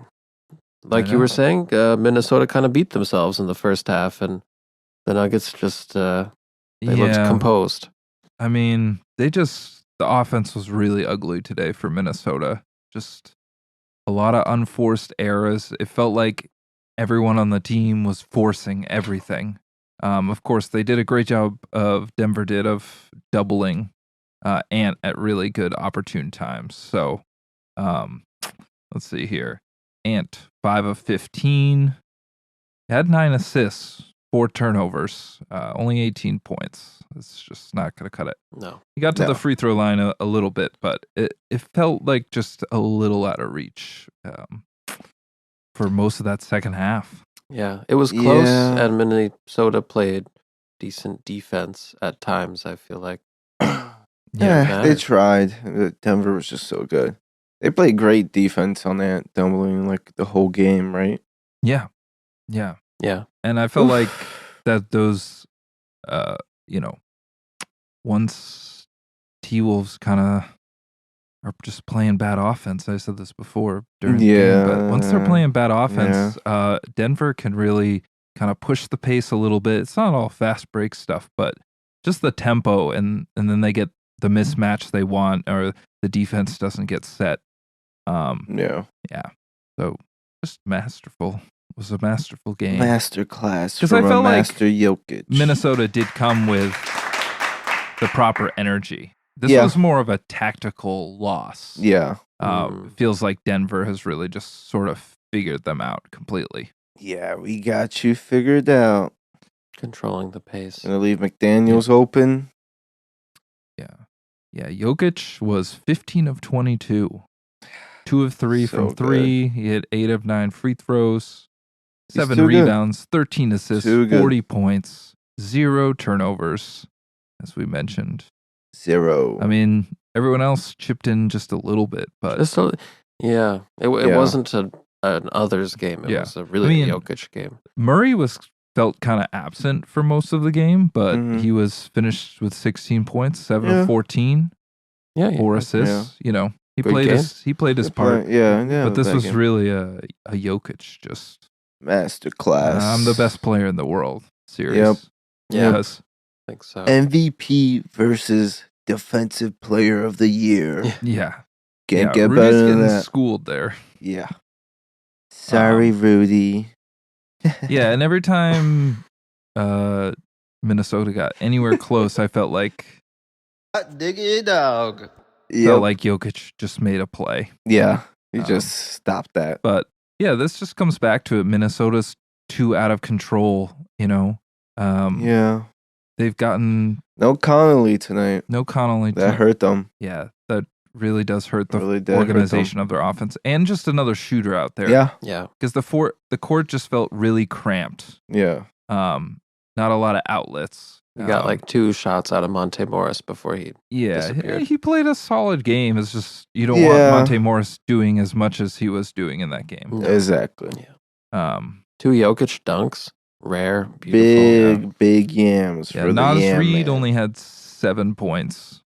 Like I you know. were saying, Minnesota kind of beat themselves in the first half, and the Nuggets just they looked composed. I mean, the offense was really ugly today for Minnesota. Just a lot of unforced errors. It felt like everyone on the team was forcing everything. Of course, they did a great job Denver did of doubling Ant at really good opportune times. So, let's see here. Ant, 5 of 15. Had 9 assists, 4 turnovers, only 18 points. It's just not going to cut it. No. He got to No. the free throw line a little bit, but it felt like just a little out of reach for most of that second half. Yeah, it was close, Yeah. and Minnesota played decent defense at times, I feel like. Yeah, they man. tried. Denver was just so good. They played great defense on that doubling like the whole game, right? Yeah. Yeah. Yeah. And I felt like that those, once T-Wolves kind of are just playing bad offense. I said this before during the game, but once they're playing bad offense, Denver can really kind of push the pace a little bit. It's not all fast break stuff, but just the tempo, and then they get the mismatch they want, or the defense doesn't get set. Yeah. So just masterful. It was a masterful game. Masterclass 'Cause I from felt like Master Jokic. Minnesota did come with the proper energy. This Yeah. was more of a tactical loss. Yeah. It feels like Denver has really just sort of figured them out completely. Yeah, we got you figured out. Controlling the pace. Gonna leave McDaniels open. Yeah, Jokic was 15 of 22. 2 of 3 So from good. 3. He had 8 of 9 free throws. He's 7 too good. rebounds, 13 assists, Too good. 40 points, 0 turnovers, as we mentioned. 0. I mean, everyone else chipped in just a little bit, but Just it Yeah. wasn't an others game. It Yeah. was a really I mean, Jokic game. Murray felt kind of absent for most of the game, but Mhm. he was finished with 16 points, 7 Yeah. of 14, Yeah, yeah. 4 assists. You know, he Good played game. his part. Yeah. But this that was game. really a Jokic just. Masterclass. I'm the best player in the world. Serious. Yeah. Because I think so. MVP versus Defensive Player of the Year. yeah. Can't yeah, get Rudy's better than getting that. schooled there. Yeah. Sorry, Rudy. Yeah, and every time Minnesota got anywhere close, I felt like Hot diggity dog. Jokic just made a play. Yeah, he just stopped that. But yeah, this just comes back to it. Minnesota's too out of control, Yeah. They've gotten No Connolly tonight. That hurt them. Yeah, that really does hurt the Really did organization of their offense. And just another shooter out there. Yeah. Yeah. Because the court just felt really cramped. Yeah. Not a lot of outlets. He got like 2 shots out of Monte Morris before he disappeared. He played a solid game. It's just you don't want Monte Morris doing as much as he was doing in that game. No. Exactly. Yeah. 2 Jokic dunks, rare, beautiful. Big yams for the Nas Yam Reed Man. only had 7 points.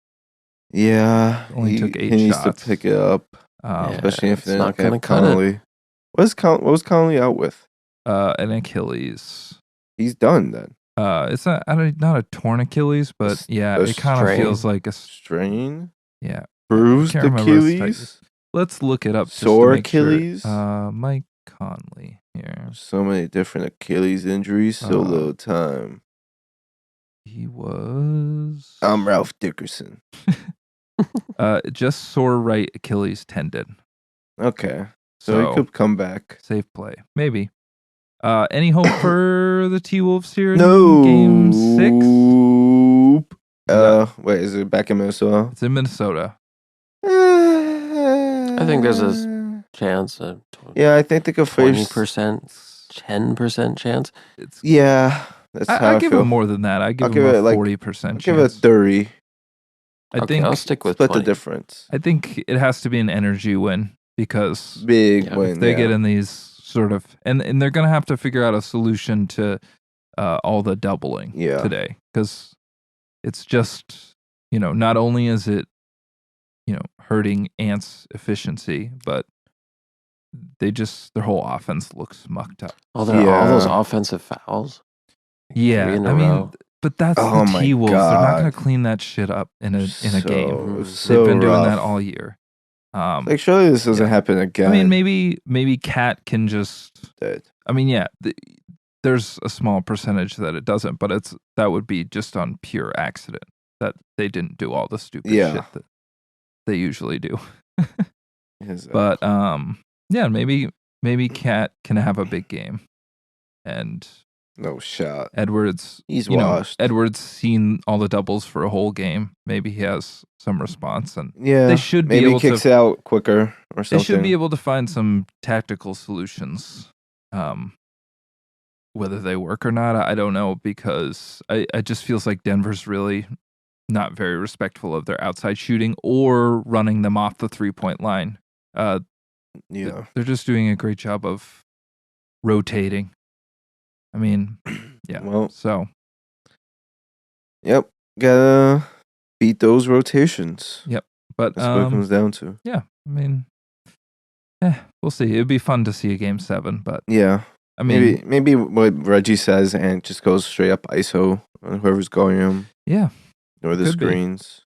Yeah, Only took 8 he needs shots. to pick it up, Yeah, especially if it's they're not not gonna going to cut it. Connolly. What was Connolly out with? An Achilles. He's done then. It's not a torn Achilles, but yeah, a it kind of strain. feels like Strain, yeah. bruised Can't remember his Achilles, tightness. Let's look it up. Just sore to make sure. Achilles. Mike Conley here. So many different Achilles injuries, so little time. He was. I'm Ralph Dickerson. Just sore right Achilles tendon. Okay, so he could come back. Safe play, maybe. Any hope for the T-Wolves here in No. Game 6? Wait, is it back in Minnesota? It's in Minnesota. I think there's a chance. Yeah, I think they could face 20%, 10% chance. It's. Yeah, that's how I give feel. him more than that. I give I'll him give a it, like, 40% chance. Give it 30. I Okay, think I'll stick with Split 20. the difference. I think it has to be an energy win because Big Yeah, win. if they yeah. get in these sort of and they're gonna have to figure out a solution to all the doubling Yeah. today because it's just not only is it hurting Ant's efficiency, but their whole offense looks mucked up. All Yeah. those offensive fouls. Yeah, 3 in a I mean, row. but that's Oh the my T-Wolves. They're not God. gonna clean that shit up in a game. So They've been doing rough. that all year. Like, surely this doesn't happen again. I mean, maybe Cat can just. Dead. I mean, yeah, there's a small percentage that it doesn't, but that would be just on pure accident that they didn't do all the stupid Yeah. shit that they usually do. His, But yeah, maybe Cat can have a big game, and no shot. Edwards. He's washed. Edwards seen all the doubles for a whole game. Maybe he has some response, and Yeah, they should be maybe able he kicks to. out quicker or something. They should be able to find some tactical solutions. Whether they work or not, I don't know, because it just feels like Denver's really not very respectful of their outside shooting or running them off the 3-point line. Yeah. They're just doing a great job of rotating. I mean, yeah. Well, So yep. Gotta beat those rotations. but That's what it comes down to. yeah, I mean, we'll see. It'd be fun to see a game 7, but Yeah. I mean, Maybe what Reggie says and just goes straight up ISO on whoever's going him yeah, or the Could be. screens.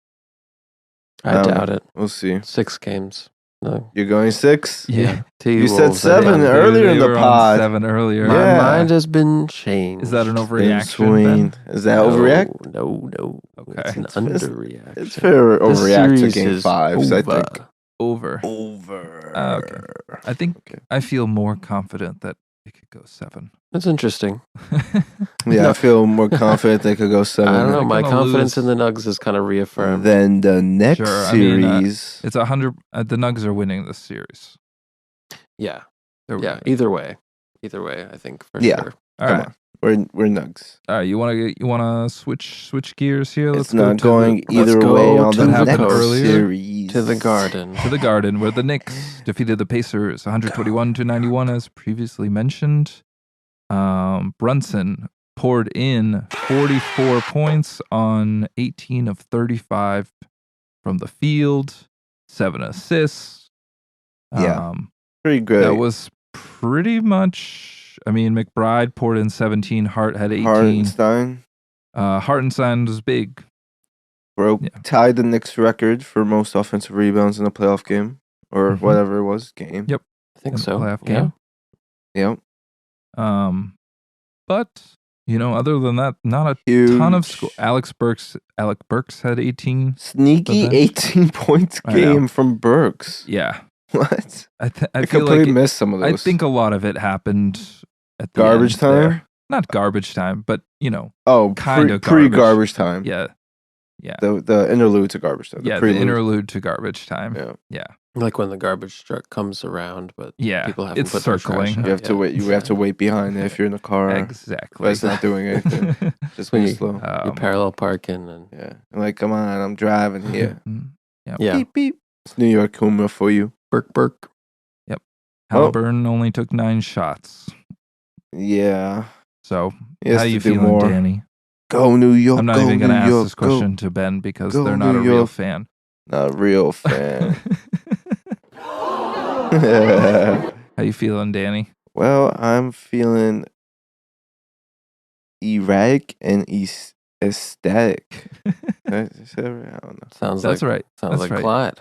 I doubt it. We'll see. 6 games. No. You're going 6? yeah. You said T-Wolves, 7 I think. earlier in They the were on pod. 7 earlier. My Yeah. mind has been changed. Is that an Been overreaction? swinging. Ben? Is that overreact? No. Okay. It's an It's- underreaction. It's fair This overreact to series game is 5s, I over. think. Over. Over. Okay. I think Okay. I feel more confident that it could go 7. That's interesting. Yeah, No. I feel more confident they could go 7 I don't know. They're My gonna confidence lose. in the Nugs is kind of reaffirmed. than the next Sure, I mean, series. It's 100. The Nugs are winning this series. Yeah. They're Yeah. winning. Either way, I think for Yeah. sure. All Come right. on. We're Nugs. All right. You want to switch gears here? It's go not to going the, let's either go way on to the the next coast. series. To the garden. to the Garden, where the Knicks defeated the Pacers 121-91, as previously mentioned. Brunson poured in 44 points on 18 of 35 from the field, 7 assists. Yeah. Pretty good. That was pretty much. I mean, McBride poured in 17. Hart had 18. Hartenstein Hartenstein was big. tied the Knicks record for most offensive rebounds in a playoff game or Mhm. whatever it was game. Yep. I think in the so. playoff Yeah. game. Yep. But Other than that, not a Huge. ton of score. Alec Burks had 18. Sneaky But 18 points I know. game from Burks. Yeah. What? I I feel completely like missed some of I those. think a lot of it happened at the Garbage end there. time? Not garbage time, but Oh, kind of pre-garbage time. yeah. The interlude to garbage time. The prelude. interlude to garbage time. Yeah. Like when the garbage truck comes around, but Yeah, people haven't it's put their circling. trash out You have to yet. wait. You have to wait behind it if you're in the car. Exactly. But it's not doing anything. Just When be you- slow. You're parallel parking and Yeah. I'm like, come on, I'm driving here. yeah, Beep beep. It's New York humor for you. Burke. Halliburton only took 9 shots. Yeah. So He has how to you do feeling, more. Danny? Go New York. I'm not go even going to New ask York, this question to Ben because go they're not New a real York. fan. Not a real fan. How you feeling, Danny? Well, I'm feeling erratic and ecstatic. I don't know. Sounds That's like right. Sounds That's like right. Clyde.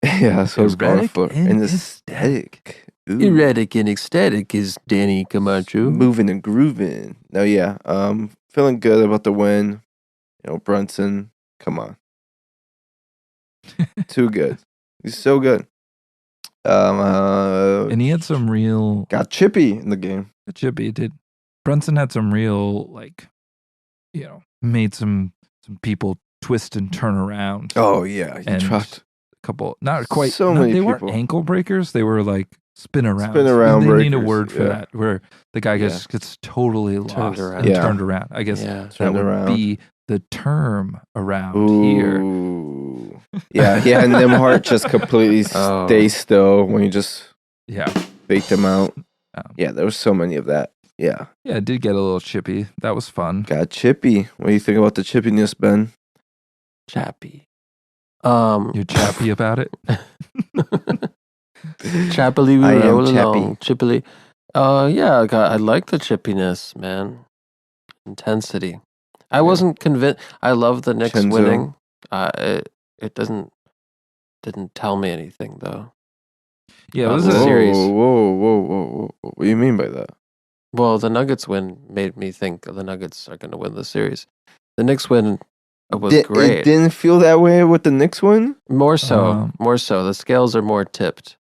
Yeah, that's what I was going Erratic for. and And aesthetic. Ooh. Erratic and ecstatic is Danny Camacho. Moving and grooving. No, yeah. Feeling good about the win. Brunson. Come on. Too good. He's so good. And he had some real got chippy in the game. chippy. Did Brunson had some real made some people twist and turn around. Oh yeah, he And trucked a couple, not quite. so no, many they people. weren't ankle breakers. They were like spin around. Spin around They need a breakers, word for yeah. that, where the guy Yeah. gets totally Turned lost around. and Yeah. turned around. I guess Yeah. that Turned would around. be the term around here. Ooh. Yeah, and them heart just completely Oh. stay still when you just Yeah, faked them out. Um, Yeah, there was so many of that. Yeah, yeah, it did get a little chippy. That was fun. got chippy. What do you think about the chippiness, Ben? Chappy. You're chappy about it. Chappily we I am roll chappy. along. Chippily. Yeah, I like the chippiness, man. Intensity. I wasn't convinced. I love the Knicks Chenzo. winning. It didn't tell me anything though. Yeah, it About was the a series. Whoa. What do you mean by that? Well, the Nuggets win made me think the Nuggets are going to win the series. The Knicks win was great. It didn't feel that way with the Knicks win? More so. Um, The scales are more tipped,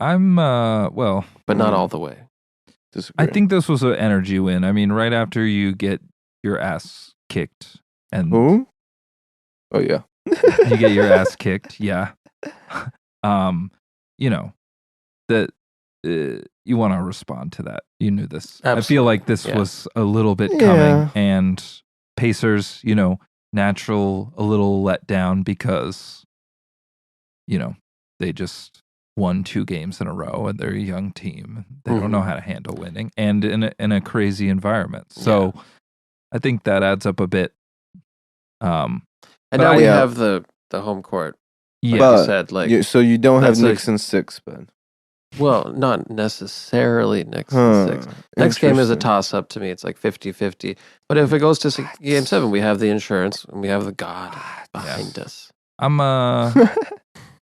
I'm well. but not all the way. Disagree. I think this was an energy win. I mean, right after you get your ass kicked and Who? Oh, yeah. you get your ass kicked, yeah. That you want to respond to that. You knew this. I feel like this yeah. was a little bit Yeah. coming, and Pacers, natural a little letdown because they just won 2 games in a row and they're a young team. They don't know how to handle winning and in a crazy environment. So I think that adds up a bit. And but now we Yeah. have the home court. Yeah. Like But you said, like so you don't have that's Knicks in 6, Ben? well, not necessarily Knicks in Huh. 6. Next game is a Interesting. toss up to me. It's like 50-50. But if it goes to game 7, we have the insurance and we have the God behind us. I'm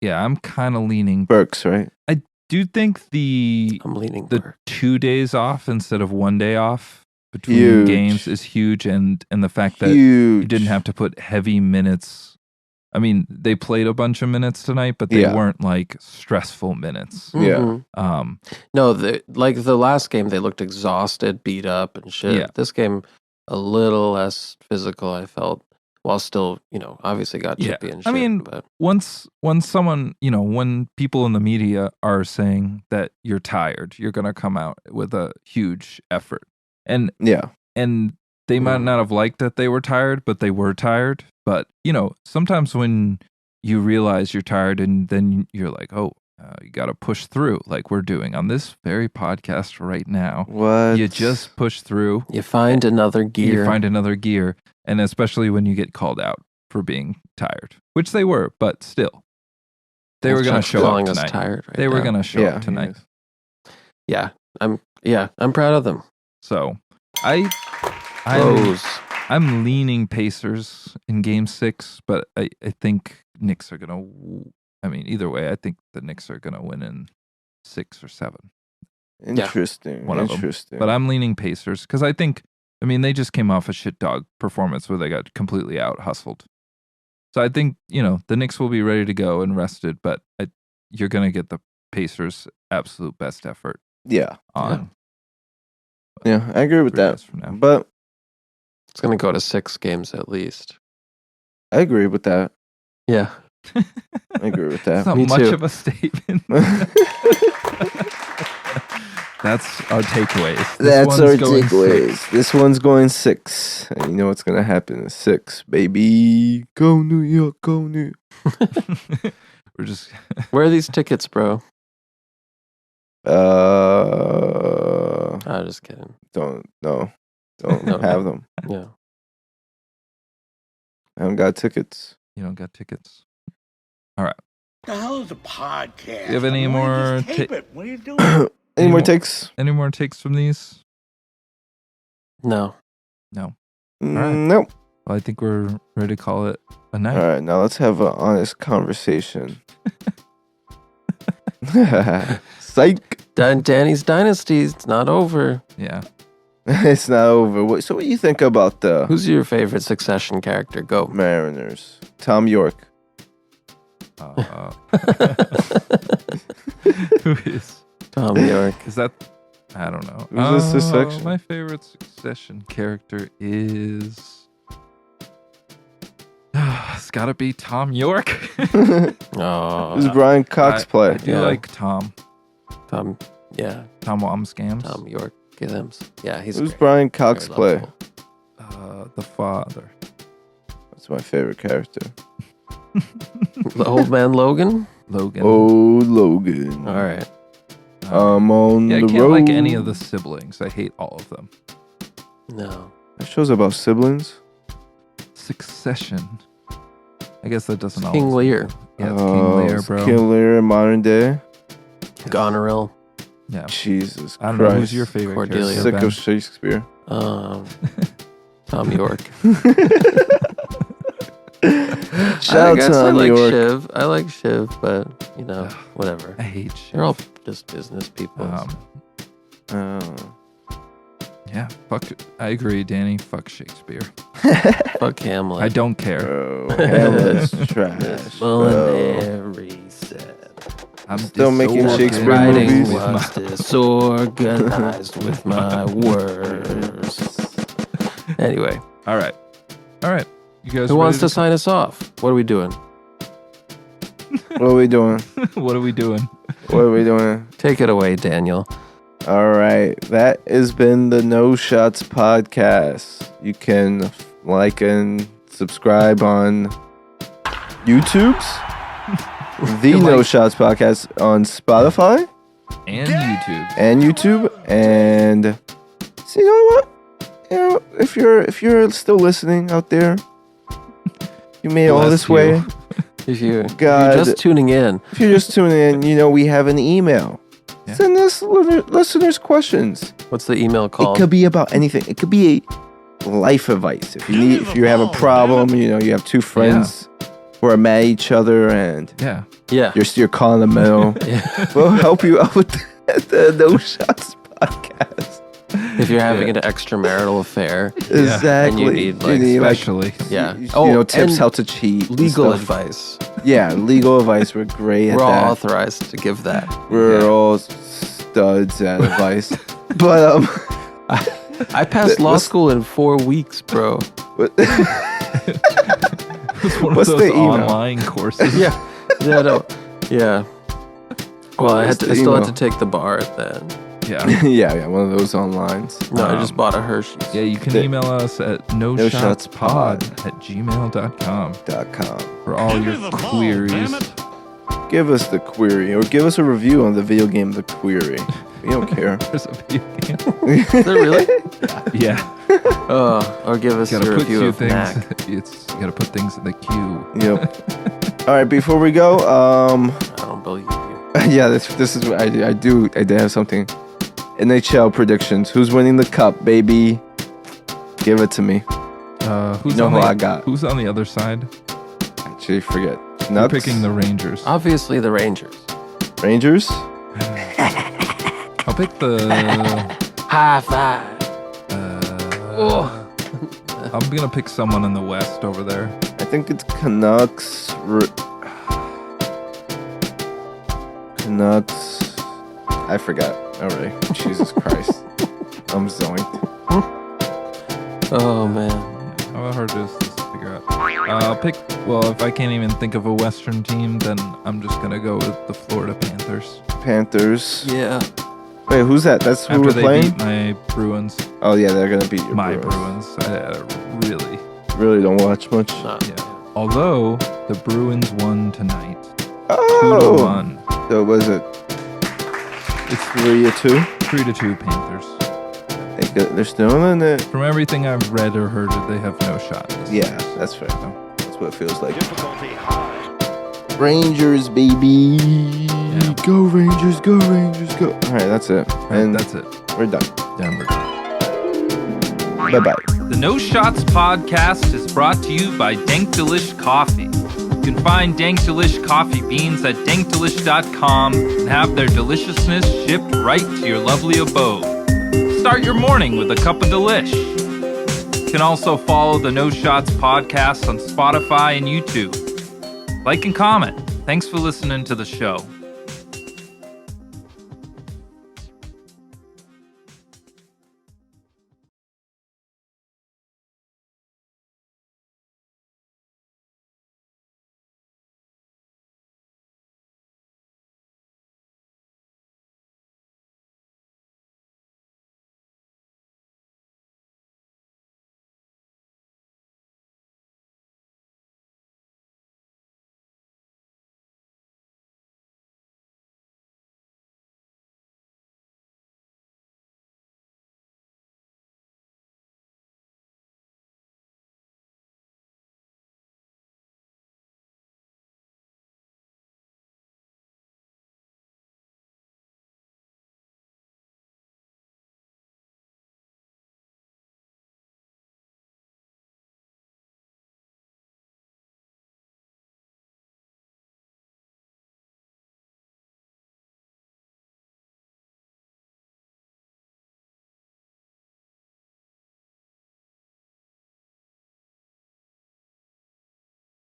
I'm kind of leaning. Burks, right? Do you think the I'm leaning the Burke. 2 days off instead of 1 day off between Huge. games is huge, and the fact that Huge. you didn't have to put heavy minutes. I mean, they played a bunch of minutes tonight, but they Yeah. weren't like stressful minutes. Yeah. Mhm. No, like the last game, they looked exhausted, beat up, and shit. Yeah. This game, a little less physical, I felt, while still, obviously got Yeah. chippy and shit. I mean, but once someone, when people in the media are saying that you're tired, you're going to come out with a huge effort. And Yeah. they might not have liked that they were tired, but they were tired. But, sometimes when you realize you're tired and then you're like, oh, you got to push through like we're doing on this very podcast right now. What? You just push through. you find another gear. You find another gear. And especially when you get called out for being tired, which they were, but still. They were going to show calling up us tonight. tired right They were now. going to show Yeah, up tonight. yes. I'm proud of them. So I'm Rose. I'm leaning Pacers in game 6, but I think Knicks are going to, either way, I think the Knicks are going to win in 6 or 7. Interesting. One of them. Interesting. But I'm leaning Pacers because I think I mean, they just came off a shit dog performance where they got completely out hustled. So I think, the Knicks will be ready to go and rested, but you're going to get the Pacers' absolute best effort Yeah. on. Yeah, I agree with 3 that. days from now. But It's going to go to 6 games at least. I agree with that. Yeah. I agree with That's that. not Me much too. of a statement. That's our takeaways. That's our going takeaways. 6. This one's going 6. And you know what's going to happen in 6, baby. Go New York, go New York. We're just Where are these tickets, bro? I'm just kidding. Don't No. have them. Yeah. I haven't got tickets. you don't got tickets. What the hell is a podcast? You have any Why more just tape it? What are you doing? Any more more- takes? Any more takes from these? No. No. right. No. Well, I think we're ready to call it a night. All right, now let's have an honest conversation. Psych. Danny's Dynasty, it's not over. Yeah. It's not over. So what do you think about the Who's your favorite Succession character? Go. Mariners? Tom York. Who is? Tom York. Is that? I don't know. Who's this Succession? My favorite Succession character is. It's got to be Tom York. Oh, Who's Brian Cox play? I do Yeah. like Tom. Tom. Yeah, Tom Wamsgams. Tom York. Gibbs. Yeah, he's Who's great. Brian Cox Very play? lovable. The father. That's my favorite character. The old man Logan. Logan. Oh, Logan. All right. I'm on Yeah, I the can't road. like any of the siblings. I hate all of them. No. That show's about siblings. Succession. I guess that doesn't It's always. King Lear. Yeah, it's King Lear, it's bro. King Lear in modern day. Goneril. Yeah. Jesus I don't Christ. know who's your favorite Cordelia. character, Sick Ben? of Shakespeare. Tom York. Shout out to I Tom like York. Shiv. I like Shiv, but whatever. I hate shit. They're all just business people. Oh. Yeah, fuck. I agree, Danny. Fuck Shakespeare. Fuck Hamlet. I don't care. Bro, Hamlet's trash. Bro. Molinary said. I'm Still making disorganized Shakespeare Writing movies? was disorganized with my words. Anyway, All right. You guys. who wants ready to sign us off? What are we doing? What are we doing? What are we doing? What are we doing? Take it away, Daniel. All right. That has been the No Shots podcast. You can like and subscribe on YouTube's The No Shots podcast on Spotify And YouTube. and YouTube. And so you know what? If you're still listening out there, you made it all Bless this way. you. If you're God. just tuning in, If you're just tuning in, we have an email. Yeah. Send us listeners questions. what's the email It called? could be about anything. It could be life advice. If you have a problem, you have two friends who are mad at each other, and Yeah. Yeah. you're calling them out. Yeah. We'll help you out with the No Shots podcast. If you're having an extramarital affair, Exactly. And you need, Especially. yeah. Tips and how to cheat. and legal stuff. advice. Yeah, legal advice. We're great at We're all that. authorized to give that. We're all studs at advice. But I passed law What's- school in 4 weeks, bro. what- It was one What's of the those email? online courses. Yeah. No. Yeah. Well, I What's the still had email? to take the bar then. Yeah. yeah, one of those online. No, I just bought a Hershey's. Yeah, you can The- email us at noshotspod@gmail.com .com. for all Give me your the ball, queries. damn it. Give us the query, or give us a review on the video game The Query. We don't care. There's a video game. Is there really? Yeah. Or give us You a gotta put review few of things. Mac. You gotta put things in the queue. Yep. All right, before we go, I don't believe you. yeah, this is what I did have something. NHL predictions. Who's winning the cup, baby? Give it to me. Who's know on who the, I got. Who's on the other side? Actually, forget. I'm Nugs? picking the Rangers. Obviously, the Rangers. Rangers. I'll pick the. High five. I'm gonna pick someone in the West over there. I think it's Canucks. Canucks. I forgot already. Jesus Christ. I'm zoinked. Oh man. How hard is this to figure out? I'll pick. Well, if I can't even think of a Western team, then I'm just gonna go with the Florida Panthers. Panthers. Yeah. Wait, who's that? That's who After we're they playing? beat my Bruins. Oh, yeah, they're going to beat your My Bruins. Bruins. I Really don't watch much. yeah. Although the Bruins won tonight, 2-1. So was it? It's 3-2. 3-2 Panthers. They're still in it. From everything I've read or heard, they have no shot. This Yeah, that's fair though. That's what it feels like. Difficulty high. Rangers, baby. Go Rangers, go Rangers, go. All right, that's it. And that's it. We're done. Denver. Bye-bye. The No Shots podcast is brought to you by Dank Delish Coffee. You can find Dank Delish Coffee beans at dankdelish.com and have their deliciousness shipped right to your lovely abode. Start your morning with a cup of delish. You can also follow the No Shots podcast on Spotify and YouTube. Like and comment. Thanks for listening to the show.